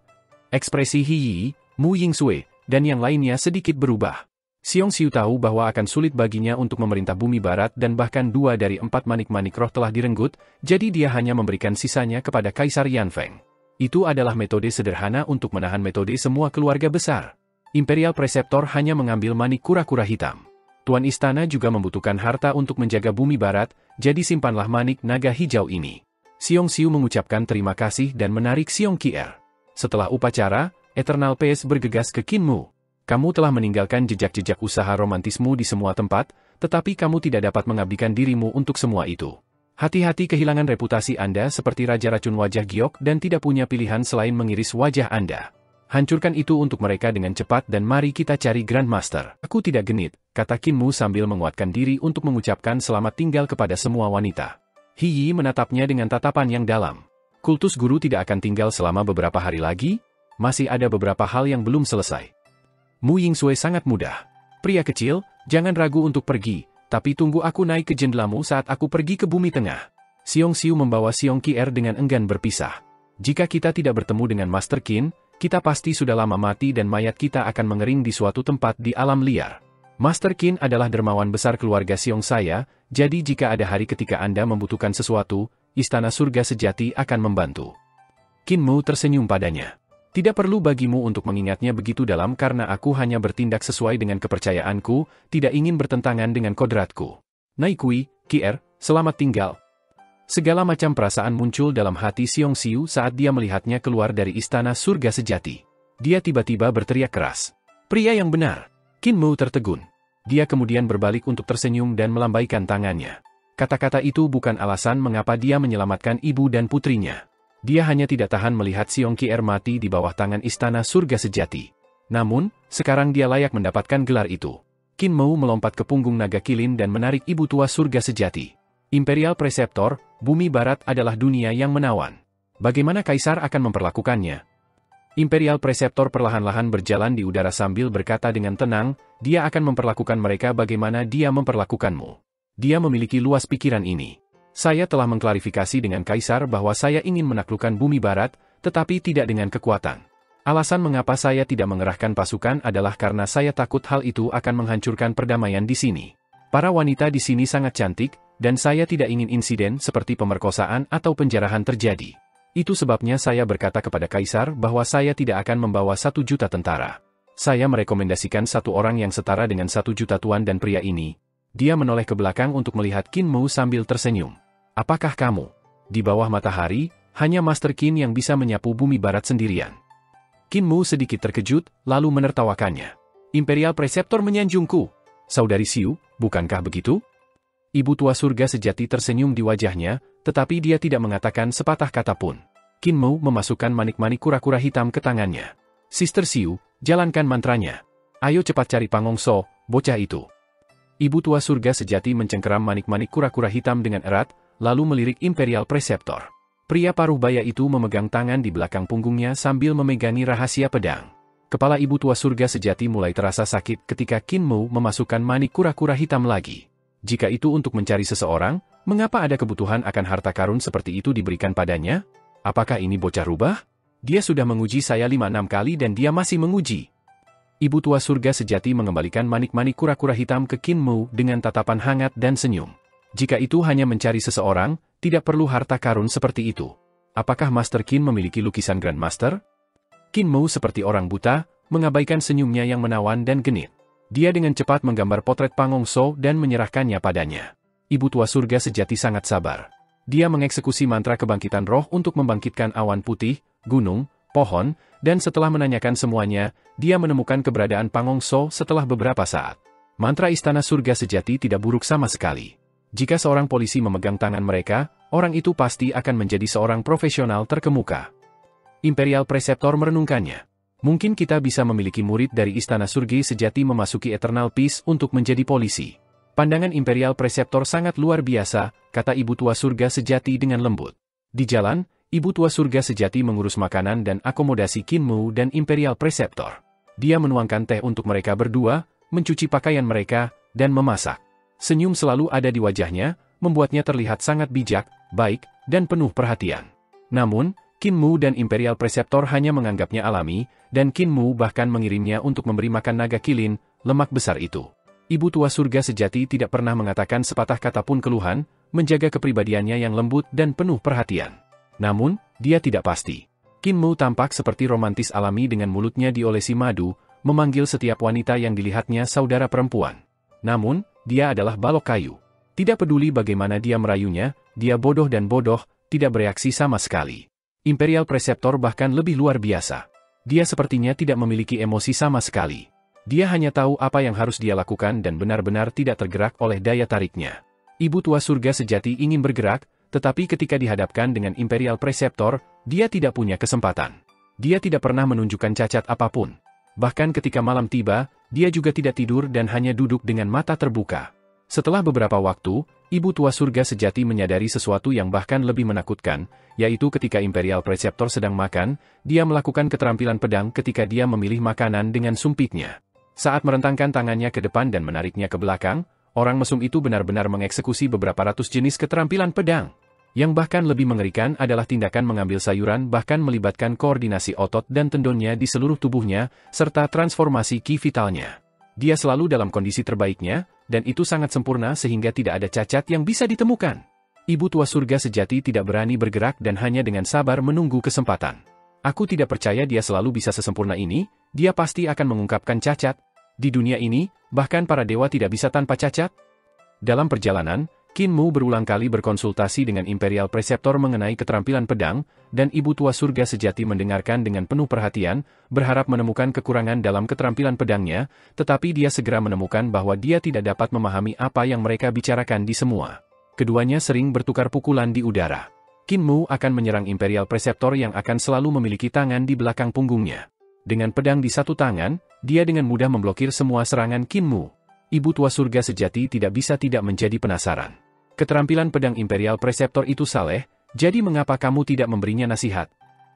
A: Ekspresi He Yi, Mu Yingsue, dan yang lainnya sedikit berubah. Xiong Xiu tahu bahwa akan sulit baginya untuk memerintah bumi barat dan bahkan 2 dari 4 manik-manik roh telah direnggut, jadi dia hanya memberikan sisanya kepada Kaisar Yanfeng. Itu adalah metode sederhana untuk menahan metode semua keluarga besar. Imperial Preceptor hanya mengambil manik kura-kura hitam. Tuan Istana juga membutuhkan harta untuk menjaga bumi barat, jadi simpanlah manik naga hijau ini. Xiong Xiu mengucapkan terima kasih dan menarik Xiong Qi'er. Setelah upacara, Eternal Pace bergegas ke Qin Mu. Kamu telah meninggalkan jejak-jejak usaha romantismu di semua tempat, tetapi kamu tidak dapat mengabdikan dirimu untuk semua itu. Hati-hati kehilangan reputasi Anda seperti Raja Racun Wajah Giok dan tidak punya pilihan selain mengiris wajah Anda. Hancurkan itu untuk mereka dengan cepat dan mari kita cari Grandmaster. Aku tidak genit, kata Qin Mu sambil menguatkan diri untuk mengucapkan selamat tinggal kepada semua wanita. He Yi menatapnya dengan tatapan yang dalam. Kultus guru tidak akan tinggal selama beberapa hari lagi? Masih ada beberapa hal yang belum selesai. Mu Yingsue sangat mudah. Pria kecil, jangan ragu untuk pergi, tapi tunggu aku naik ke jendelamu saat aku pergi ke bumi tengah. Xiong Xiu membawa Xiong Qi'er dengan enggan berpisah. Jika kita tidak bertemu dengan Master Qin, kita pasti sudah lama mati dan mayat kita akan mengering di suatu tempat di alam liar. Master Qin adalah dermawan besar keluarga Xiong saya, jadi jika ada hari ketika Anda membutuhkan sesuatu, Istana Surga Sejati akan membantu. Qin Mu tersenyum padanya. Tidak perlu bagimu untuk mengingatnya begitu dalam karena aku hanya bertindak sesuai dengan kepercayaanku, tidak ingin bertentangan dengan kodratku. Nai Kui, Qi'er, selamat tinggal. Segala macam perasaan muncul dalam hati Xiong Xiu saat dia melihatnya keluar dari Istana Surga Sejati. Dia tiba-tiba berteriak keras. Pria yang benar. Qin Mu tertegun. Dia kemudian berbalik untuk tersenyum dan melambaikan tangannya. Kata-kata itu bukan alasan mengapa dia menyelamatkan ibu dan putrinya. Dia hanya tidak tahan melihat Xiong Qier mati di bawah tangan Istana Surga Sejati. Namun, sekarang dia layak mendapatkan gelar itu. Qin Mou melompat ke punggung naga kilin dan menarik ibu tua surga sejati. Imperial Preceptor, bumi barat adalah dunia yang menawan. Bagaimana Kaisar akan memperlakukannya? Imperial Preceptor perlahan-lahan berjalan di udara sambil berkata dengan tenang, dia akan memperlakukan mereka bagaimana dia memperlakukanmu. Dia memiliki luas pikiran ini. Saya telah mengklarifikasi dengan Kaisar bahwa saya ingin menaklukkan bumi barat, tetapi tidak dengan kekuatan. Alasan mengapa saya tidak mengerahkan pasukan adalah karena saya takut hal itu akan menghancurkan perdamaian di sini. Para wanita di sini sangat cantik, dan saya tidak ingin insiden seperti pemerkosaan atau penjarahan terjadi. Itu sebabnya saya berkata kepada Kaisar bahwa saya tidak akan membawa 1 juta tentara. Saya merekomendasikan 1 orang yang setara dengan 1 juta tuan dan pria ini. Dia menoleh ke belakang untuk melihat Qin Mou sambil tersenyum. Apakah kamu? Di bawah matahari, hanya Master Qin yang bisa menyapu bumi barat sendirian. Qin Mou sedikit terkejut, lalu menertawakannya. Imperial Preceptor menyanjungku. Saudari Xiu, bukankah begitu? Ibu tua surga sejati tersenyum di wajahnya, tetapi dia tidak mengatakan sepatah kata pun. Qin Mou memasukkan manik-manik kura-kura hitam ke tangannya. Sister Xiu, jalankan mantranya. Ayo cepat cari Pangongso, bocah itu. Ibu tua surga sejati mencengkeram manik-manik kura-kura hitam dengan erat, lalu melirik Imperial Preceptor. Pria paruh baya itu memegang tangan di belakang punggungnya sambil memegangi rahasia pedang. Kepala ibu tua surga sejati mulai terasa sakit ketika Qin Mou memasukkan manik kura-kura hitam lagi. Jika itu untuk mencari seseorang, mengapa ada kebutuhan akan harta karun seperti itu diberikan padanya? Apakah ini bocah rubah? Dia sudah menguji saya 5-6 kali dan dia masih menguji. Ibu tua surga sejati mengembalikan manik-manik kura-kura hitam ke Qin Mou dengan tatapan hangat dan senyum. Jika itu hanya mencari seseorang, tidak perlu harta karun seperti itu. Apakah Master Qin memiliki lukisan Grandmaster? Qin Mou seperti orang buta, mengabaikan senyumnya yang menawan dan genit. Dia dengan cepat menggambar potret Pangongso dan menyerahkannya padanya. Ibu tua surga sejati sangat sabar. Dia mengeksekusi mantra kebangkitan roh untuk membangkitkan awan putih, gunung, pohon, dan setelah menanyakan semuanya, dia menemukan keberadaan Pangongso setelah beberapa saat. Mantra Istana Surga Sejati tidak buruk sama sekali. Jika seorang polisi memegang tangan mereka, orang itu pasti akan menjadi seorang profesional terkemuka. Imperial Preceptor merenungkannya. Mungkin kita bisa memiliki murid dari Istana Surga Sejati memasuki Eternal Peace untuk menjadi polisi. Pandangan Imperial Preceptor sangat luar biasa, kata ibu tua surga sejati dengan lembut. Di jalan, ibu tua surga sejati mengurus makanan dan akomodasi Qin Mou dan Imperial Preceptor. Dia menuangkan teh untuk mereka berdua, mencuci pakaian mereka, dan memasak. Senyum selalu ada di wajahnya, membuatnya terlihat sangat bijak, baik, dan penuh perhatian. Namun, Qin Mou dan Imperial Preceptor hanya menganggapnya alami, dan Qin Mou bahkan mengirimnya untuk memberi makan naga kilin, lemak besar itu. Ibu tua surga sejati tidak pernah mengatakan sepatah kata pun keluhan, menjaga kepribadiannya yang lembut dan penuh perhatian. Namun, dia tidak pasti. Qin Mou tampak seperti romantis alami dengan mulutnya diolesi madu, memanggil setiap wanita yang dilihatnya saudara perempuan. Namun, dia adalah balok kayu. Tidak peduli bagaimana dia merayunya, dia bodoh dan bodoh, tidak bereaksi sama sekali. Imperial Preceptor bahkan lebih luar biasa. Dia sepertinya tidak memiliki emosi sama sekali. Dia hanya tahu apa yang harus dia lakukan dan benar-benar tidak tergerak oleh daya tariknya. Ibu tua surga sejati ingin bergerak, tetapi ketika dihadapkan dengan Imperial Preceptor, dia tidak punya kesempatan. Dia tidak pernah menunjukkan cacat apapun. Bahkan ketika malam tiba, dia juga tidak tidur dan hanya duduk dengan mata terbuka. Setelah beberapa waktu, ibu tua surga sejati menyadari sesuatu yang bahkan lebih menakutkan, yaitu ketika Imperial Preceptor sedang makan, dia melakukan keterampilan pedang ketika dia memilih makanan dengan sumpitnya. Saat merentangkan tangannya ke depan dan menariknya ke belakang, orang mesum itu benar-benar mengeksekusi beberapa ratus jenis keterampilan pedang. Yang bahkan lebih mengerikan adalah tindakan mengambil sayuran bahkan melibatkan koordinasi otot dan tendonnya di seluruh tubuhnya, serta transformasi ki vitalnya. Dia selalu dalam kondisi terbaiknya, dan itu sangat sempurna sehingga tidak ada cacat yang bisa ditemukan. Ibu tua surga sejati tidak berani bergerak dan hanya dengan sabar menunggu kesempatan. Aku tidak percaya dia selalu bisa sesempurna ini, dia pasti akan mengungkapkan cacat. Di dunia ini, bahkan para dewa tidak bisa tanpa cacat. Dalam perjalanan, Qin Mu berulang kali berkonsultasi dengan Imperial Preceptor mengenai keterampilan pedang, dan Ibu Tua Surga Sejati mendengarkan dengan penuh perhatian, berharap menemukan kekurangan dalam keterampilan pedangnya, tetapi dia segera menemukan bahwa dia tidak dapat memahami apa yang mereka bicarakan di semua. Keduanya sering bertukar pukulan di udara. Qin Mu akan menyerang Imperial Preceptor yang akan selalu memiliki tangan di belakang punggungnya. Dengan pedang di satu tangan, dia dengan mudah memblokir semua serangan Qin Mu. Ibu Tua Surga Sejati tidak bisa tidak menjadi penasaran. Keterampilan pedang Imperial Preceptor itu saleh, jadi mengapa kamu tidak memberinya nasihat?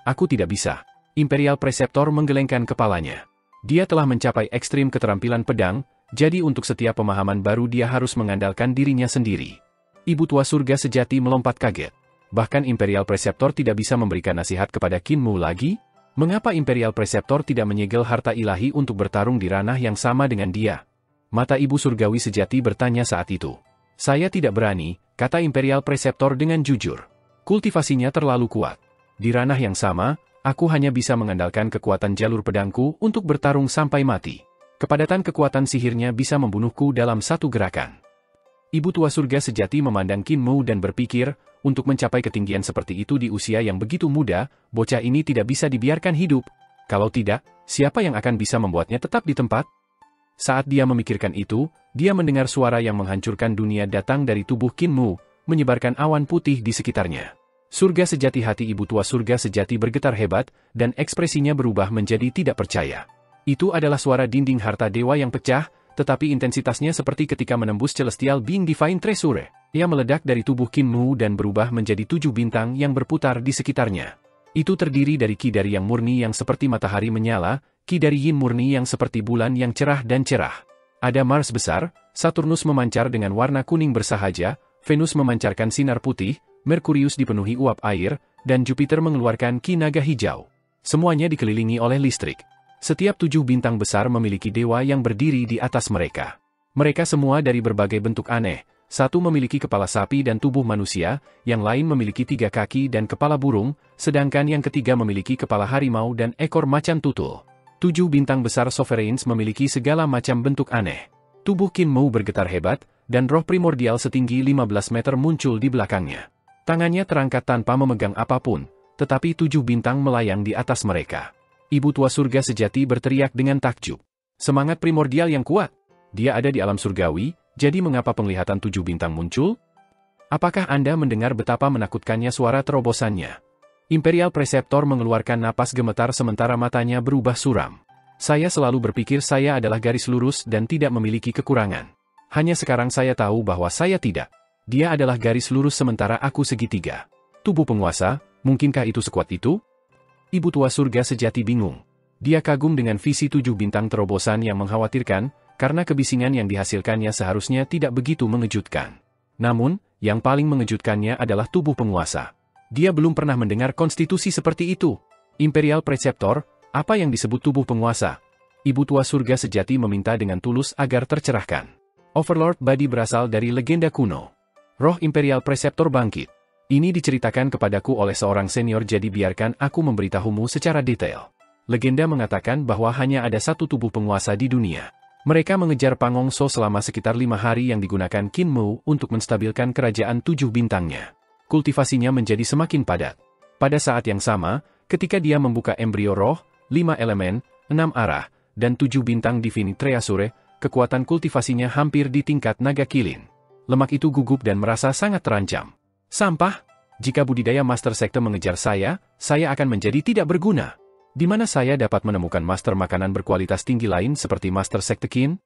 A: Aku tidak bisa. Imperial Preceptor menggelengkan kepalanya. Dia telah mencapai ekstrim keterampilan pedang, jadi untuk setiap pemahaman baru dia harus mengandalkan dirinya sendiri. Ibu Tua Surga Sejati melompat kaget. Bahkan Imperial Preceptor tidak bisa memberikan nasihat kepada Qin Mu lagi? Mengapa Imperial Preceptor tidak menyegel harta ilahi untuk bertarung di ranah yang sama dengan dia? Mata Ibu Surgawi Sejati bertanya saat itu. Saya tidak berani, kata Imperial Preceptor dengan jujur. Kultivasinya terlalu kuat. Di ranah yang sama, aku hanya bisa mengandalkan kekuatan jalur pedangku untuk bertarung sampai mati. Kepadatan kekuatan sihirnya bisa membunuhku dalam satu gerakan. Ibu Tua Surga Sejati memandang Qin Mu dan berpikir, untuk mencapai ketinggian seperti itu di usia yang begitu muda, bocah ini tidak bisa dibiarkan hidup. Kalau tidak, siapa yang akan bisa membuatnya tetap di tempat? Saat dia memikirkan itu, dia mendengar suara yang menghancurkan dunia datang dari tubuh Qin Mu, menyebarkan awan putih di sekitarnya. Surga Sejati hati Ibu Tua Surga Sejati bergetar hebat, dan ekspresinya berubah menjadi tidak percaya. Itu adalah suara dinding harta dewa yang pecah, tetapi intensitasnya seperti ketika menembus Celestial Being Divine Treasure. Ia meledak dari tubuh Qin Mu dan berubah menjadi 7 bintang yang berputar di sekitarnya. Itu terdiri dari Qi dari yang murni yang seperti matahari menyala, Qi dari Yin murni yang seperti bulan yang cerah dan cerah. Ada Mars besar, Saturnus memancar dengan warna kuning bersahaja, Venus memancarkan sinar putih, Merkurius dipenuhi uap air, dan Jupiter mengeluarkan Qi naga hijau. Semuanya dikelilingi oleh listrik. Setiap 7 bintang besar memiliki dewa yang berdiri di atas mereka. Mereka semua dari berbagai bentuk aneh. Satu memiliki kepala sapi dan tubuh manusia, yang lain memiliki 3 kaki dan kepala burung, sedangkan yang ketiga memiliki kepala harimau dan ekor macan tutul. 7 bintang besar Sovereigns memiliki segala macam bentuk aneh. Tubuh Qin Mu bergetar hebat, dan roh primordial setinggi 15 meter muncul di belakangnya. Tangannya terangkat tanpa memegang apapun, tetapi 7 bintang melayang di atas mereka. Ibu Tua Surga Sejati berteriak dengan takjub. Semangat primordial yang kuat. Dia ada di alam surgawi, jadi mengapa penglihatan 7 bintang muncul? Apakah Anda mendengar betapa menakutkannya suara terobosannya? Imperial Preceptor mengeluarkan napas gemetar sementara matanya berubah suram. Saya selalu berpikir saya adalah garis lurus dan tidak memiliki kekurangan. Hanya sekarang saya tahu bahwa saya tidak. Dia adalah garis lurus sementara aku segitiga. Tubuh penguasa, mungkinkah itu sekuat itu? Ibu Tua Surga Sejati bingung. Dia kagum dengan visi 7 bintang terobosan yang mengkhawatirkan, karena kebisingan yang dihasilkannya seharusnya tidak begitu mengejutkan. Namun, yang paling mengejutkannya adalah tubuh penguasa. Dia belum pernah mendengar konstitusi seperti itu. Imperial Preceptor, apa yang disebut tubuh penguasa? Ibu Tua Surga Sejati meminta dengan tulus agar tercerahkan. Overlord Badi berasal dari legenda kuno. Roh Imperial Preceptor bangkit. Ini diceritakan kepadaku oleh seorang senior, jadi biarkan aku memberitahumu secara detail. Legenda mengatakan bahwa hanya ada satu tubuh penguasa di dunia. Mereka mengejar Pangongso selama sekitar 5 hari yang digunakan Qin Mu untuk menstabilkan kerajaan 7 bintangnya. Kultivasinya menjadi semakin padat. Pada saat yang sama, ketika dia membuka embrio roh, 5 elemen, 6 arah, dan 7 bintang Divine Treasure, kekuatan kultivasinya hampir di tingkat naga kilin. Lemak itu gugup dan merasa sangat terancam. Sampah? Jika budidaya Master Sekte mengejar saya akan menjadi tidak berguna. Di mana saya dapat menemukan master makanan berkualitas tinggi lain seperti Master Sekte Qin?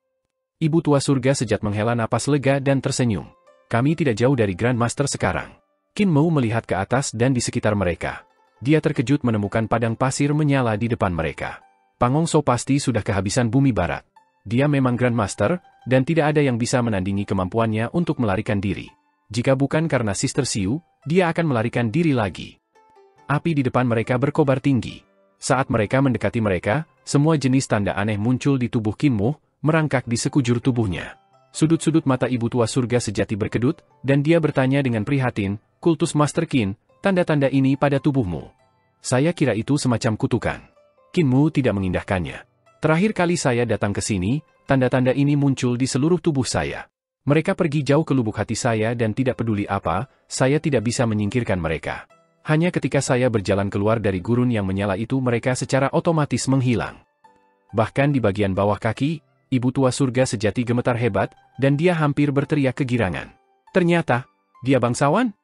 A: Ibu Tua Surga Sejati menghela napas lega dan tersenyum. Kami tidak jauh dari Grand Master sekarang. Qin Mu melihat ke atas dan di sekitar mereka. Dia terkejut menemukan padang pasir menyala di depan mereka. Pangongso pasti sudah kehabisan bumi barat. Dia memang Grand Master, dan tidak ada yang bisa menandingi kemampuannya untuk melarikan diri. Jika bukan karena Sister Xiu, dia akan melarikan diri lagi. Api di depan mereka berkobar tinggi. Saat mereka mendekati mereka, semua jenis tanda aneh muncul di tubuh Qin Mu, merangkak di sekujur tubuhnya. Sudut-sudut mata Ibu Tua Surga Sejati berkedut, dan dia bertanya dengan prihatin, "Kultus Master Qin, tanda-tanda ini pada tubuhmu. Saya kira itu semacam kutukan." Qin Mu tidak mengindahkannya. "Terakhir kali saya datang ke sini, tanda-tanda ini muncul di seluruh tubuh saya. Mereka pergi jauh ke lubuk hati saya dan tidak peduli apa, saya tidak bisa menyingkirkan mereka. Hanya ketika saya berjalan keluar dari gurun yang menyala itu mereka secara otomatis menghilang. Bahkan di bagian bawah kaki, ibu tua surga sejati gemetar hebat, dan dia hampir berteriak kegirangan. Ternyata, dia bangsawan?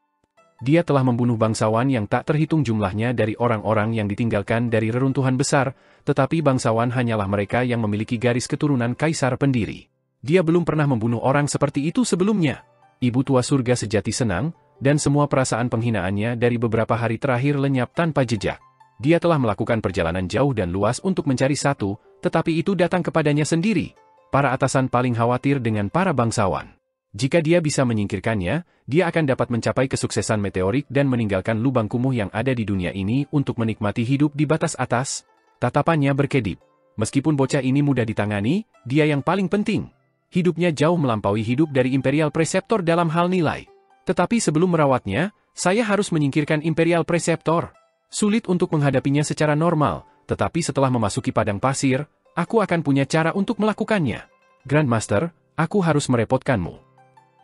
A: Dia telah membunuh bangsawan yang tak terhitung jumlahnya dari orang-orang yang ditinggalkan dari reruntuhan besar, tetapi bangsawan hanyalah mereka yang memiliki garis keturunan kaisar pendiri. Dia belum pernah membunuh orang seperti itu sebelumnya. Ibu tua surga sejati senang, dan semua perasaan penghinaannya dari beberapa hari terakhir lenyap tanpa jejak. Dia telah melakukan perjalanan jauh dan luas untuk mencari satu, tetapi itu datang kepadanya sendiri. Para atasan paling khawatir dengan para bangsawan. Jika dia bisa menyingkirkannya, dia akan dapat mencapai kesuksesan meteorik dan meninggalkan lubang kumuh yang ada di dunia ini untuk menikmati hidup di batas atas. Tatapannya berkedip. Meskipun bocah ini mudah ditangani, dia yang paling penting. Hidupnya jauh melampaui hidup dari Imperial Preceptor dalam hal nilai. Tetapi sebelum merawatnya, saya harus menyingkirkan Imperial Preceptor. Sulit untuk menghadapinya secara normal, tetapi setelah memasuki padang pasir, aku akan punya cara untuk melakukannya. Grandmaster, aku harus merepotkanmu.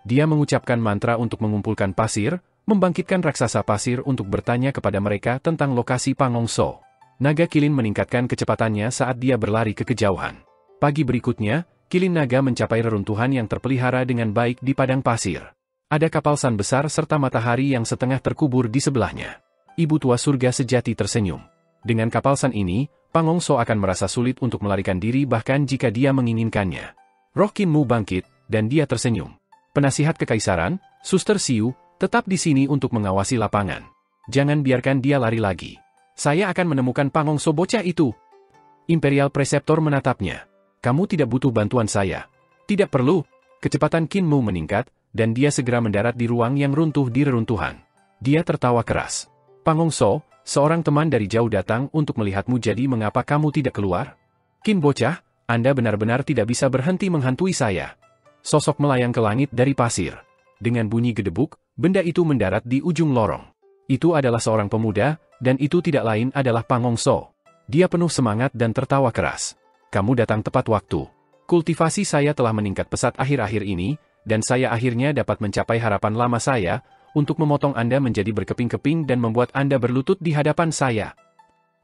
A: Dia mengucapkan mantra untuk mengumpulkan pasir, membangkitkan raksasa pasir untuk bertanya kepada mereka tentang lokasi Pangongso. Naga Kilin meningkatkan kecepatannya saat dia berlari ke kejauhan. Pagi berikutnya, Kilin Naga mencapai reruntuhan yang terpelihara dengan baik di padang pasir. Ada kapal san besar serta matahari yang setengah terkubur di sebelahnya. Ibu tua surga sejati tersenyum. Dengan kapal san ini, Pangongso akan merasa sulit untuk melarikan diri bahkan jika dia menginginkannya. Roh Kinmu bangkit, dan dia tersenyum. Penasihat kekaisaran, Suster Siu, tetap di sini untuk mengawasi lapangan. Jangan biarkan dia lari lagi. Saya akan menemukan Pangongso bocah itu. Imperial Preceptor menatapnya. Kamu tidak butuh bantuan saya. Tidak perlu. Kecepatan Kinmu meningkat, dan dia segera mendarat di ruang yang runtuh di reruntuhan. Dia tertawa keras. Pangongso, seorang teman dari jauh datang untuk melihatmu, jadi mengapa kamu tidak keluar? Kin bocah, Anda benar-benar tidak bisa berhenti menghantui saya. Sosok melayang ke langit dari pasir. Dengan bunyi gedebuk, benda itu mendarat di ujung lorong. Itu adalah seorang pemuda, dan itu tidak lain adalah Pangongso. Dia penuh semangat dan tertawa keras. Kamu datang tepat waktu. Kultivasi saya telah meningkat pesat akhir-akhir ini, dan saya akhirnya dapat mencapai harapan lama saya, untuk memotong Anda menjadi berkeping-keping dan membuat Anda berlutut di hadapan saya.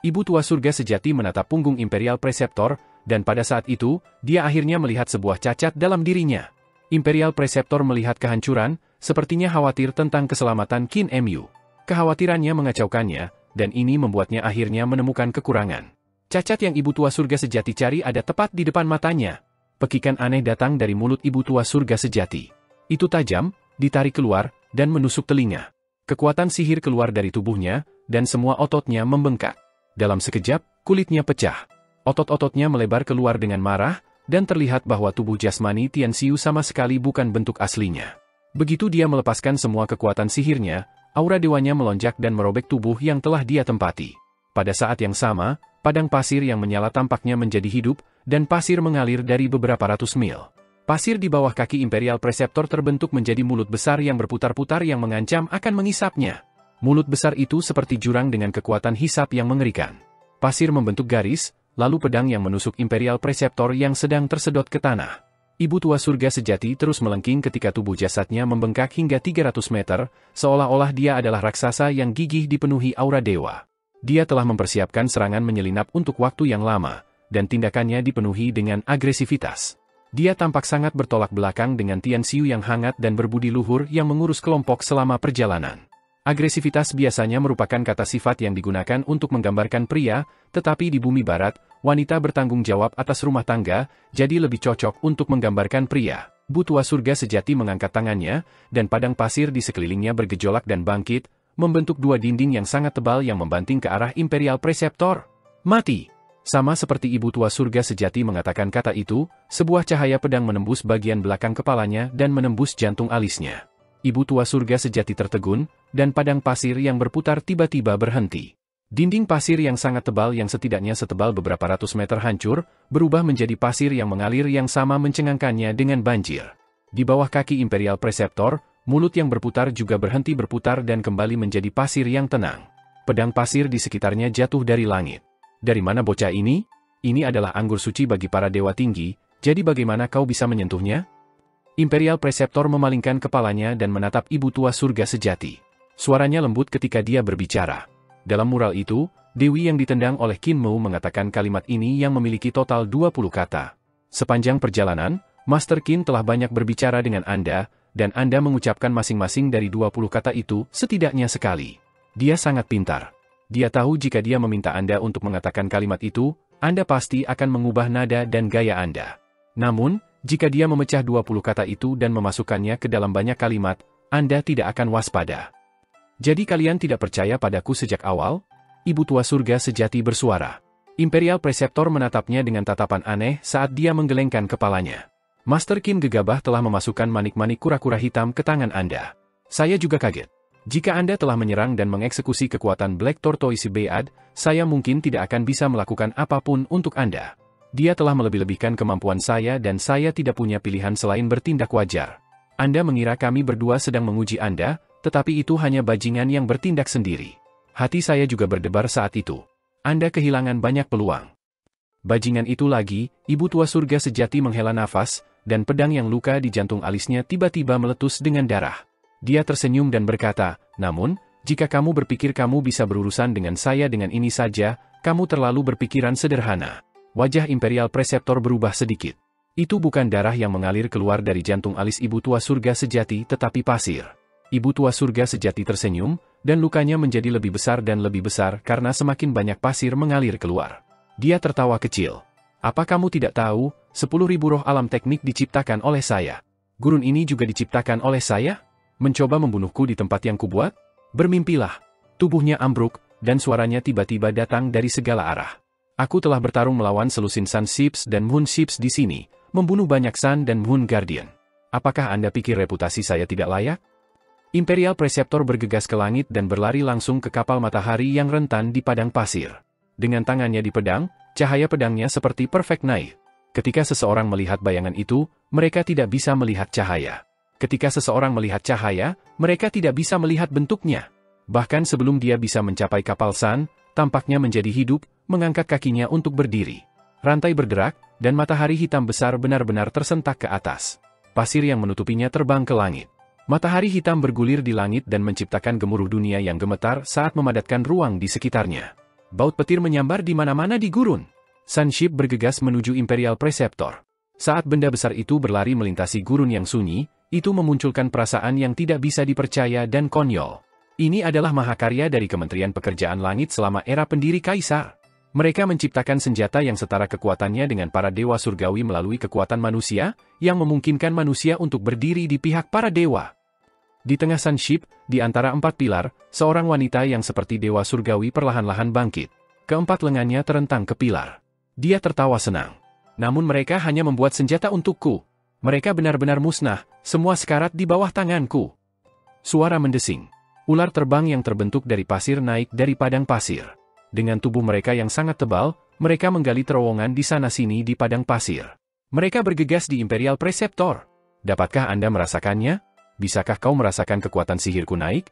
A: Ibu tua surga sejati menatap punggung Imperial Preceptor, dan pada saat itu, dia akhirnya melihat sebuah cacat dalam dirinya. Imperial Preceptor melihat kehancuran, sepertinya khawatir tentang keselamatan Qin Mu. Kekhawatirannya mengacaukannya, dan ini membuatnya akhirnya menemukan kekurangan. Cacat yang ibu tua surga sejati cari ada tepat di depan matanya. Pekikan aneh datang dari mulut ibu tua surga sejati. Itu tajam, ditarik keluar, dan menusuk telinga. Kekuatan sihir keluar dari tubuhnya, dan semua ototnya membengkak. Dalam sekejap, kulitnya pecah. Otot-ototnya melebar keluar dengan marah, dan terlihat bahwa tubuh jasmani Tianxiu sama sekali bukan bentuk aslinya. Begitu dia melepaskan semua kekuatan sihirnya, aura dewanya melonjak dan merobek tubuh yang telah dia tempati. Pada saat yang sama, padang pasir yang menyala tampaknya menjadi hidup, dan pasir mengalir dari beberapa ratus mil. Pasir di bawah kaki Imperial Preceptor terbentuk menjadi mulut besar yang berputar-putar yang mengancam akan mengisapnya. Mulut besar itu seperti jurang dengan kekuatan hisap yang mengerikan. Pasir membentuk garis, lalu pedang yang menusuk Imperial Preceptor yang sedang tersedot ke tanah. Ibu tua surga sejati terus melengking ketika tubuh jasadnya membengkak hingga 300 meter, seolah-olah dia adalah raksasa yang gigih dipenuhi aura dewa. Dia telah mempersiapkan serangan menyelinap untuk waktu yang lama, dan tindakannya dipenuhi dengan agresivitas. Dia tampak sangat bertolak belakang dengan Tianxiu yang hangat dan berbudi luhur yang mengurus kelompok selama perjalanan. Agresivitas biasanya merupakan kata sifat yang digunakan untuk menggambarkan pria, tetapi di bumi barat, wanita bertanggung jawab atas rumah tangga, jadi lebih cocok untuk menggambarkan pria. Bu tua surga sejati mengangkat tangannya, dan padang pasir di sekelilingnya bergejolak dan bangkit, membentuk dua dinding yang sangat tebal yang membanting ke arah Imperial Preceptor. Mati! Sama seperti ibu tua surga sejati mengatakan kata itu, sebuah cahaya pedang menembus bagian belakang kepalanya dan menembus jantung alisnya. Ibu tua surga sejati tertegun, dan padang pasir yang berputar tiba-tiba berhenti. Dinding pasir yang sangat tebal yang setidaknya setebal beberapa ratus meter hancur, berubah menjadi pasir yang mengalir yang sama mencengangkannya dengan banjir. Di bawah kaki Imperial Preceptor, mulut yang berputar juga berhenti berputar dan kembali menjadi pasir yang tenang. Pedang pasir di sekitarnya jatuh dari langit. Dari mana bocah ini? Ini adalah anggur suci bagi para dewa tinggi, jadi bagaimana kau bisa menyentuhnya? Imperial Preceptor memalingkan kepalanya dan menatap ibu tua surga sejati. Suaranya lembut ketika dia berbicara. Dalam mural itu, Dewi yang ditendang oleh Qin Mu mengatakan kalimat ini yang memiliki total 20 kata. Sepanjang perjalanan, Master Qin telah banyak berbicara dengan Anda, dan Anda mengucapkan masing-masing dari 20 kata itu setidaknya sekali. Dia sangat pintar. Dia tahu jika dia meminta Anda untuk mengatakan kalimat itu, Anda pasti akan mengubah nada dan gaya Anda. Namun, jika dia memecah 20 kata itu dan memasukkannya ke dalam banyak kalimat, Anda tidak akan waspada. Jadi kalian tidak percaya padaku sejak awal? Ibu tua surga sejati bersuara. Imperial Preceptor menatapnya dengan tatapan aneh saat dia menggelengkan kepalanya. Master Qin gegabah telah memasukkan manik-manik kura-kura hitam ke tangan Anda. Saya juga kaget. Jika Anda telah menyerang dan mengeksekusi kekuatan Black Tortoise Bead, saya mungkin tidak akan bisa melakukan apapun untuk Anda. Dia telah melebih-lebihkan kemampuan saya dan saya tidak punya pilihan selain bertindak wajar. Anda mengira kami berdua sedang menguji Anda, tetapi itu hanya bajingan yang bertindak sendiri. Hati saya juga berdebar saat itu. Anda kehilangan banyak peluang. Bajingan itu lagi, ibu tua surga sejati menghela nafas, dan pedang yang luka di jantung alisnya tiba-tiba meletus dengan darah. Dia tersenyum dan berkata, namun, jika kamu berpikir kamu bisa berurusan dengan saya dengan ini saja, kamu terlalu berpikiran sederhana. Wajah Imperial Preceptor berubah sedikit. Itu bukan darah yang mengalir keluar dari jantung alis ibu tua surga sejati tetapi pasir. Ibu tua surga sejati tersenyum, dan lukanya menjadi lebih besar dan lebih besar karena semakin banyak pasir mengalir keluar. Dia tertawa kecil. Apa kamu tidak tahu, 10.000 roh alam teknik diciptakan oleh saya. Gurun ini juga diciptakan oleh saya? Mencoba membunuhku di tempat yang kubuat? Bermimpilah. Tubuhnya ambruk, dan suaranya tiba-tiba datang dari segala arah. Aku telah bertarung melawan selusin Sun Ships dan Moon Ships di sini, membunuh banyak Sun dan Moon Guardian. Apakah Anda pikir reputasi saya tidak layak? Imperial Preceptor bergegas ke langit dan berlari langsung ke kapal matahari yang rentan di padang pasir. Dengan tangannya di pedang, cahaya pedangnya seperti perfect knife. Ketika seseorang melihat bayangan itu, mereka tidak bisa melihat cahaya. Ketika seseorang melihat cahaya, mereka tidak bisa melihat bentuknya. Bahkan sebelum dia bisa mencapai kapal Sun, tampaknya menjadi hidup, mengangkat kakinya untuk berdiri. Rantai bergerak, dan matahari hitam besar benar-benar tersentak ke atas. Pasir yang menutupinya terbang ke langit. Matahari hitam bergulir di langit dan menciptakan gemuruh dunia yang gemetar saat memadatkan ruang di sekitarnya. Baut petir menyambar di mana-mana di gurun. Sunship bergegas menuju Imperial Preceptor. Saat benda besar itu berlari melintasi gurun yang sunyi, itu memunculkan perasaan yang tidak bisa dipercaya dan konyol. Ini adalah mahakarya dari Kementerian Pekerjaan Langit selama era pendiri Kaisar. Mereka menciptakan senjata yang setara kekuatannya dengan para dewa surgawi melalui kekuatan manusia, yang memungkinkan manusia untuk berdiri di pihak para dewa. Di tengah Sunship, di antara 4 pilar, seorang wanita yang seperti dewa surgawi perlahan-lahan bangkit. Keempat lengannya terentang ke pilar. Dia tertawa senang. Namun mereka hanya membuat senjata untukku. Mereka benar-benar musnah, semua sekarat di bawah tanganku. Suara mendesing. Ular terbang yang terbentuk dari pasir naik dari padang pasir. Dengan tubuh mereka yang sangat tebal, mereka menggali terowongan di sana-sini di padang pasir. Mereka bergegas di Imperial Preceptor. Dapatkah Anda merasakannya? Bisakah kau merasakan kekuatan sihirku naik?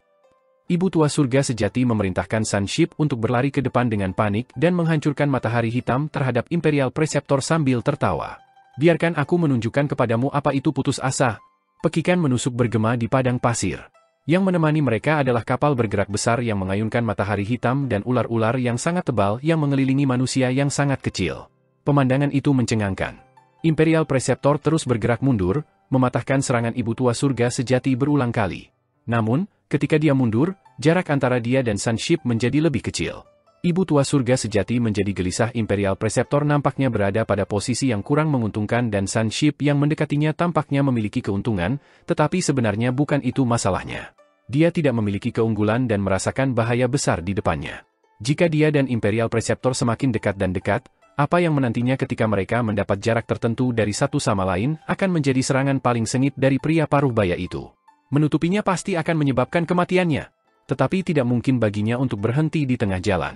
A: Ibu tua surga sejati memerintahkan Sunship untuk berlari ke depan dengan panik dan menghancurkan matahari hitam terhadap Imperial Preceptor sambil tertawa. Biarkan aku menunjukkan kepadamu apa itu putus asa. Pekikan menusuk bergema di padang pasir. Yang menemani mereka adalah kapal bergerak besar yang mengayunkan matahari hitam dan ular-ular yang sangat tebal yang mengelilingi manusia yang sangat kecil. Pemandangan itu mencengangkan. Imperial Preceptor terus bergerak mundur, mematahkan serangan ibu tua surga sejati berulang kali. Namun, ketika dia mundur, jarak antara dia dan Sunship menjadi lebih kecil. Ibu tua surga sejati menjadi gelisah. Imperial Preceptor nampaknya berada pada posisi yang kurang menguntungkan dan Sunship yang mendekatinya tampaknya memiliki keuntungan, tetapi sebenarnya bukan itu masalahnya. Dia tidak memiliki keunggulan dan merasakan bahaya besar di depannya. Jika dia dan Imperial Preceptor semakin dekat dan dekat, apa yang menantinya ketika mereka mendapat jarak tertentu dari satu sama lain akan menjadi serangan paling sengit dari pria paruh baya itu. Menutupinya pasti akan menyebabkan kematiannya. Tetapi tidak mungkin baginya untuk berhenti di tengah jalan.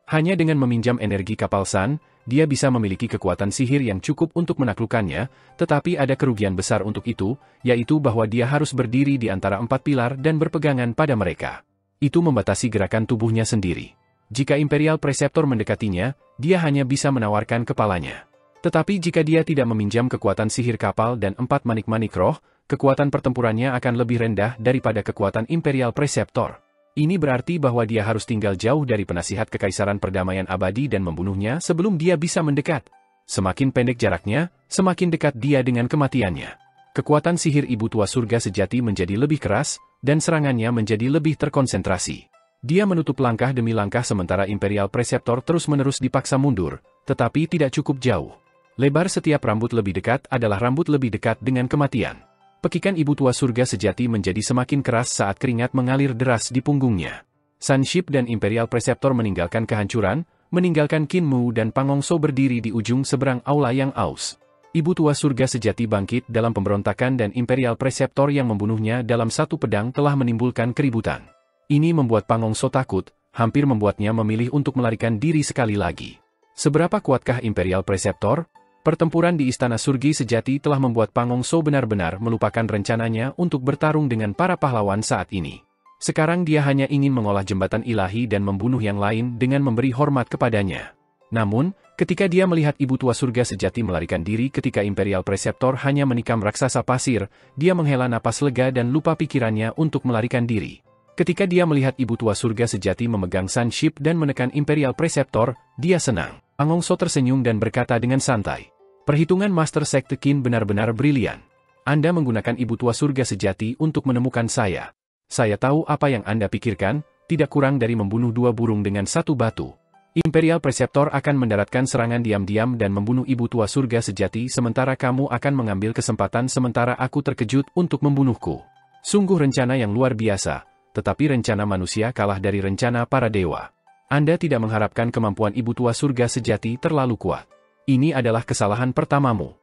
A: Hanya dengan meminjam energi kapal Sun, dia bisa memiliki kekuatan sihir yang cukup untuk menaklukkannya, tetapi ada kerugian besar untuk itu, yaitu bahwa dia harus berdiri di antara 4 pilar dan berpegangan pada mereka. Itu membatasi gerakan tubuhnya sendiri. Jika Imperial Preceptor mendekatinya, dia hanya bisa menawarkan kepalanya. Tetapi jika dia tidak meminjam kekuatan sihir kapal dan 4 manik-manik roh, kekuatan pertempurannya akan lebih rendah daripada kekuatan Imperial Preceptor. Ini berarti bahwa dia harus tinggal jauh dari penasihat Kekaisaran Perdamaian Abadi dan membunuhnya sebelum dia bisa mendekat. Semakin pendek jaraknya, semakin dekat dia dengan kematiannya. Kekuatan sihir Ibu Tua Surga Sejati menjadi lebih keras, dan serangannya menjadi lebih terkonsentrasi. Dia menutup langkah demi langkah sementara Imperial Preceptor terus-menerus dipaksa mundur, tetapi tidak cukup jauh. Lebar setiap rambut lebih dekat adalah rambut lebih dekat dengan kematian. Pekikan Ibu Tua Surga Sejati menjadi semakin keras saat keringat mengalir deras di punggungnya. Sunship dan Imperial Preceptor meninggalkan kehancuran, meninggalkan Qin Mu dan Pangongso berdiri di ujung seberang aula yang aus. Ibu Tua Surga Sejati bangkit dalam pemberontakan dan Imperial Preceptor yang membunuhnya dalam satu pedang telah menimbulkan keributan. Ini membuat Pangongso takut, hampir membuatnya memilih untuk melarikan diri sekali lagi. Seberapa kuatkah Imperial Preceptor? Pertempuran di Istana Surgi Sejati telah membuat Pangongso benar-benar melupakan rencananya untuk bertarung dengan para pahlawan saat ini. Sekarang dia hanya ingin mengolah jembatan ilahi dan membunuh yang lain dengan memberi hormat kepadanya. Namun, ketika dia melihat Ibu Tua Surga Sejati melarikan diri ketika Imperial Preceptor hanya menikam raksasa pasir, dia menghela napas lega dan lupa pikirannya untuk melarikan diri. Ketika dia melihat Ibu Tua Surga Sejati memegang Sunship dan menekan Imperial Preceptor, dia senang. Pangongso tersenyum dan berkata dengan santai, "Perhitungan Master Sekte Qin benar-benar brilian. Anda menggunakan Ibu Tua Surga Sejati untuk menemukan saya. Saya tahu apa yang Anda pikirkan, tidak kurang dari membunuh dua burung dengan satu batu. Imperial Preceptor akan mendaratkan serangan diam-diam dan membunuh Ibu Tua Surga Sejati sementara kamu akan mengambil kesempatan sementara aku terkejut untuk membunuhku. Sungguh rencana yang luar biasa, tetapi rencana manusia kalah dari rencana para dewa. Anda tidak mengharapkan kemampuan Ibu Tua Surga Sejati terlalu kuat. Ini adalah kesalahan pertamamu."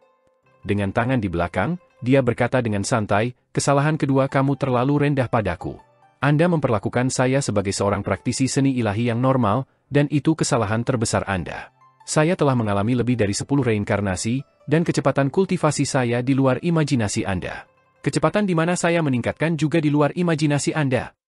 A: Dengan tangan di belakang, dia berkata dengan santai, "Kesalahan kedua kamu terlalu rendah padaku. Anda memperlakukan saya sebagai seorang praktisi seni ilahi yang normal, dan itu kesalahan terbesar Anda. Saya telah mengalami lebih dari 10 reinkarnasi, dan kecepatan kultivasi saya di luar imajinasi Anda. Kecepatan di mana saya meningkatkan juga di luar imajinasi Anda."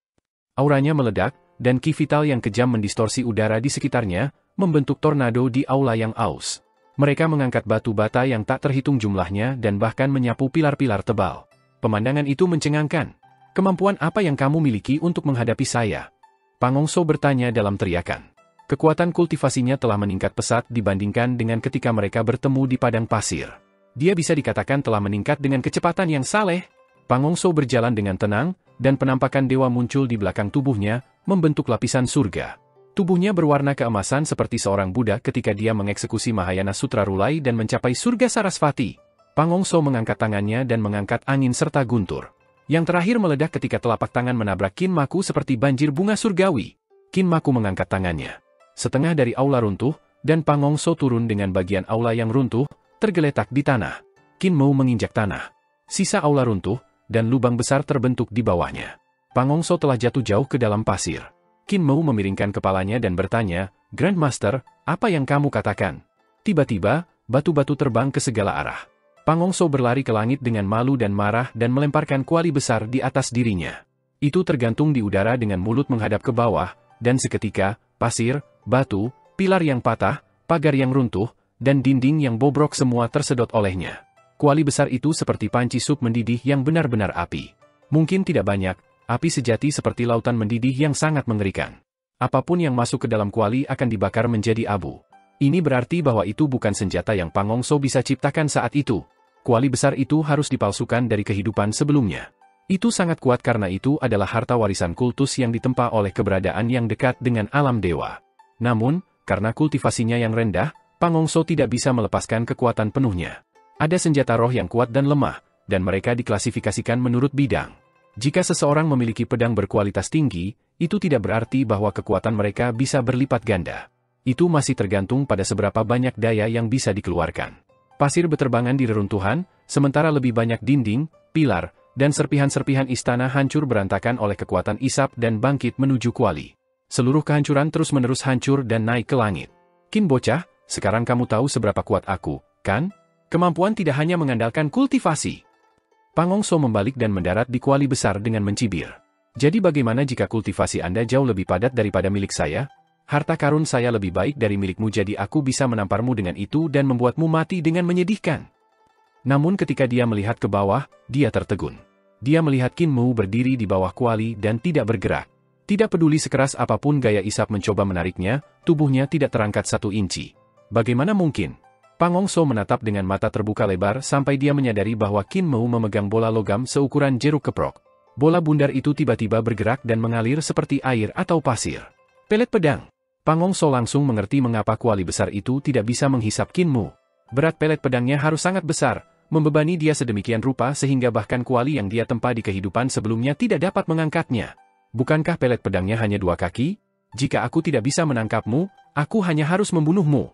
A: Auranya meledak, dan ki vital yang kejam mendistorsi udara di sekitarnya, membentuk tornado di aula yang aus. Mereka mengangkat batu bata yang tak terhitung jumlahnya dan bahkan menyapu pilar-pilar tebal. Pemandangan itu mencengangkan. "Kemampuan apa yang kamu miliki untuk menghadapi saya?" Pangongso bertanya dalam teriakan. Kekuatan kultivasinya telah meningkat pesat dibandingkan dengan ketika mereka bertemu di padang pasir. Dia bisa dikatakan telah meningkat dengan kecepatan yang saleh. Pangongso berjalan dengan tenang, dan penampakan dewa muncul di belakang tubuhnya, membentuk lapisan surga. Tubuhnya berwarna keemasan seperti seorang Buddha ketika dia mengeksekusi Mahayana Sutra Rulai dan mencapai surga Sarasvati. Pangongso mengangkat tangannya dan mengangkat angin serta guntur. Yang terakhir meledak ketika telapak tangan menabrak Qin Maku seperti banjir bunga surgawi. Qin Maku mengangkat tangannya. Setengah dari aula runtuh, dan Pangongso turun dengan bagian aula yang runtuh, tergeletak di tanah. Qin Mu menginjak tanah. Sisa aula runtuh, dan lubang besar terbentuk di bawahnya. Pangongso telah jatuh jauh ke dalam pasir. Qin Mu memiringkan kepalanya dan bertanya, "Grandmaster, apa yang kamu katakan?" Tiba-tiba, batu-batu terbang ke segala arah. Pangongso berlari ke langit dengan malu dan marah dan melemparkan kuali besar di atas dirinya. Itu tergantung di udara dengan mulut menghadap ke bawah, dan seketika, pasir, batu, pilar yang patah, pagar yang runtuh, dan dinding yang bobrok semua tersedot olehnya. Kuali besar itu seperti panci sup mendidih yang benar-benar api. Mungkin tidak banyak, api sejati seperti lautan mendidih yang sangat mengerikan. Apapun yang masuk ke dalam kuali akan dibakar menjadi abu. Ini berarti bahwa itu bukan senjata yang Pangongso bisa ciptakan saat itu. Kuali besar itu harus dipalsukan dari kehidupan sebelumnya. Itu sangat kuat karena itu adalah harta warisan kultus yang ditempa oleh keberadaan yang dekat dengan alam dewa. Namun, karena kultivasinya yang rendah, Pangongso tidak bisa melepaskan kekuatan penuhnya. Ada senjata roh yang kuat dan lemah, dan mereka diklasifikasikan menurut bidang. Jika seseorang memiliki pedang berkualitas tinggi, itu tidak berarti bahwa kekuatan mereka bisa berlipat ganda. Itu masih tergantung pada seberapa banyak daya yang bisa dikeluarkan. Pasir beterbangan di reruntuhan, sementara lebih banyak dinding, pilar, dan serpihan-serpihan istana hancur berantakan oleh kekuatan isap dan bangkit menuju kuali. Seluruh kehancuran terus-menerus hancur dan naik ke langit. "Qin bocah, sekarang kamu tahu seberapa kuat aku, kan? Kemampuan tidak hanya mengandalkan kultivasi." Pangongso membalik dan mendarat di kuali besar dengan mencibir. "Jadi bagaimana jika kultivasi Anda jauh lebih padat daripada milik saya? Harta karun saya lebih baik dari milikmu, jadi aku bisa menamparmu dengan itu dan membuatmu mati dengan menyedihkan." Namun ketika dia melihat ke bawah, dia tertegun. Dia melihat Qin Mu berdiri di bawah kuali dan tidak bergerak. Tidak peduli sekeras apapun gaya isap mencoba menariknya, tubuhnya tidak terangkat 1 inci. Bagaimana mungkin? Pang Hongso menatap dengan mata terbuka lebar sampai dia menyadari bahwa Qin Mu memegang bola logam seukuran jeruk keprok. Bola bundar itu tiba-tiba bergerak dan mengalir seperti air atau pasir. Pelet pedang. Pang Hongso langsung mengerti mengapa kuali besar itu tidak bisa menghisap Qin Mu. Berat pelet pedangnya harus sangat besar, membebani dia sedemikian rupa sehingga bahkan kuali yang dia tempa di kehidupan sebelumnya tidak dapat mengangkatnya. Bukankah pelet pedangnya hanya 2 kaki? Jika aku tidak bisa menangkapmu, aku hanya harus membunuhmu.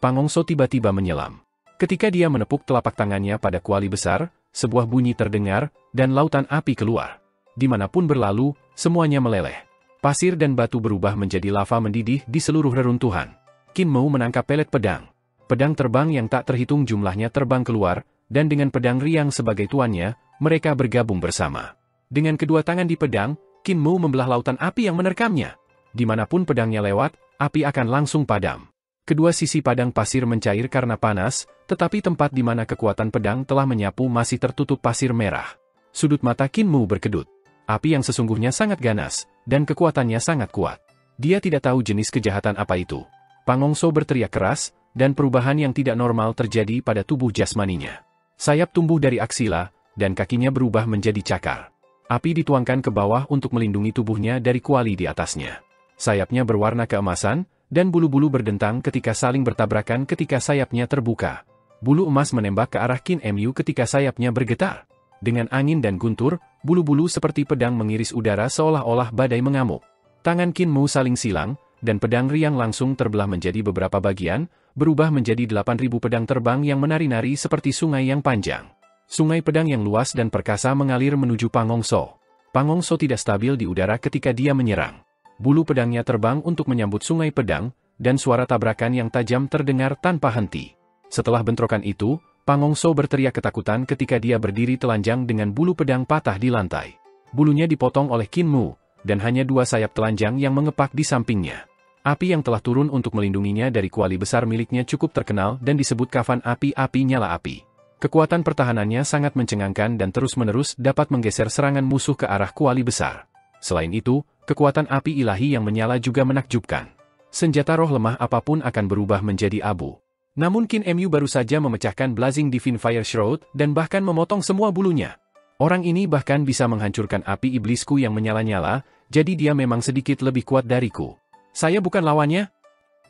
A: Pang Hongso tiba-tiba menyelam. Ketika dia menepuk telapak tangannya pada kuali besar, sebuah bunyi terdengar, dan lautan api keluar. Dimanapun berlalu, semuanya meleleh. Pasir dan batu berubah menjadi lava mendidih di seluruh reruntuhan. Qin Mu menangkap pelet pedang. Pedang terbang yang tak terhitung jumlahnya terbang keluar, dan dengan pedang riang sebagai tuannya, mereka bergabung bersama. Dengan kedua tangan di pedang, Qin Mu membelah lautan api yang menerkamnya. Dimanapun pedangnya lewat, api akan langsung padam. Kedua sisi padang pasir mencair karena panas, tetapi tempat di mana kekuatan pedang telah menyapu masih tertutup pasir merah. Sudut mata Qin Mu berkedut. Api yang sesungguhnya sangat ganas, dan kekuatannya sangat kuat. Dia tidak tahu jenis kejahatan apa itu. Pang Hongso berteriak keras, dan perubahan yang tidak normal terjadi pada tubuh jasmaninya. Sayap tumbuh dari aksila, dan kakinya berubah menjadi cakar. Api dituangkan ke bawah untuk melindungi tubuhnya dari kuali di atasnya. Sayapnya berwarna keemasan, dan bulu-bulu berdentang ketika saling bertabrakan ketika sayapnya terbuka. Bulu emas menembak ke arah Qin Mu ketika sayapnya bergetar. Dengan angin dan guntur, bulu-bulu seperti pedang mengiris udara seolah-olah badai mengamuk. Tangan Qin Mu saling silang, dan pedang riang langsung terbelah menjadi beberapa bagian, berubah menjadi 8.000 pedang terbang yang menari-nari seperti sungai yang panjang. Sungai pedang yang luas dan perkasa mengalir menuju Pang Hongso. Pang Hongso tidak stabil di udara ketika dia menyerang. Bulu pedangnya terbang untuk menyambut sungai pedang, dan suara tabrakan yang tajam terdengar tanpa henti. Setelah bentrokan itu, Pang Hongso berteriak ketakutan ketika dia berdiri telanjang dengan bulu pedang patah di lantai. Bulunya dipotong oleh Qin Mu, dan hanya 2 sayap telanjang yang mengepak di sampingnya. Api yang telah turun untuk melindunginya dari kuali besar miliknya cukup terkenal dan disebut kafan api-api nyala api. Kekuatan pertahanannya sangat mencengangkan dan terus-menerus dapat menggeser serangan musuh ke arah kuali besar. Selain itu, kekuatan api ilahi yang menyala juga menakjubkan. Senjata roh lemah apapun akan berubah menjadi abu. Namun Qin Mu baru saja memecahkan Blazing Divine Fire Shroud dan bahkan memotong semua bulunya. Orang ini bahkan bisa menghancurkan api iblisku yang menyala-nyala, jadi dia memang sedikit lebih kuat dariku. Saya bukan lawannya?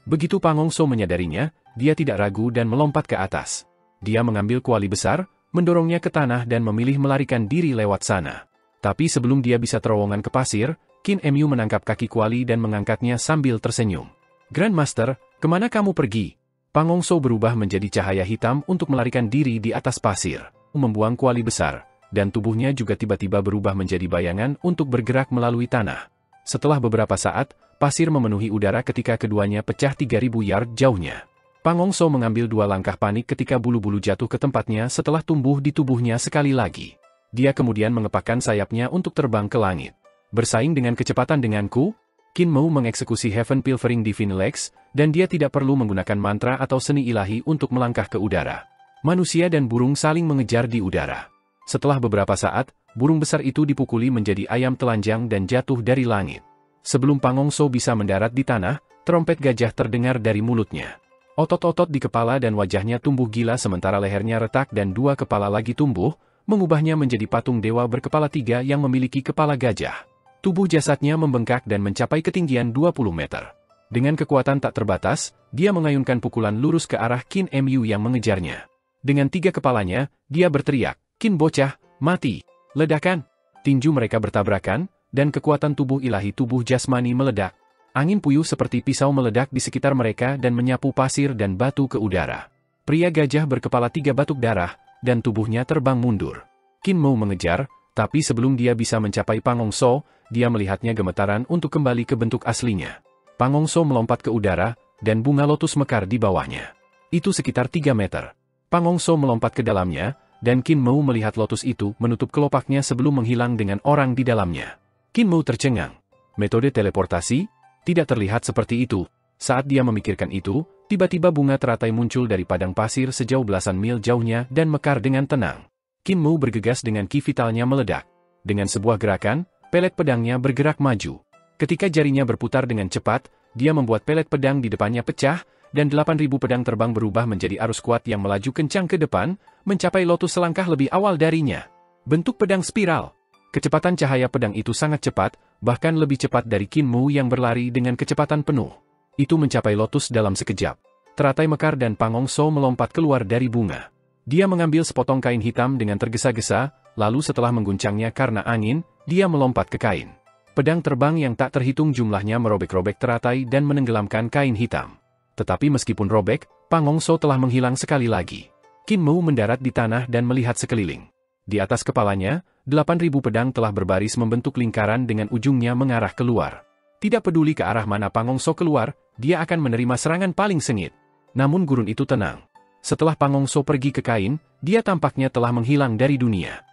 A: Begitu Pang Hongso menyadarinya, dia tidak ragu dan melompat ke atas. Dia mengambil kuali besar, mendorongnya ke tanah dan memilih melarikan diri lewat sana. Tapi sebelum dia bisa terowongan ke pasir, Qin Mu menangkap kaki kuali dan mengangkatnya sambil tersenyum. Grandmaster, kemana kamu pergi? Pang Hongso berubah menjadi cahaya hitam untuk melarikan diri di atas pasir. Membuang kuali besar, dan tubuhnya juga tiba-tiba berubah menjadi bayangan untuk bergerak melalui tanah. Setelah beberapa saat, pasir memenuhi udara ketika keduanya pecah 3.000 yard jauhnya. Pang Hongso mengambil 2 langkah panik ketika bulu-bulu jatuh ke tempatnya setelah tumbuh di tubuhnya sekali lagi. Dia kemudian mengepakkan sayapnya untuk terbang ke langit. Bersaing dengan kecepatan denganku? Qin Mu mengeksekusi Heaven Pilfering Divine Legs, dan dia tidak perlu menggunakan mantra atau seni ilahi untuk melangkah ke udara. Manusia dan burung saling mengejar di udara. Setelah beberapa saat, burung besar itu dipukuli menjadi ayam telanjang dan jatuh dari langit. Sebelum Pang Hongso bisa mendarat di tanah, trompet gajah terdengar dari mulutnya. Otot-otot di kepala dan wajahnya tumbuh gila sementara lehernya retak dan 2 kepala lagi tumbuh, mengubahnya menjadi patung dewa berkepala 3 yang memiliki kepala gajah. Tubuh jasadnya membengkak dan mencapai ketinggian 20 meter. Dengan kekuatan tak terbatas, dia mengayunkan pukulan lurus ke arah Qin Mu yang mengejarnya. Dengan 3 kepalanya, dia berteriak, "Qin bocah, mati!" Ledakan. Tinju mereka bertabrakan, dan kekuatan tubuh ilahi tubuh jasmani meledak. Angin puyuh seperti pisau meledak di sekitar mereka dan menyapu pasir dan batu ke udara. Pria gajah berkepala 3 batuk darah, dan tubuhnya terbang mundur. Qin Mu mengejar, tapi sebelum dia bisa mencapai Pang Hongso, dia melihatnya gemetaran untuk kembali ke bentuk aslinya. Pang Hongso melompat ke udara, dan bunga lotus mekar di bawahnya. Itu sekitar 3 meter. Pang Hongso melompat ke dalamnya, dan Qin Mu melihat lotus itu menutup kelopaknya sebelum menghilang dengan orang di dalamnya. Qin Mu tercengang. Metode teleportasi? Tidak terlihat seperti itu. Saat dia memikirkan itu, Tiba-tiba bunga teratai muncul dari padang pasir sejauh belasan mil jauhnya dan mekar dengan tenang. Qin Mu bergegas dengan ki vitalnya meledak. Dengan sebuah gerakan, pelet pedangnya bergerak maju. Ketika jarinya berputar dengan cepat, dia membuat pelet pedang di depannya pecah, dan 8.000 pedang terbang berubah menjadi arus kuat yang melaju kencang ke depan, mencapai Lotus selangkah lebih awal darinya. Bentuk pedang spiral. Kecepatan cahaya pedang itu sangat cepat, bahkan lebih cepat dari Qin Mu yang berlari dengan kecepatan penuh. Itu mencapai Lotus dalam sekejap. Teratai mekar dan Pangongso melompat keluar dari bunga. Dia mengambil sepotong kain hitam dengan tergesa-gesa, lalu setelah mengguncangnya karena angin, dia melompat ke kain. Pedang terbang yang tak terhitung jumlahnya merobek-robek teratai dan menenggelamkan kain hitam. Tetapi meskipun robek, Pangongso telah menghilang sekali lagi. Qin Mu mendarat di tanah dan melihat sekeliling. Di atas kepalanya, 8.000 pedang telah berbaris membentuk lingkaran dengan ujungnya mengarah keluar. Tidak peduli ke arah mana Pangongso keluar, dia akan menerima serangan paling sengit. Namun gurun itu tenang. Setelah Pangongso pergi ke kain, dia tampaknya telah menghilang dari dunia.